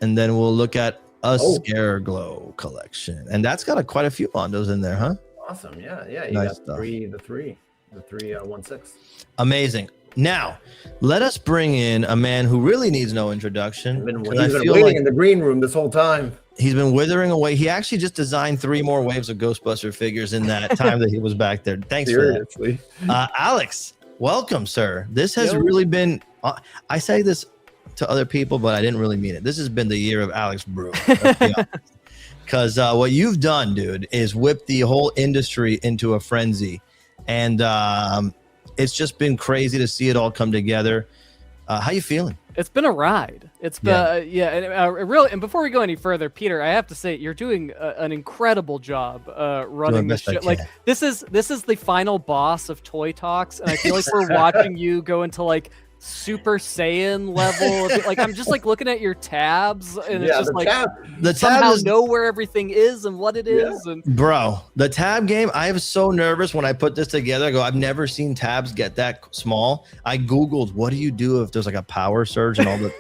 And then we'll look at a Scareglow collection, and that's got quite a few Mondos in there, huh? Awesome. Yeah. You Nice got stuff. the three 1/6. Amazing. Now, let us bring in a man who really needs no introduction. He's been 'cause I feel waiting like in the green room this whole time. he's been withering away. He actually just designed 3 more waves of Ghostbuster figures in that time that he was back there. Thanks Seriously. for that. Alex, welcome, sir. This has really been, I say this to other people, but I didn't really mean it. This has been the year of Alex Brewer. Because what you've done, dude, is whip the whole industry into a frenzy. And it's just been crazy to see it all come together. How you feeling? It's been a ride. It's been really. And before we go any further, Peter, I have to say you're doing an incredible job running this show. Like this is the final boss of Toy Talks, and I feel like we're watching you go into like Super Saiyan level. Like I'm just like looking at your tabs, and it's just like the somehow tab know where everything is and what it is. And bro, the tab game, I was so nervous when I put this together. I go, I've never seen tabs get that small. I Googled, what do you do if there's like a power surge and all the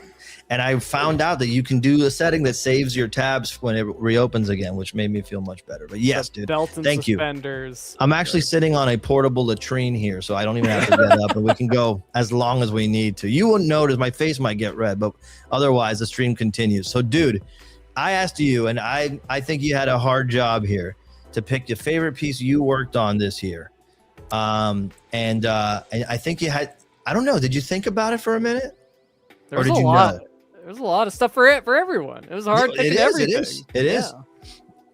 and I found out that you can do a setting that saves your tabs when it reopens again, which made me feel much better. But yes, dude, belt and thank suspenders. I'm actually sitting on a portable latrine here, so I don't even have to get up, and we can go as long as we need to. You wouldn't notice, my face might get red, but otherwise the stream continues. So, dude, I asked you, and I think you had a hard job here to pick your favorite piece you worked on this year. And I think you had, I don't know, did you think about it for a minute? There's a lot. There's a lot of stuff for everyone. It was hard picking everything. It is.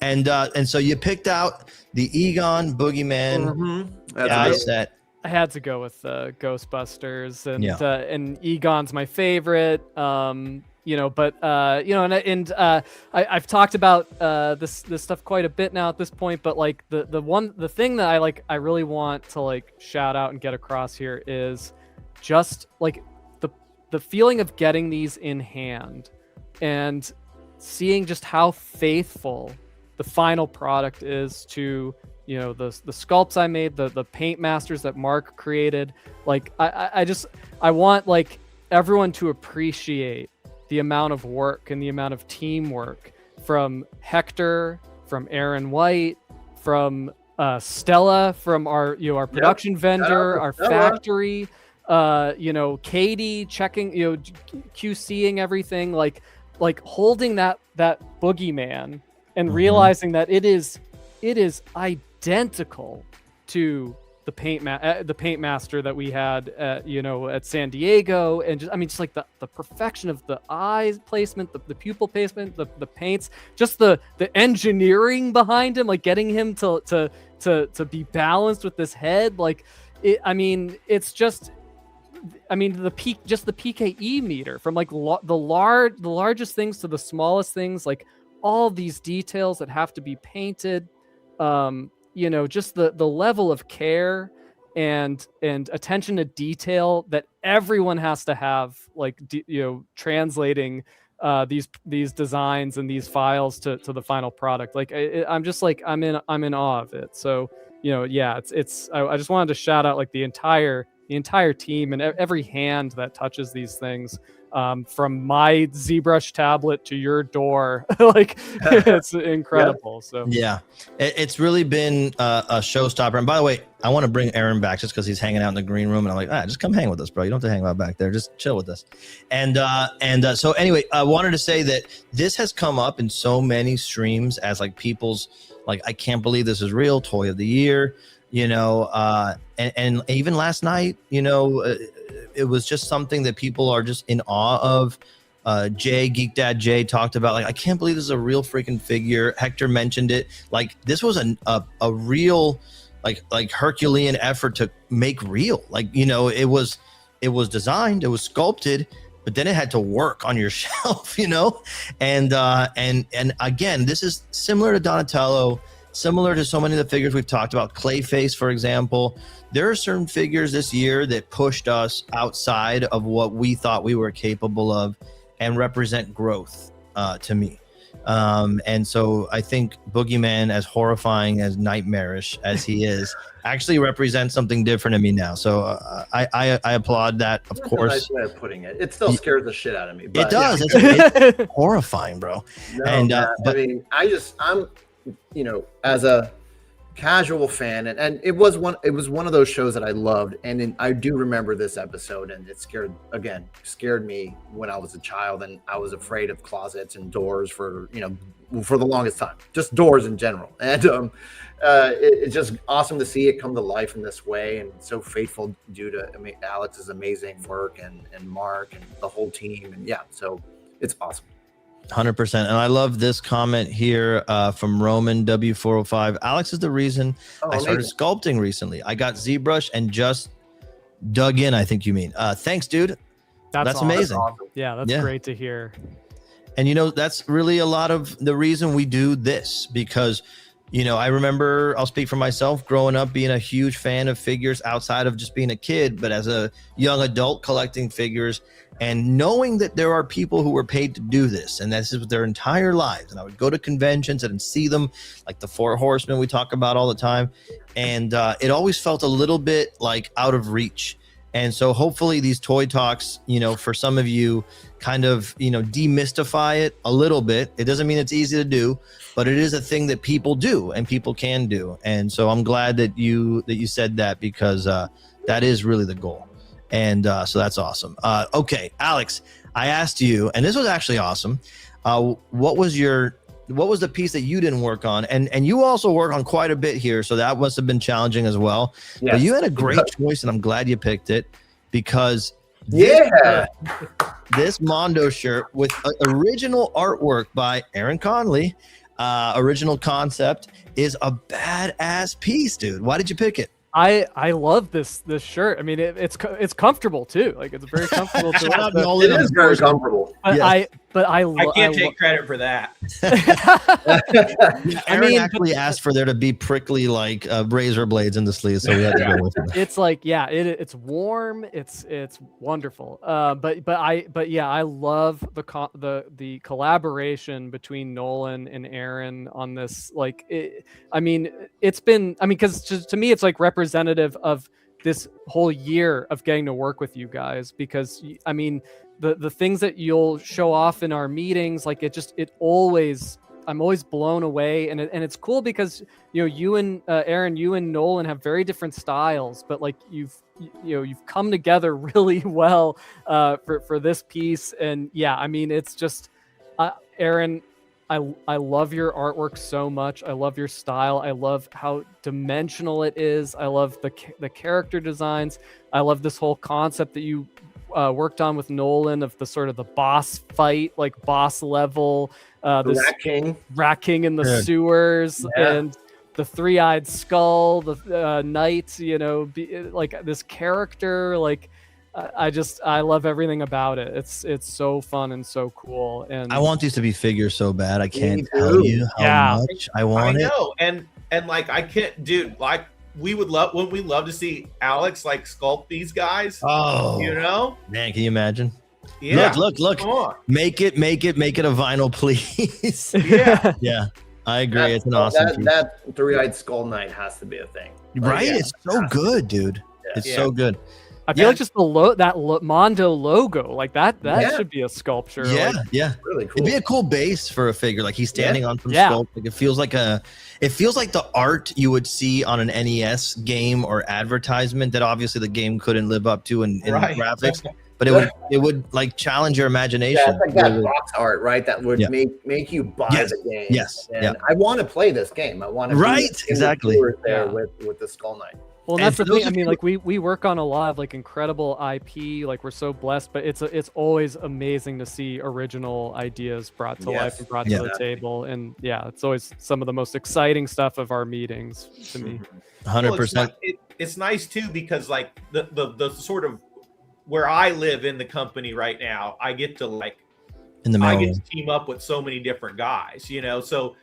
And so you picked out the Egon Boogeyman set. I had to go with Ghostbusters, and Egon's my favorite. I've talked about this stuff quite a bit now at this point. But like the thing that I really want to like shout out and get across here is just like the feeling of getting these in hand and seeing just how faithful the final product is to, you know, the sculpts I made, the paint masters that Mark created. Like I want like everyone to appreciate the amount of work and the amount of teamwork from Hector, from Aaron White, from Stella, from our production vendor, our factory. Katie checking, QCing everything, like holding that boogeyman and realizing that it is identical to the paint master that we had at San Diego, and just like the perfection of the eyes placement, the pupil placement, the paints, just the engineering behind him, like getting him to be balanced with this head, like it's just. The PKE meter, from like the largest things to the smallest things, like all these details that have to be painted, just the level of care and attention to detail that everyone has to have, like translating these designs and these files to the final product. Like I'm in awe of it. So I just wanted to shout out like the entire team and every hand that touches these things, from my ZBrush tablet to your door. Like it's incredible. So it's really been a showstopper. And by the way, I want to bring Aaron back just because he's hanging out in the green room, and I'm like, just come hang with us, bro. You don't have to hang out back there. Just chill with us. And so anyway, I wanted to say that this has come up in so many streams as like people's like, I can't believe this is real, toy of the year. And even last night, it was just something that people are just in awe of. Geek Dad Jay talked about, like, I can't believe this is a real freaking figure. Hector mentioned it. Like, this was a real, like Herculean effort to make real. Like, it was designed, it was sculpted, but then it had to work on your shelf, and again, this is similar to Donatello, similar to so many of the figures we've talked about. Clayface, for example. There are certain figures this year that pushed us outside of what we thought we were capable of and represent growth to me. And so I think Boogeyman, as horrifying, as nightmarish as he is, actually represents something different in me now. So I applaud that, of That's course. a nice way of putting it. It still scares the shit out of me. But It does. It's horrifying, bro. No, And man, but I mean, I'm, as a casual fan, and it was one of those shows that I loved, and I do remember this episode, and it scared me when I was a child, and I was afraid of closets and doors for the longest time, just doors in general. And it's just awesome to see it come to life in this way, and so faithful due to Alex's amazing work and Mark and the whole team, and so it's awesome. 100%. And I love this comment here from Roman W405. Alex is the reason I started sculpting recently. I got ZBrush and just dug in, I think you mean. Thanks, dude. That's awesome. amazing. Yeah, that's great to hear. And that's really a lot of the reason we do this, because I remember, I'll speak for myself, growing up being a huge fan of figures outside of just being a kid, but as a young adult collecting figures and knowing that there are people who were paid to do this, and this is their entire lives. And I would go to conventions and see them, like the Four Horsemen we talk about all the time. And it always felt a little bit like out of reach. And so hopefully these toy talks, for some of you kind of, demystify it a little bit. It doesn't mean it's easy to do, but it is a thing that people do and people can do. And so I'm glad that you said that, because that is really the goal. And so that's awesome. Okay, Alex, I asked you, and this was actually awesome. What was the piece that you didn't work on? And you also work on quite a bit here, so that must have been challenging as well. Yes. But you had a great choice, and I'm glad you picked it, because this Mondo shirt with original artwork by Aaron Connley, original concept, is a badass piece, dude. Why did you pick it? I love this shirt. I mean, it's comfortable too. Like, it's very comfortable. It is very comfortable. But I can't take credit for that. Aaron actually asked for there to be prickly razor blades in the sleeves, so we had to go with it. It's it's warm. It's wonderful. But I love the collaboration between Nolan and Aaron on this. Because to me it's like representative of this whole year of getting to work with you guys, because the things that you'll show off in our meetings, I'm always blown away, and it's cool because you and Aaron, you and Nolan have very different styles, but you've come together really well for this piece. And it's just Aaron, I love your artwork so much. I love your style. I love how dimensional it is. I love the character designs. I love this whole concept that you worked on with Nolan of the sort of the boss fight, like boss level, this Rat King in the sewers, and the three-eyed skull, the knight, this character, I love everything about it. It's so fun and so cool. And I want these to be figures so bad. I can't tell you how much I want it. I know. And I can't, dude, wouldn't we love to see Alex sculpt these guys? Oh, man, can you imagine? Yeah. Look. Come on. Make it a vinyl, please. Yeah. I agree. It's an awesome piece. That three-eyed skull knight has to be a thing. Right? It's so good, dude. It's so good. I feel like just the Mondo logo, that should be a sculpture. Yeah. Really cool. It'd be a cool base for a figure. Like he's standing on some sculpt. It feels like the art you would see on an NES game or advertisement that obviously the game couldn't live up to in graphics. But it would challenge your imagination. Yeah, it's like that box art, right? That would make you buy the game. Yes. And I want to play this game. I want to exactly there with the Skull Knight. Well, and that's the thing. We work on a lot of incredible IP. We're so blessed, but it's always amazing to see original ideas brought to life and brought to the table. And it's always some of the most exciting stuff of our meetings to me. 100%. It's nice too, because the sort of where I live in the company right now, I get to team up with so many different guys, so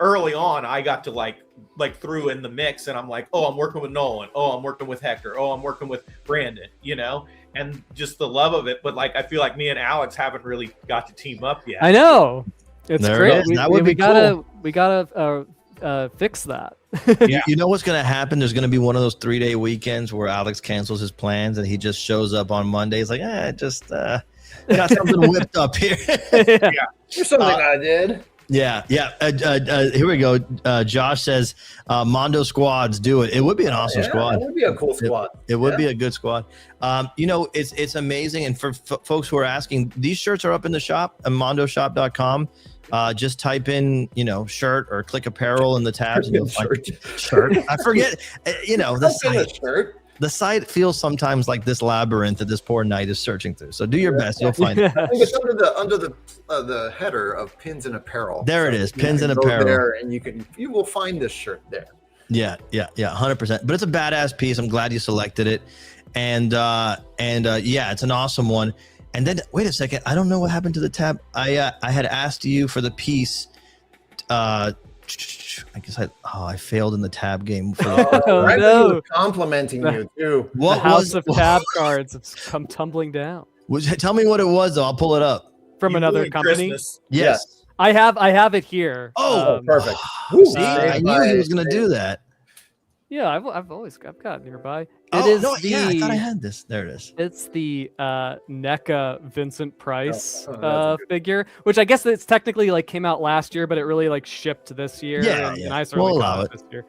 early on I got to threw in the mix, and I'm I'm working with Nolan, I'm working with Hector, I'm working with Brandon, and just the love of it. But I feel like me and Alex haven't really got to team up yet. I know. It's There great. it is. That would be cool. We gotta fix that. You know what's going to happen? There's going to be one of those 3-day weekends where Alex cancels his plans and he just shows up on Monday. He's like, just got something whipped up here. Here's something I did. Yeah. Here we go. Josh says, Mondo squads, do it. It would be an awesome squad. It would be a cool squad. It would be a good squad. It's amazing. And for folks who are asking, these shirts are up in the shop, mondoshop.com. Just type in, shirt or click apparel in the tabs. And you'll find shirt. I forget, the site feels sometimes like this labyrinth that this poor knight is searching through. So do your best. You'll find it. I think it's under the header of pins and apparel. There it is. Pins and apparel. There and you will find this shirt there. Yeah, 100%. But it's a badass piece. I'm glad you selected it. And it's an awesome one. And then wait a second, I don't know what happened to the tab. I had asked you for the piece. I guess I failed in the tab game. No. Complimenting you too. The house of tab cards have come tumbling down. Tell me what it was, though. I'll pull it up. From another company. Yes. I have it here. Perfect. See, I knew he was going to do that. Yeah, I've got it nearby. I thought I had this. There it is. It's the NECA Vincent Price figure, which I guess it's technically came out last year, but it really shipped this year. And I certainly got it this year.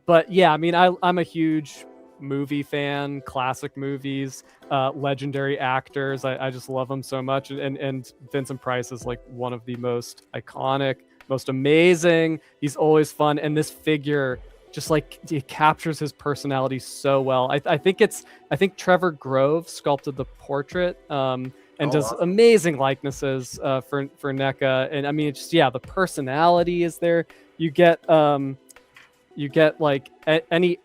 But yeah, I mean, I'm a huge movie fan, classic movies, legendary actors. I just love them so much. And Vincent Price is one of the most iconic, most amazing. He's always fun. And this figure just it captures his personality so well. I think Trevor Grove sculpted the portrait and does amazing likenesses for NECA. And I mean, it's just, the personality is there. You get any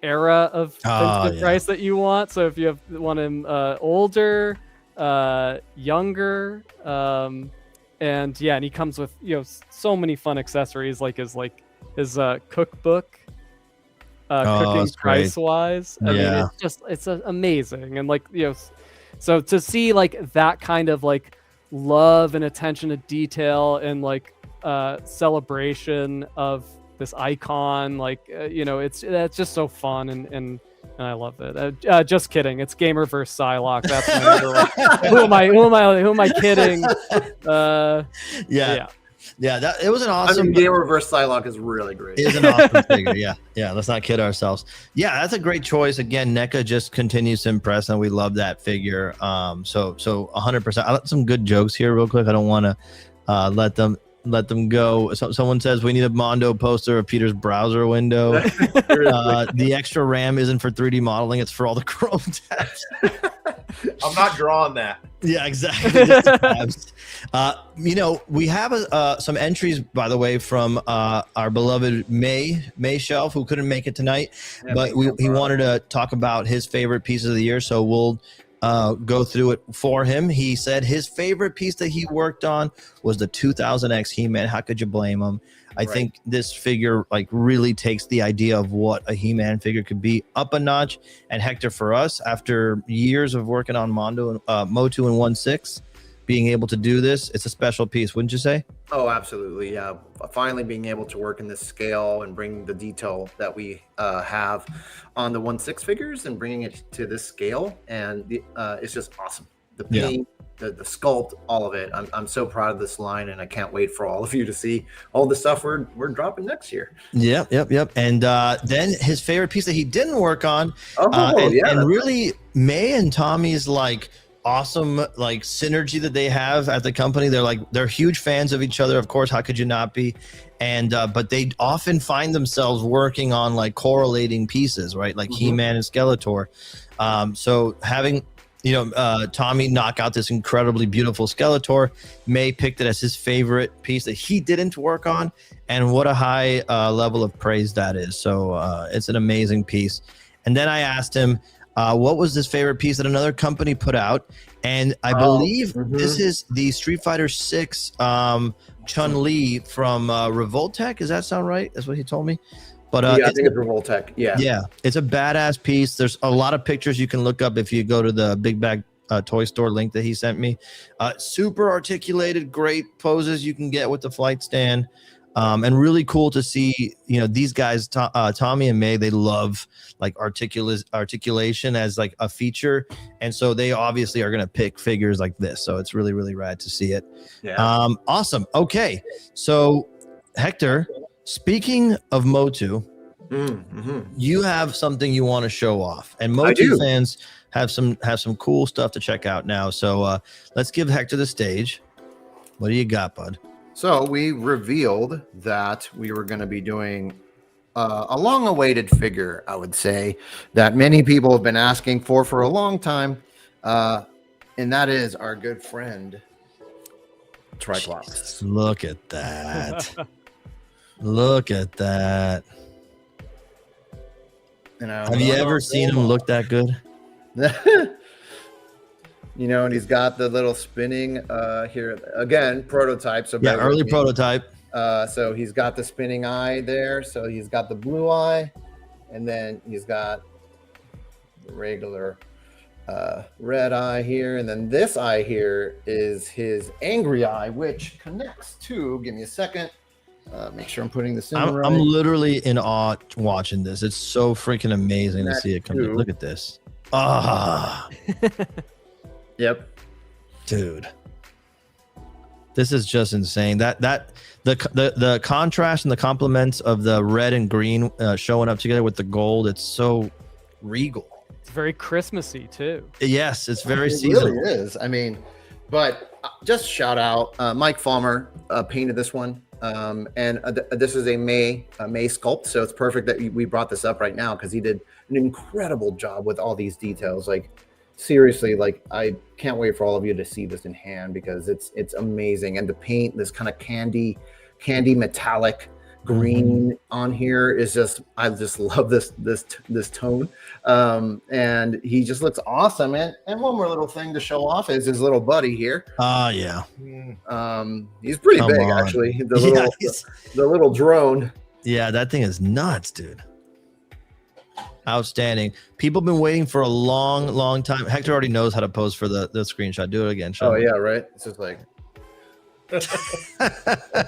era of Vincent Price that you want. So if you want him older, younger, and he comes with so many fun accessories his cookbook. Cooking price wise. I mean, it's amazing. And so to see that kind of love and attention to detail and celebration of this icon, it's just so fun and I love it. Just kidding. It's Gamer vs. Psylocke. That's my number one. Who am I kidding? Yeah, it was an awesome. Gamer vs. Psylocke is really great. It is an awesome figure. Yeah. Let's not kid ourselves. Yeah, that's a great choice. Again, NECA just continues to impress, and we love that figure. So 100%. I got some good jokes here, real quick. I don't want to let them go. Someone says we need a Mondo poster of Peter's browser window. The extra RAM isn't for 3D modeling; it's for all the Chrome tabs. I'm not drawing that. Yeah, exactly. We have some entries, by the way, from our beloved May Shelf, who couldn't make it tonight, but he wanted to talk about his favorite pieces of the year, so we'll go through it for him. He said his favorite piece that he worked on was the 2000X He-Man. How could you blame him? I think this figure really takes the idea of what a He-Man figure could be up a notch. And Hector, for us, after years of working on Mondo and MOTU and 1/6, being able to do this, it's a special piece, wouldn't you say? Oh, absolutely. Yeah. Finally being able to work in this scale and bring the detail that we have on the 1/6 figures and bringing it to this scale. And it's just awesome. The paint, the sculpt, all of it. I'm so proud of this line, and I can't wait for all of you to see all the stuff we're dropping next year. Yep. And then his favorite piece that he didn't work on, and really May and Tommy's awesome synergy that they have at the company. They're huge fans of each other, of course. How could you not be? And but they often find themselves working on correlating pieces, right? He-Man and Skeletor. So having Tommy knock out this incredibly beautiful Skeletor, May picked it as his favorite piece that he didn't work on, and what a high level of praise that is. So it's an amazing piece. And then I asked him, what was his favorite piece that another company put out? And I believe this is the Street Fighter 6 Chun-Li from Revoltech. Does that sound right? That's what he told me. But I think it's Revoltech. Yeah, it's a badass piece. There's a lot of pictures you can look up if you go to the Big Bag toy store link that he sent me. Super articulated, great poses you can get with the flight stand. And really cool to see, these guys, Tommy and May, they love like articulation as like a feature. And so they obviously are going to pick figures like this. So it's really, really rad to see it. Yeah. Awesome. Okay. So Hector, speaking of MOTU, you have something you want to show off, and MOTU fans have some cool stuff to check out now. So let's give Hector the stage. What do you got, bud? So we revealed that we were going to be doing a long-awaited figure, I would say, that many people have been asking for a long time, and that is our good friend Triclops. Look at that! Look at that! Have you ever seen him look that good? And he's got the little spinning here again, prototype. So early prototype. So he's got the spinning eye there. So he's got the blue eye, and then he's got the regular red eye here, and then this eye here is his angry eye, which connects to. Give me a second. Make sure I'm putting this in. I'm literally in awe watching this. It's so freaking amazing to see it come. Look at this. Yep. Dude. This is just insane. The contrast and the complements of the red and green showing up together with the gold, it's so regal. It's very Christmassy too. Yes, it's very It seasonal. really is. I mean, but just shout out Mike Falmer painted this one. And this is a May sculpt, so it's perfect that we brought this up right now because he did an incredible job with all these details. Like seriously, like I can't wait for all of you to see this in hand because it's amazing. And the paint, this kind of candy metallic green on here is just, I just love this tone. And he just looks awesome. And one more little thing to show off is his little buddy here. Yeah. He's pretty big actually. The little drone. Yeah, that thing is nuts, dude. Outstanding. People have been waiting for a long time. Hector already knows how to pose for the screenshot. Do it again. Oh yeah, right. It's just like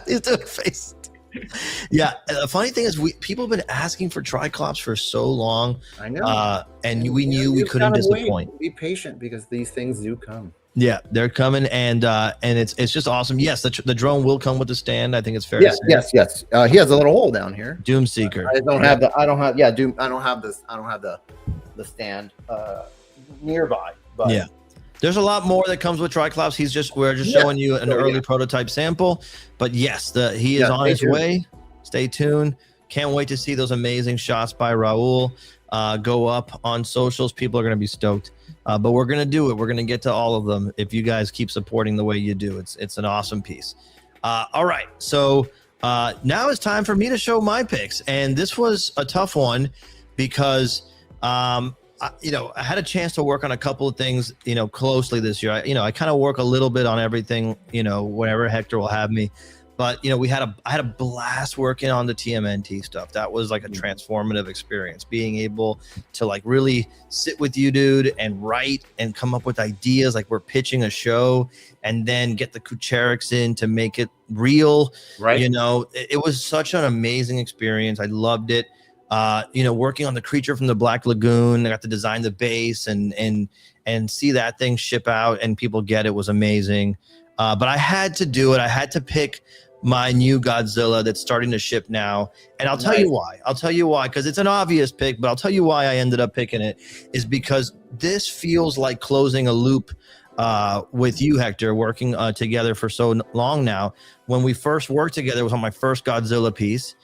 he's doing face. Yeah, the funny thing is, people have been asking for Triclops for so long. I know, and we knew we couldn't disappoint. Be patient because these things do come. Yeah, they're coming, and it's just awesome. Yes, the drone will come with the stand. I think it's fair. Yes, yes, yes. He has a little hole down here. Doomseeker. I don't have the stand nearby. But yeah. There's a lot more that comes with Triclops. We're just showing you an early prototype sample, but yes, he is on his way. Stay tuned. Can't wait to see those amazing shots by Raul go up on socials. People are going to be stoked, but we're going to do it. We're going to get to all of them if you guys keep supporting the way you do. It's an awesome piece. All right, so now it's time for me to show my picks, and this was a tough one because I had a chance to work on a couple of things, closely this year. I kind of work a little bit on everything, whenever Hector will have me. But, I had a blast working on the TMNT stuff. That was like a transformative experience, being able to like really sit with you, dude, and write and come up with ideas. Like we're pitching a show and then get the Kucheriks in to make it real. Right. It was such an amazing experience. I loved it. Working on the creature from the Black Lagoon, I got to design the base and see that thing ship out and people get it was amazing. But I had to do it. I had to pick my new Godzilla that's starting to ship now. And I'll tell you why, because it's an obvious pick, but I'll tell you why I ended up picking it is because this feels like closing a loop with you, Hector, working together for so long now. When we first worked together, it was on my first Godzilla piece.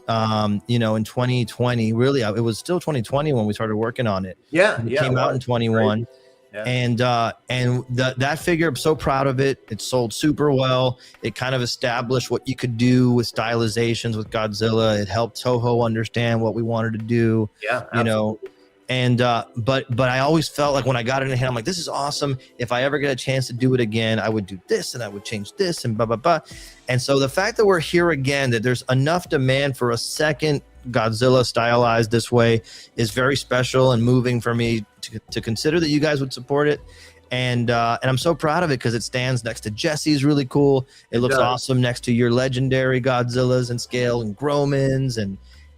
In 2020, really, it was still 2020 when we started working on it. It came out in 21. Yeah. And that figure, I'm so proud of it. It sold super well. It kind of established what you could do with stylizations with Godzilla. It helped Toho understand what we wanted to do. Yeah, absolutely. And but I always felt like when I got it in hand, I'm like, this is awesome. If I ever get a chance to do it again, I would do this and I would change this and blah blah blah. And so the fact that we're here again, that there's enough demand for a second Godzilla stylized this way is very special and moving for me to consider that you guys would support it. And I'm so proud of it because it stands next to Jesse's, really cool. It looks awesome next to your legendary Godzillas and scale and Gromans,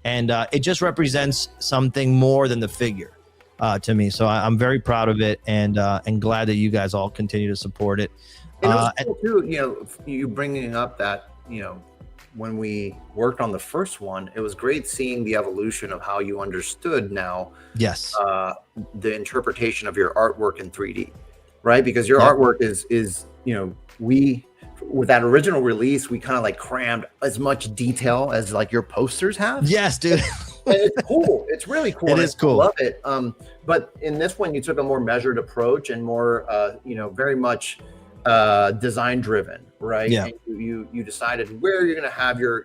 and it just represents something more than the figure to me. So I'm very proud of it, and glad that you guys all continue to support it. And it was cool too, you bringing up that, when we worked on the first one, it was great seeing the evolution of how you understood now. Yes. The interpretation of your artwork in 3D, right? Because your artwork is we, with that original release, we kind of like crammed as much detail as like your posters have. Yes, dude. And it's cool. It's really cool. It is cool. I love it. But in this one, you took a more measured approach and more, very much design driven, right? Yeah. And you decided where you're going to have your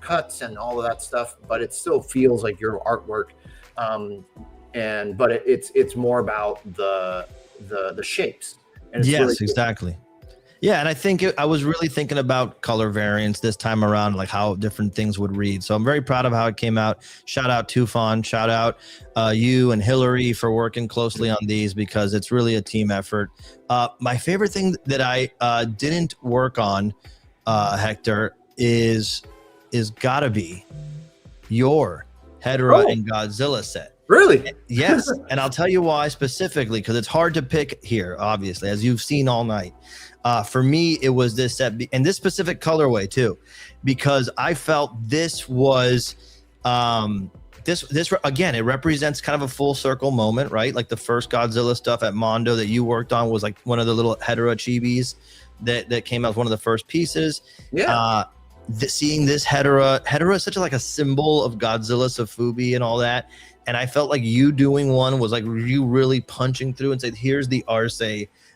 cuts and all of that stuff, but it still feels like your artwork. But it's more about the shapes. And it's yes, really cool. Exactly. Yeah, and I think I was really thinking about color variants this time around, like how different things would read. So I'm very proud of how it came out. Shout out Tufan, shout out you and Hillary for working closely on these, because it's really a team effort. My favorite thing that I didn't work on, Hector, is gotta be your Hedorah and Godzilla set. Really? Yes, and I'll tell you why specifically, because it's hard to pick here, obviously, as you've seen all night. For me, it was this set, and this specific colorway too, because I felt this was this again, it represents kind of a full circle moment, right? Like the first Godzilla stuff at Mondo that you worked on was like one of the little Hedorah chibis that came out as one of the first pieces. Yeah. Seeing this Hedorah is such a symbol of Godzilla, Sofubi, and all that. And I felt like you doing one was like you really punching through and said, here's the Arce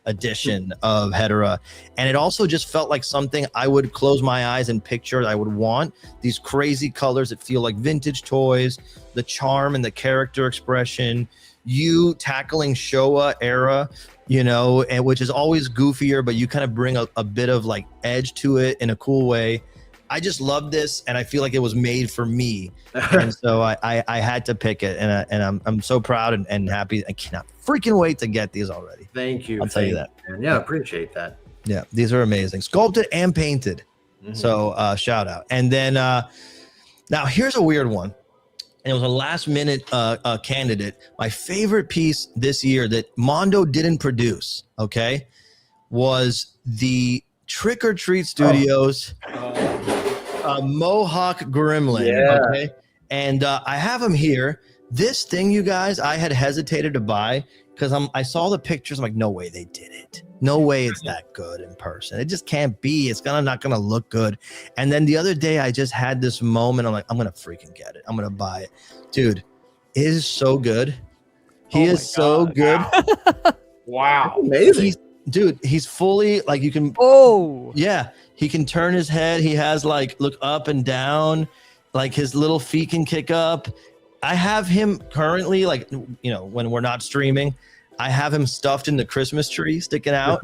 edition of Hedorah. And it also just felt like something I would close my eyes and picture I would want. These crazy colors that feel like vintage toys, the charm and the character expression, you tackling Showa era, and which is always goofier, but you kind of bring a bit of like edge to it in a cool way. I just love this, and I feel like it was made for me, and so I had to pick it, and I'm so proud and happy. I cannot freaking wait to get these already. Thank you. I'll tell you that. Man. Yeah, appreciate that. Yeah, these are amazing, sculpted and painted. Mm-hmm. So shout out. And then now here's a weird one, and it was a last minute candidate. My favorite piece this year that Mondo didn't produce, was the Trick or Treat Studios. Mohawk Gremlin, and I have him here. This thing, you guys, I had hesitated to buy because I saw the pictures. I'm like, no way they did it. No way it's that good in person. It just can't be. It's not gonna look good. And then the other day, I just had this moment. I'm like, I'm gonna freaking get it. I'm gonna buy it, dude. It is so good. He is so good. Wow, amazing. He's fully like you can. Oh, yeah. He can turn his head. He has look up and down, like his little feet can kick up. I have him currently, when we're not streaming, I have him stuffed in the Christmas tree sticking out.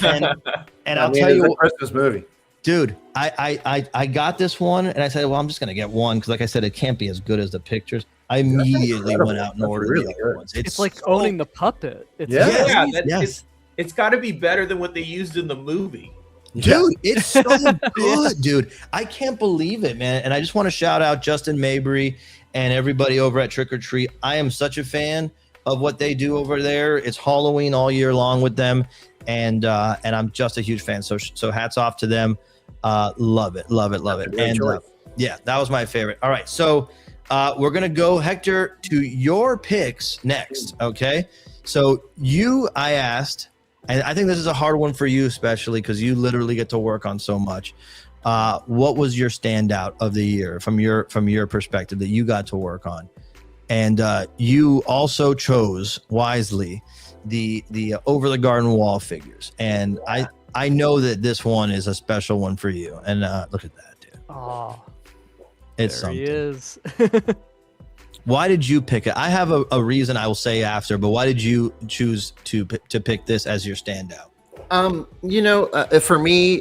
And I'll tell you, it's a Christmas movie, dude. I got this one, and I said, well, I'm just gonna get one because, like I said, it can't be as good as the pictures. I immediately went out and ordered the other ones. It's like owning the puppet. It's got to be better than what they used in the movie. Dude, it's so good, dude. I can't believe it, man. And I just want to shout out Justin Mabry and everybody over at Trick or Treat. I am such a fan of what they do over there. It's Halloween all year long with them, and I'm just a huge fan. So hats off to them. Love it. And yeah, that was my favorite. All right, so we're gonna go, Hector, to your picks next. Okay, so I asked. And I think this is a hard one for you, especially because you literally get to work on so much. What was your standout of the year from your perspective that you got to work on? And you also chose wisely the Over the Garden Wall figures. And I know that this one is a special one for you. And look at that, dude. Oh, it's there something. He is. Why did you pick it? I have a reason I will say after, but why did you choose to pick this as your standout? For me,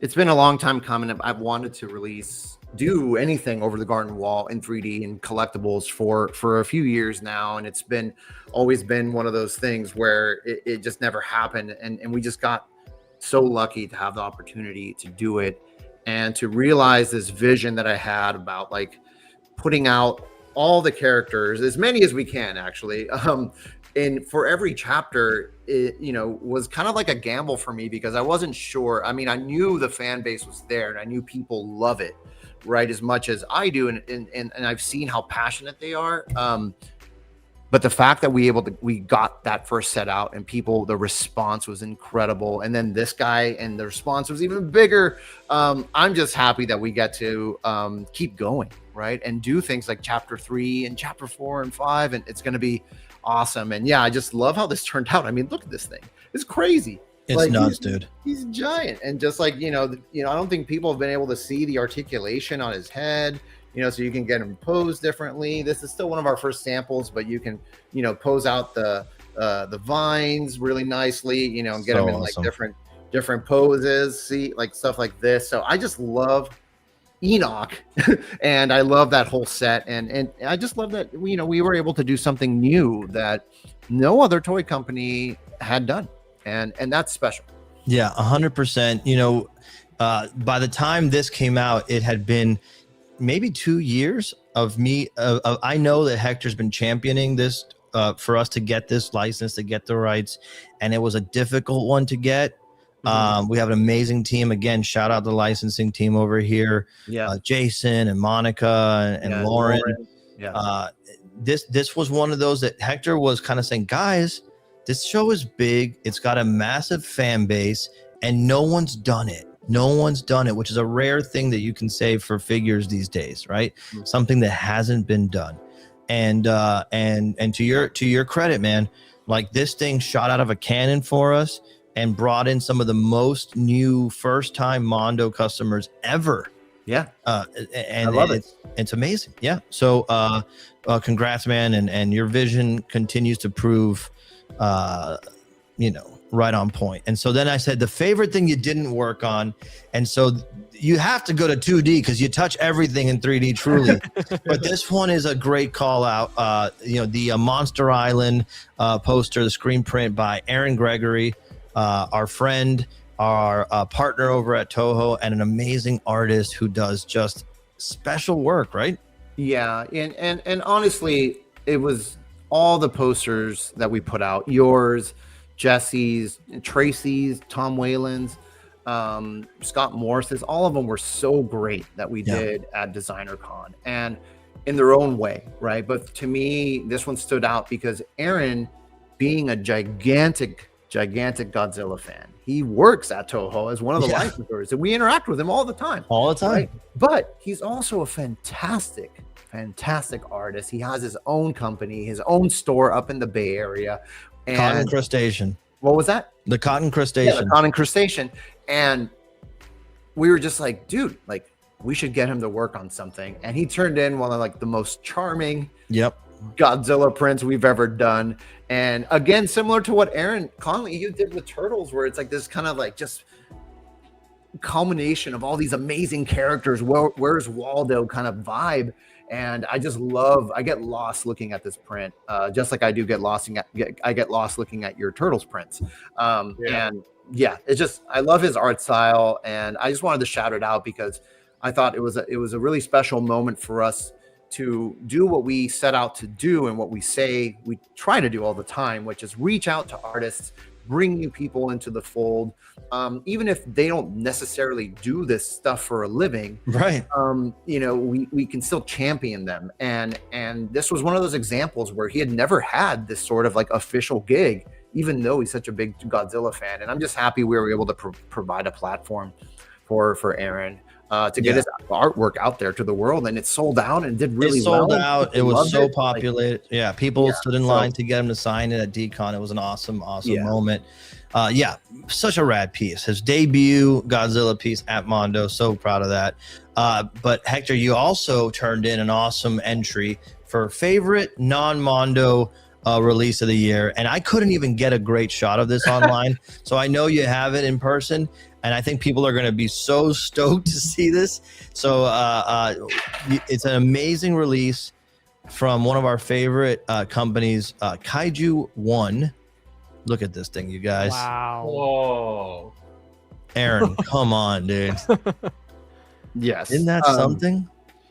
it's been a long time coming. I've wanted to release do anything over the garden wall in 3D and collectibles for a few years now, and it's always been one of those things where it just never happened, and we just got so lucky to have the opportunity to do it and to realize this vision that I had about like putting out all the characters, as many as we can actually. And for every chapter, it, you know, was kind of like a gamble for me because I wasn't sure. I mean, I knew the fan base was there and I knew people love it, right, as much as I do. And I've seen how passionate they are. But the fact that we got that first set out and the response was incredible. And then this guy and the response was even bigger. I'm just happy that we get to keep going, right? And do things like chapter 3 and chapter 4 and 5. And it's going to be awesome. And yeah, I just love how this turned out. I mean, look at this thing. It's crazy. It's like, nuts, dude. He's giant. And just like, you know, I don't think people have been able to see the articulation on his head, you know, so you can get him posed differently. This is still one of our first samples, but you can, you know, pose out the vines really nicely, you know, and get them in like different poses, see, like stuff like this. So I just love Enoch and I love that whole set. And I just love that, you know, we were able to do something new that no other toy company had done. And that's special. Yeah, 100%. You know, by the time this came out, it had been maybe 2 years of me. I know that Hector's been championing this for us to get this license, to get the rights, and it was a difficult one to get. We have an amazing team. Again, shout out the licensing team over here. Yeah, Jason and Monica and Lauren. Yeah. This was one of those that Hector was kind of saying, guys, this show is big. It's got a massive fan base, and no one's done it. No one's done it, which is a rare thing that you can say for figures these days, right? Something that hasn't been done. And to your credit, man, like this thing shot out of a cannon for us and brought in some of the most new first-time Mondo customers ever. Yeah. And I love it. It's amazing. Yeah. So congrats, man. And your vision continues to prove, you know, right on point. And so then I said the favorite thing you didn't work on, and so you have to go to 2D because you touch everything in 3D truly. But this one is a great call out. You know, the Monster Island poster, the screen print by Aaron Gregory, our friend, our partner over at Toho, and an amazing artist who does just special work, right? Yeah, and honestly, it was all the posters that we put out, yours, Jesse's, Tracy's, Tom Whalen's, Scott Morris's, all of them were so great that we did at Designer Con, and in their own way, right? But to me, this one stood out because Aaron, being a gigantic Godzilla fan, he works at Toho as one of the licensors, and we interact with him all the time. Right? But he's also a fantastic artist. He has his own company, his own store up in the Bay Area. And Cotton Crustacean. What was that? The Cotton Crustacean. Yeah, the Cotton Crustacean. And we were just like, dude, like we should get him to work on something. And he turned in one of like the most charming Godzilla prints we've ever done. And again, similar to what Aaron Connley you did with Turtles, where it's like this kind of like just culmination of all these amazing characters. Where's Waldo kind of vibe. And I get lost looking at this print, just like I get lost looking at your Turtles prints. And yeah, it's just, I love his art style, and I just wanted to shout it out because I thought it was a really special moment for us to do what we set out to do and what we say we try to do all the time, which is reach out to artists, bring new people into the fold, even if they don't necessarily do this stuff for a living, right? You know, we can still champion them, and this was one of those examples where he had never had this sort of like official gig, even though he's such a big Godzilla fan. And I'm just happy we were able to provide a platform for Aaron to get his artwork out there to the world, and it sold out and did really well. It sold out. It was so popular. Like, people stood in line to get him to sign it at DCon. It was an awesome moment. Such a rad piece. His debut Godzilla piece at Mondo. So proud of that. But Hector, you also turned in an awesome entry for favorite non-Mondo release of the year, and I couldn't even get a great shot of this online. So I know you have it in person. and I think people are going to be so stoked to see this. So it's an amazing release from one of our favorite companies, Kaiju One. Look at this thing, you guys. Wow. Whoa. Aaron, come on, dude. Yes. Isn't that something?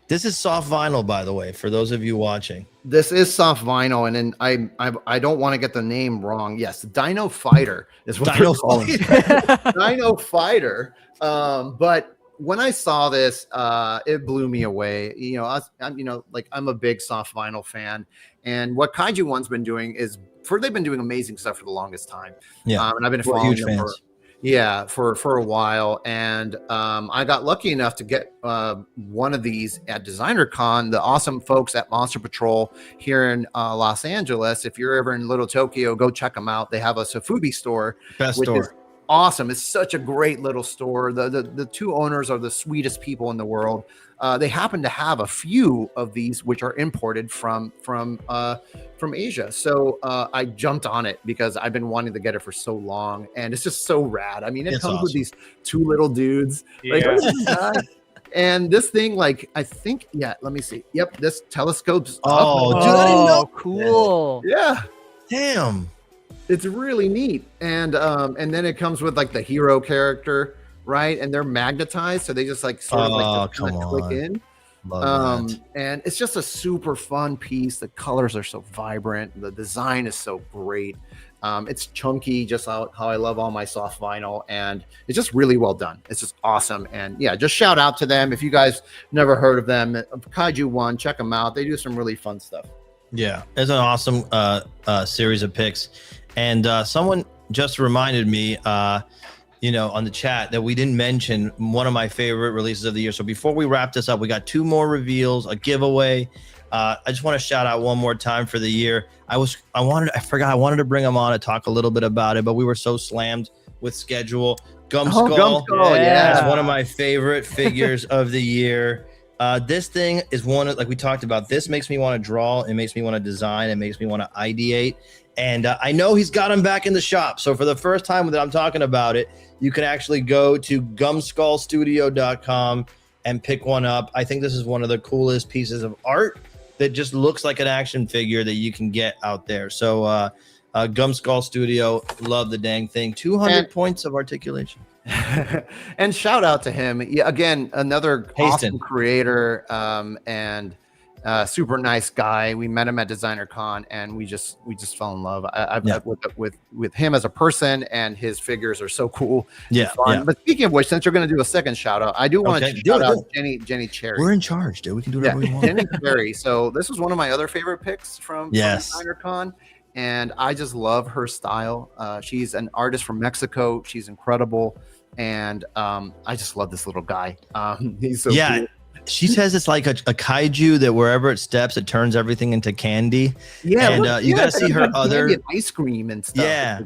This is soft vinyl, by the way, for those of you watching. This is soft vinyl, and then I don't want to get the name wrong. Yes, Dino Fighter is what Dino they're calling it. Dino Fighter. But when I saw this, it blew me away. You know, I'm a big soft vinyl fan, and what Kaiju One's been doing is they've been doing amazing stuff for the longest time. Yeah, and I've been we're following huge them fans. for a while, and I got lucky enough to get one of these at Designer Con. The awesome folks at Monster Patrol here in Los Angeles. If you're ever in Little Tokyo, go check them out. They have a Sofubi store. Best which store. is awesome. It's such a great little store. The two owners are the sweetest people in the world. They happen to have a few of these which are imported from Asia. So I jumped on it because I've been wanting to get it for so long, and it's just so rad. I mean, it comes with these two little dudes. Yeah. Like, look at this guy. And this thing, like, I think, let me see. Yep, this telescope's Oh, up. dude, I didn't know. Cool. Yeah. Damn. It's really neat. And then it comes with like the hero character, right? And they're magnetized, so they just like sort of like just kinda click in. Love that. And it's just a super fun piece. The colors are so vibrant. The design is so great. It's chunky, just how I love all my soft vinyl, and it's just really well done. It's just awesome. And yeah, just shout out to them. If you guys never heard of them, Kaiju One, check them out. They do some really fun stuff. Yeah, it's an awesome series of picks. And someone just reminded me, on the chat that we didn't mention one of my favorite releases of the year. So before we wrap this up, we got 2 more reveals, a giveaway. I just want to shout out one more time for the year. I wanted to bring him on and talk a little bit about it, but we were so slammed with schedule. Gumskull, yeah, is one of my favorite figures of the year. This thing is one of, like we talked about, this makes me want to draw. It makes me want to design. It makes me want to ideate. And I know he's got them back in the shop. So for the first time that I'm talking about it, you can actually go to gumskullstudio.com and pick one up. I think this is one of the coolest pieces of art that just looks like an action figure that you can get out there. So Gumskull Studio, love the dang thing. 200 points of articulation. And shout out to him. Yeah, again, another awesome creator and super nice guy. We met him at Designer Con, and we just fell in love. I've with him as a person, and his figures are so cool. Yeah, fun. But speaking of which, since you're going to do a second shout out, I do want to shout out Jenny Cherry. We're in charge, dude. We can do whatever we want. Jenny Cherry. So this was one of my other favorite picks from Designer Con, and I just love her style. She's an artist from Mexico. She's incredible, and I just love this little guy. He's so cool. She says it's like a kaiju that wherever it steps, it turns everything into candy. Yeah, and you got to see her other ice cream and stuff. Yeah,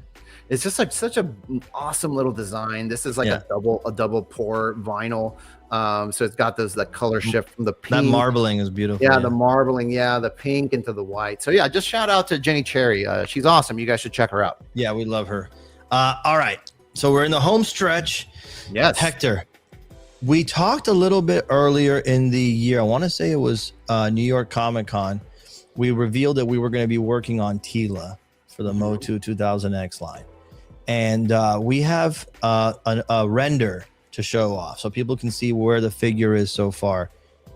it's just like such an awesome little design. This is like a double pour vinyl. So it's got the color shift from the pink. That marbling is beautiful. Yeah, the marbling. Yeah, the pink into the white. So yeah, just shout out to Jenny Cherry. She's awesome. You guys should check her out. Yeah, we love her. All right, so we're in the home stretch. Yes, Hector. We talked a little bit earlier in the year. I want to say it was New York Comic Con. We revealed that we were going to be working on Tila for the MOTU 2000X line. And we have a render to show off so people can see where the figure is so far.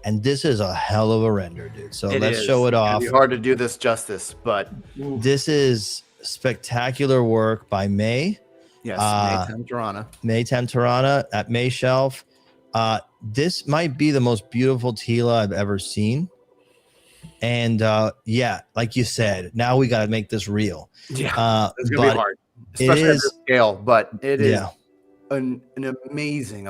And this is a hell of a render, dude. So let's show it off. It's hard to do this justice, but this is spectacular work by May. Yes, May Tamtarana at May Shelf. This might be the most beautiful Tila I've ever seen. And like you said, now we got to make this real. Yeah, it's going to be hard, especially at this scale, but it is an amazing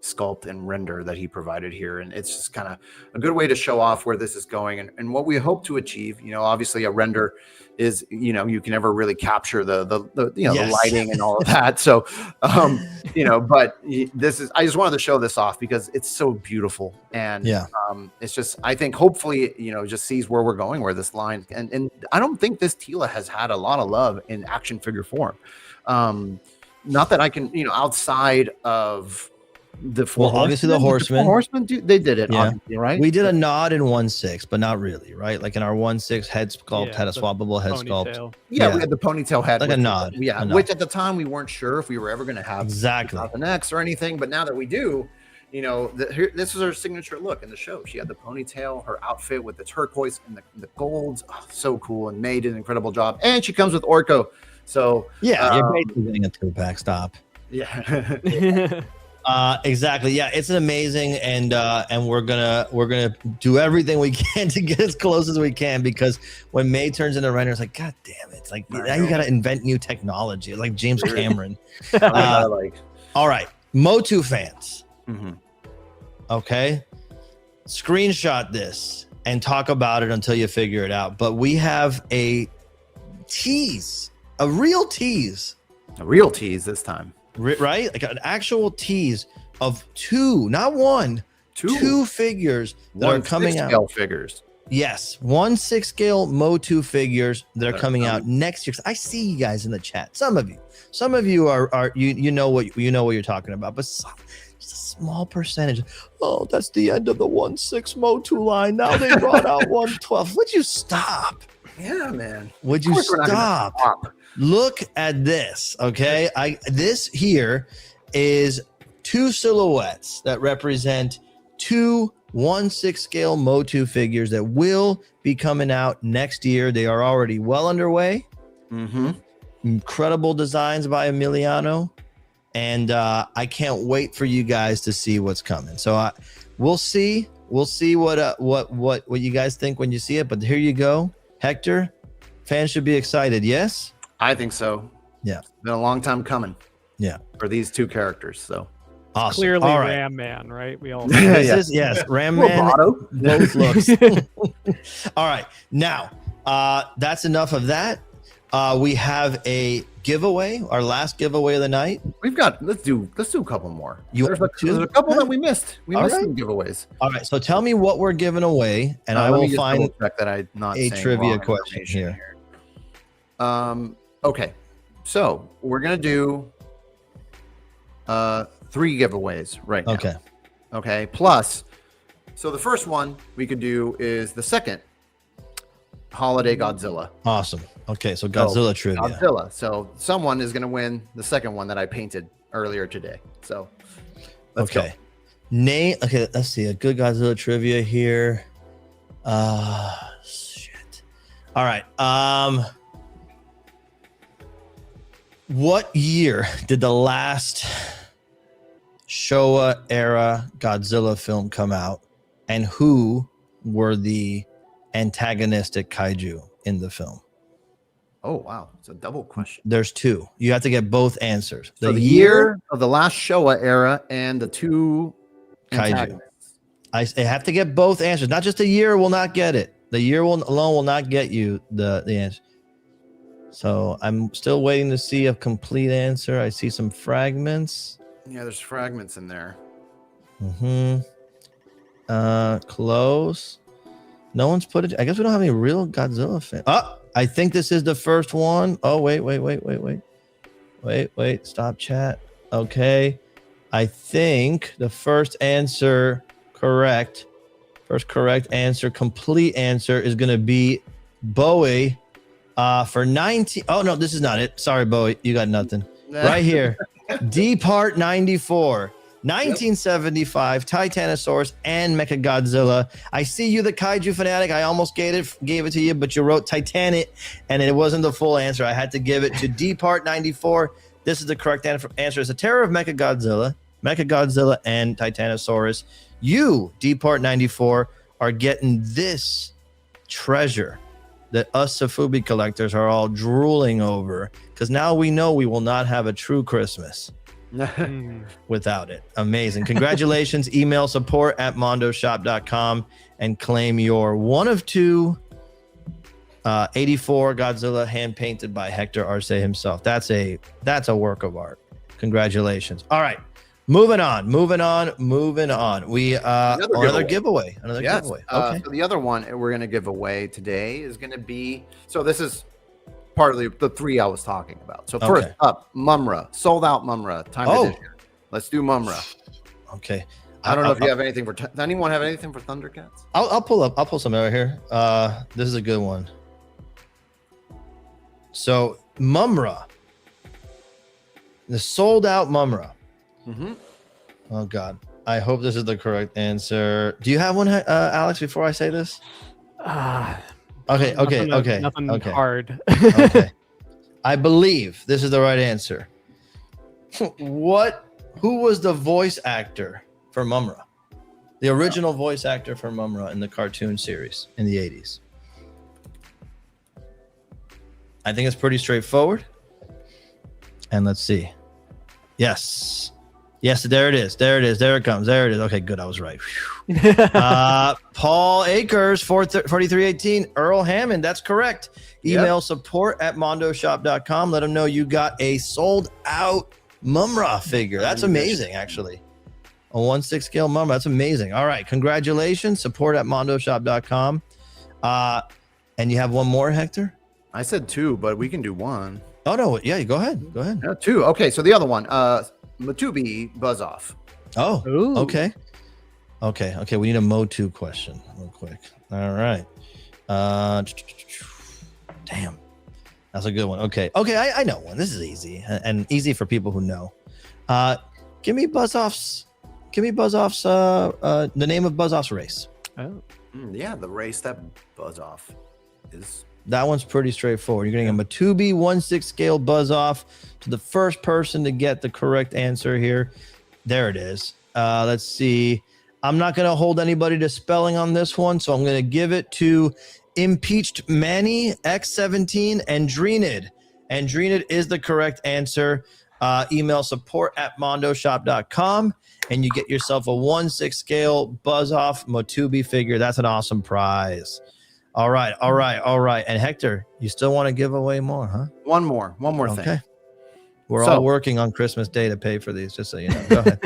sculpt and render that he provided here. And it's just kind of a good way to show off where this is going and what we hope to achieve. Obviously a render is, you can never really capture the the lighting and all of that. So, but this is, I just wanted to show this off because it's so beautiful. And it's just, I think hopefully, just sees where we're going, where this line, and I don't think this Tila has had a lot of love in action figure form. not that I can, outside of the four. Well, obviously the Horsemen. Horsemen, they did it, Yeah. obviously, right? We did a nod in 1/6, but not really, right? Like in our 1/6 head sculpt Yeah, had a the swappable head sculpt. Ponytail. Yeah, we had the ponytail head. Like a which- nod. Yeah, A nod. which at the time we weren't sure if we were ever going to have Exactly. an X or anything. But now that we do, this is her signature look in the show. She had the ponytail, her outfit with the turquoise and the golds. Oh, so cool. And May did an incredible job. And she comes with Orko. So Yeah, you're basically getting a 2-pack. Stop. yeah. Exactly. Yeah, it's an amazing, and we're gonna do everything we can to get as close as we can, because when May turns into Renner, it's like, God damn it! It's like now you gotta invent new technology, like James Cameron. All right, MOTU fans. Okay, screenshot this and talk about it until you figure it out. But we have a tease, a real tease this time. Right, like an actual tease of two, not one, two figures that are coming out. Scale figures. Yes, 1/6 scale MOTU figures that are coming out next year. I see you guys in the chat. Some of you are you know what you're talking about, but just a small percentage. Oh, that's the end of the 1/6 MOTU line. Now they brought out 1/12. Would you stop? Yeah, man. Would you stop? Look at this, okay? This here is two silhouettes that represent two 1/6 scale MOTU figures that will be coming out next year. They are already well underway. Incredible designs by Emiliano, and I can't wait for you guys to see what's coming. So we'll see what you guys think when you see it. But here you go, Hector. Fans should be excited. Yes. I think so. Yeah. It's been a long time coming. Yeah. For these two characters. So awesome. Clearly all right. Ram Man, right? We all Yes, Ram Man. Both looks. All right. Now, that's enough of that. We have a giveaway, our last giveaway of the night. We've got let's do a couple more. There's two? a couple that we missed. We All missed right. some giveaways. All right. So tell me what we're giving away, and I Let will me just find double-check that I'm not a saying trivia wrong question information here. Okay. So we're gonna do 3 giveaways right now. Okay. Okay. Plus, so the first one we could do is the second Holiday Godzilla. Awesome. Okay, so Godzilla trivia. Godzilla. So someone is gonna win the second one that I painted earlier today. So let's go. Okay, let's see. A good Godzilla trivia here. Shit. All right. What year did the last Showa era Godzilla film come out, and who were the antagonistic kaiju in the film? Oh wow, it's a double question. There's 2. You have to get both answers. So the year of the last Showa era and the 2 kaiju. antagonists. I have to get both answers. Not just the year will not get it. The year alone will not get you the answer. So I'm still waiting to see a complete answer. I see some fragments. Yeah, there's fragments in there. Close. No one's put it. I guess we don't have any real Godzilla fans. Oh, I think this is the first one. Oh, wait. Stop chat. Okay. I think the first answer correct. First correct answer, complete answer is going to be Bowie for 19. Oh, no, this is not it. Sorry, Bowie. You got nothing. Right here. D Part 94. 1975, Titanosaurus and Mechagodzilla. I see you, the kaiju fanatic. I almost gave it to you, but you wrote Titanic, and it wasn't the full answer. I had to give it to D Part 94. This is the correct answer. It's the Terror of Mechagodzilla, and Titanosaurus. You, D Part 94, are getting this treasure that us Safubi collectors are all drooling over, because now we know we will not have a true Christmas without it. Amazing. Congratulations. Email support@mondoshop.com and claim your one of 2 84 Godzilla hand painted by Hector Arce himself. That's a work of art. Congratulations. All right. Moving on. We another giveaway. Yes. Okay. So the other one we're going to give away today is going to be, so this is partly the three I was talking about. So first up, Mumra, sold out Mumra, time edition. Let's do Mumra. Okay. I don't know if you have anything for. Does anyone have anything for Thundercats? I'll pull some out here. This is a good one. So Mumra, the sold out Mumra. Mm-hmm. Oh God, I hope this is the correct answer. Do you have one, Alex? Before I say this. Okay. Nothing hard. Okay. I believe this is the right answer. Who was the voice actor for Mumra? The original voice actor for Mumra in the cartoon series in the 80s. I think it's pretty straightforward. And let's see. Yes, there it is. There it comes. There it is. Okay, good. I was right. Paul Akers, 4318. Earl Hammond. That's correct. Email support@mondoshop.com. Let them know you got a sold out Mumra figure. That's amazing, actually. A 1/6 scale Mumra. That's amazing. All right. Congratulations. Support@mondoshop.com. And you have one more, Hector? I said two, but we can do one. Oh, no. Yeah, go ahead. Yeah, two. Okay, so the other one, Matubi Buzz Off. Oh, okay. We need a MOTU question real quick. All right. Damn. That's a good one. Okay. I know one. This is easy and easy for people who know. Give me Buzz Off's the name of Buzz Off's race. Oh. Yeah, the race that Buzz Off is. That one's pretty straightforward. You're getting a Matubi 1/6 scale Buzz Off to the first person to get the correct answer here. There it is. Let's see. I'm not going to hold anybody to spelling on this one, so I'm going to give it to Impeached Manny X17 and Dreenid. And Dreenid is the correct answer. Email support@mondoshop.com and you get yourself a 1/6 scale Buzz Off Matubi figure. That's an awesome prize. All right. And Hector, you still want to give away more, huh? One more thing. Okay. We're all working on Christmas Day to pay for these, just so you know. Go ahead.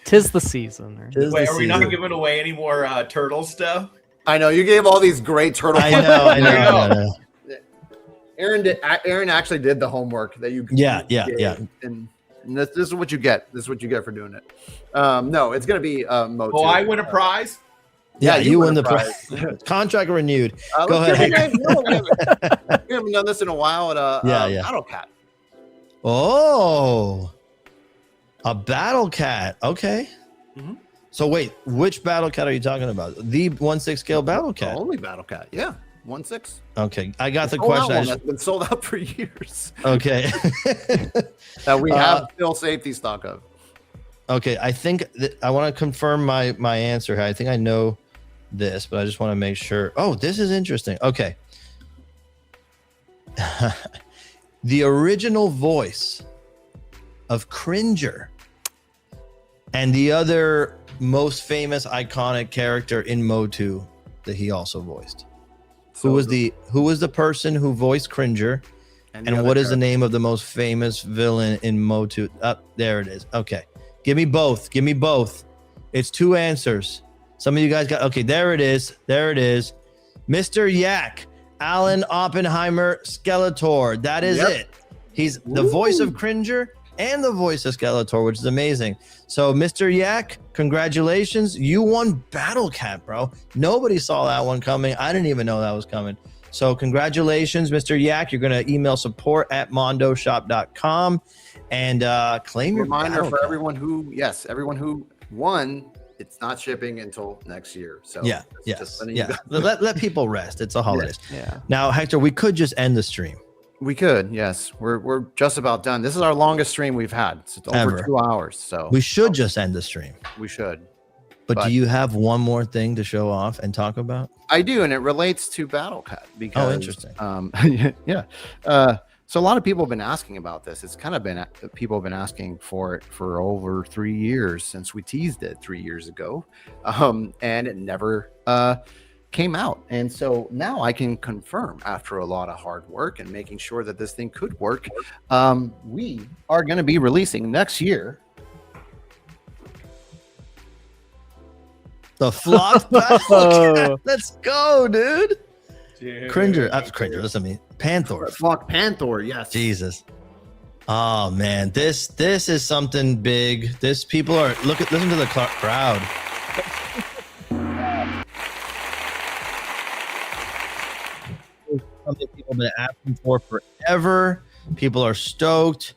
Tis the season. Wait, are we not giving away any more turtle stuff? I know you gave all these great turtle. I know. Aaron actually did the homework that you. Yeah. And this is what you get. This is what you get for doing it. No, it's gonna be MOTU. Oh, I win a prize. Yeah, you win the prize. Contract renewed. Go ahead. We haven't done this in a while at Battle Cat. Oh, a Battle Cat. Okay. Mm-hmm. So wait, which Battle Cat are you talking about? The 1/6 scale Battle Cat. The only Battle Cat. Yeah, 1/6. Okay, I got the question. That's been sold out for years. Okay. That we have still safety stock of. Okay, I think that I want to confirm my answer here. I think I know this, but I just want to make sure. Oh, this is interesting. Okay. The original voice of Cringer and the other most famous iconic character in MOTU that he also voiced. Who was the person who voiced Cringer? And what is the name of the most famous villain in MOTU? There it is. Okay. Give me both. It's two answers. Some of you guys got, okay, there it is. Mr. Yak, Alan Oppenheimer Skeletor. That is it. He's the voice of Cringer and the voice of Skeletor, which is amazing. So, Mr. Yak, congratulations. You won Battle Cat, bro. Nobody saw that one coming. I didn't even know that was coming. So, congratulations, Mr. Yak. You're going to email support@mondoshop.com and claim your reminder for Cat. everyone who won. It's not shipping until next year. So let people rest. It's the holidays. Yeah. Now, Hector, we could just end the stream. We could, yes. We're just about done. This is our longest stream we've had. It's over 2 hours. So we should just end the stream. We should. But do you have one more thing to show off and talk about? I do, and it relates to Battle Cat because interesting. Yeah. So a lot of people have been asking about this. It's kind of been people have been asking for it for over 3 years since we teased it 3 years ago, and it never came out. And so now I can confirm, after a lot of hard work and making sure that this thing could work, we are going to be releasing next year the Flock Battle Cat. Let's go, dude. Cringer. Cringer. Listen to me. Panthor. Fuck Panthor. Yes. Jesus. Oh man, this is something big. This people are listen to the crowd. Something people have been asking for forever. People are stoked.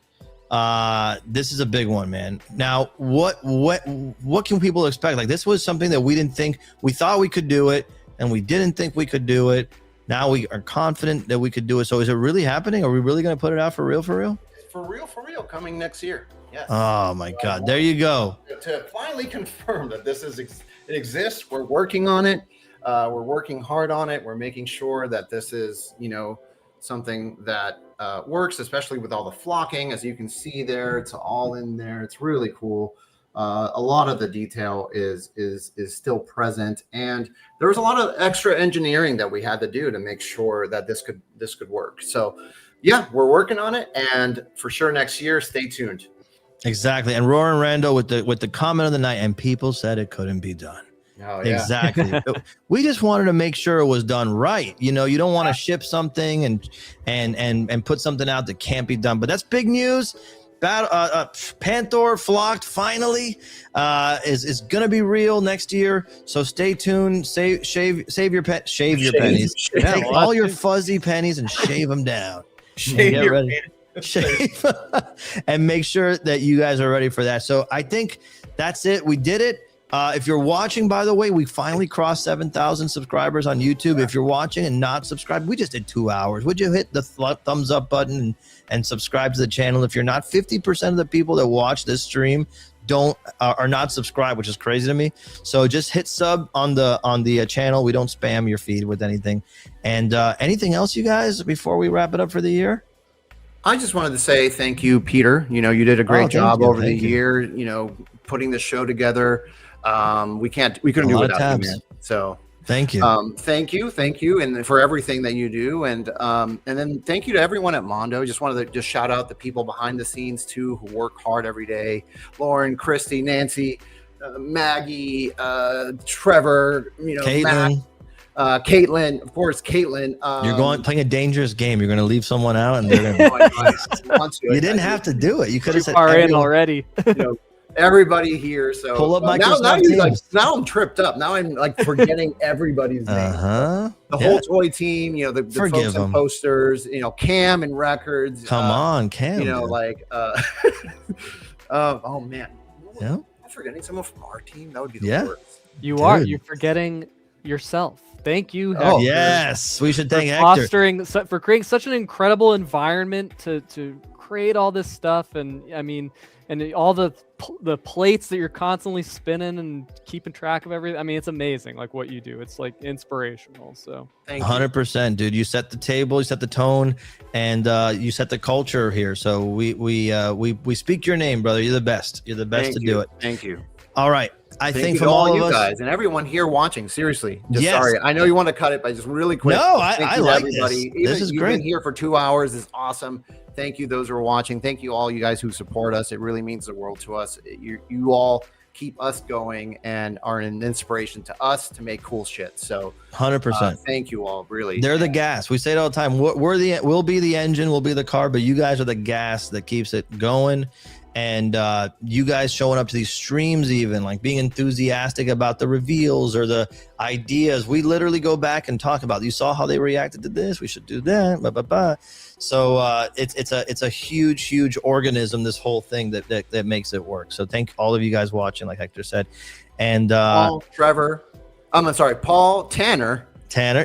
This is a big one, man. Now, what can people expect? Like, this was something that we didn't think. We thought we could do it, and we didn't think we could do it. Now we are confident that we could do it. So, is it really happening? Are we really going to put it out for real? For real? For real, coming next year. Yes. Oh my God! There you go. To finally confirm that this it exists. We're working on it. We're working hard on it. We're making sure that this is, something that works, especially with all the flocking. As you can see there, it's all in there. It's really cool. A lot of the detail is still present, and there was a lot of extra engineering that we had to do to make sure that this could work. So, yeah, we're working on it, and for sure next year, stay tuned. Exactly. And Roaring Rando with the comment of the night, and people said it couldn't be done. Oh, yeah. Exactly. We just wanted to make sure it was done right. You don't want to ship something and put something out that can't be done. But that's big news. Panthor flocked finally is gonna be real next year. So stay tuned. Shave your pennies. Take all your fuzzy pennies and shave them down. Shave your pennies. Shave and make sure that you guys are ready for that. So I think that's it. We did it. If you're watching, by the way, we finally crossed 7,000 subscribers on YouTube. If you're watching and not subscribed, we just did 2 hours. Would you hit the thumbs up button and subscribe to the channel? If you're not, 50% of the people that watch this stream are not subscribed, which is crazy to me. So just hit sub on the channel. We don't spam your feed with anything. And anything else, you guys, before we wrap it up for the year? I just wanted to say thank you, Peter. You did a great job over the year, putting the show together. We couldn't do it without you, man. So thank you. Thank you. And for everything that you do. And then thank you to everyone at Mondo. Just wanted to shout out the people behind the scenes too, who work hard every day. Lauren, Christy, Nancy, Maggie, Trevor, Caitlin. Caitlin, of course, Caitlin. You're playing a dangerous game. You're going to leave someone out, and they're going to. You didn't have to do it. You could have said far in already. Everybody here. So pull up now I'm tripped up. Now I'm like forgetting everybody's name. The whole toy team. The folks and posters. Cam and records. Come on, Cam. Oh man. Yeah. Am I forgetting someone from our team? That would be the worst. You're forgetting yourself. Thank you, Hector. Oh, yes, we should thank Hector for creating such an incredible environment to create all this stuff, and all the plates that you're constantly spinning and keeping track of everything. It's amazing, like what you do. It's like inspirational. So 100%, dude. You set the table, you set the tone, and you set the culture here. So we speak your name, brother. You're the best. You're the best to do it. Thank you. All right. I think from all of you us, guys and everyone here watching, seriously, sorry. I know you want to cut it, but just really quick. No, I like everybody. This is great. You've been here for 2 hours is awesome. Thank you, those who are watching. Thank you, all you guys who support us. It really means the world to us. You all keep us going and are an inspiration to us to make cool shit. So 100%. Thank you all. Really, they're the gas. We say it all the time. We'll be the engine, we'll be the car, but you guys are the gas that keeps it going. And you guys showing up to these streams, even like being enthusiastic about the reveals or the ideas. We literally go back and talk about. You saw how they reacted to this. We should do that. Blah, blah, blah. So it's a huge organism. This whole thing that makes it work. So thank all of you guys watching, like Hector said, and Paul, Trevor. I'm sorry, Paul, Tanner,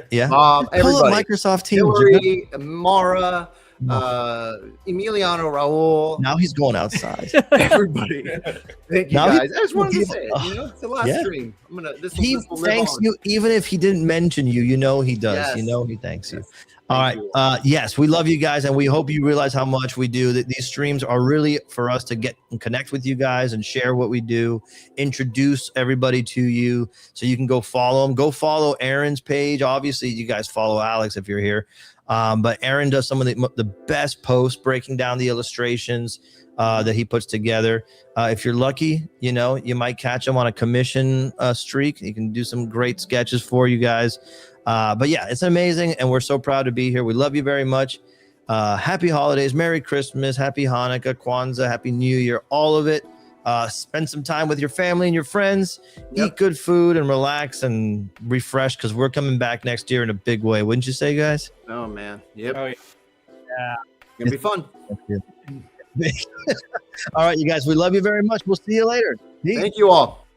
yeah. Pull up Microsoft Teams. Hillary, Mara. Emiliano Raul. Now he's going outside. Everybody, thank you guys. I just wanted to say it. It's the last stream. He thanks you, even if he didn't mention you. He does. Yes. He thanks you. All right. Yes, we love you guys, and we hope you realize how much we do. That these streams are really for us to get and connect with you guys and share what we do, introduce everybody to you, so you can go follow them. Go follow Aaron's page. Obviously, you guys follow Alex if you're here. But Aaron does some of the best posts breaking down the illustrations that he puts together. If you're lucky, you might catch him on a commission streak. He can do some great sketches for you guys. But yeah, it's amazing, and we're so proud to be here. We love you very much. Happy holidays, Merry Christmas, Happy Hanukkah, Kwanzaa, Happy New Year, all of it. Spend some time with your family and your friends. Eat good food and relax and refresh, because we're coming back next year in a big way. Wouldn't you say, guys? Oh man, yep. Oh, yeah. It's gonna be fun. All right, you guys, we love you very much. We'll see you later. Peace. Thank you all.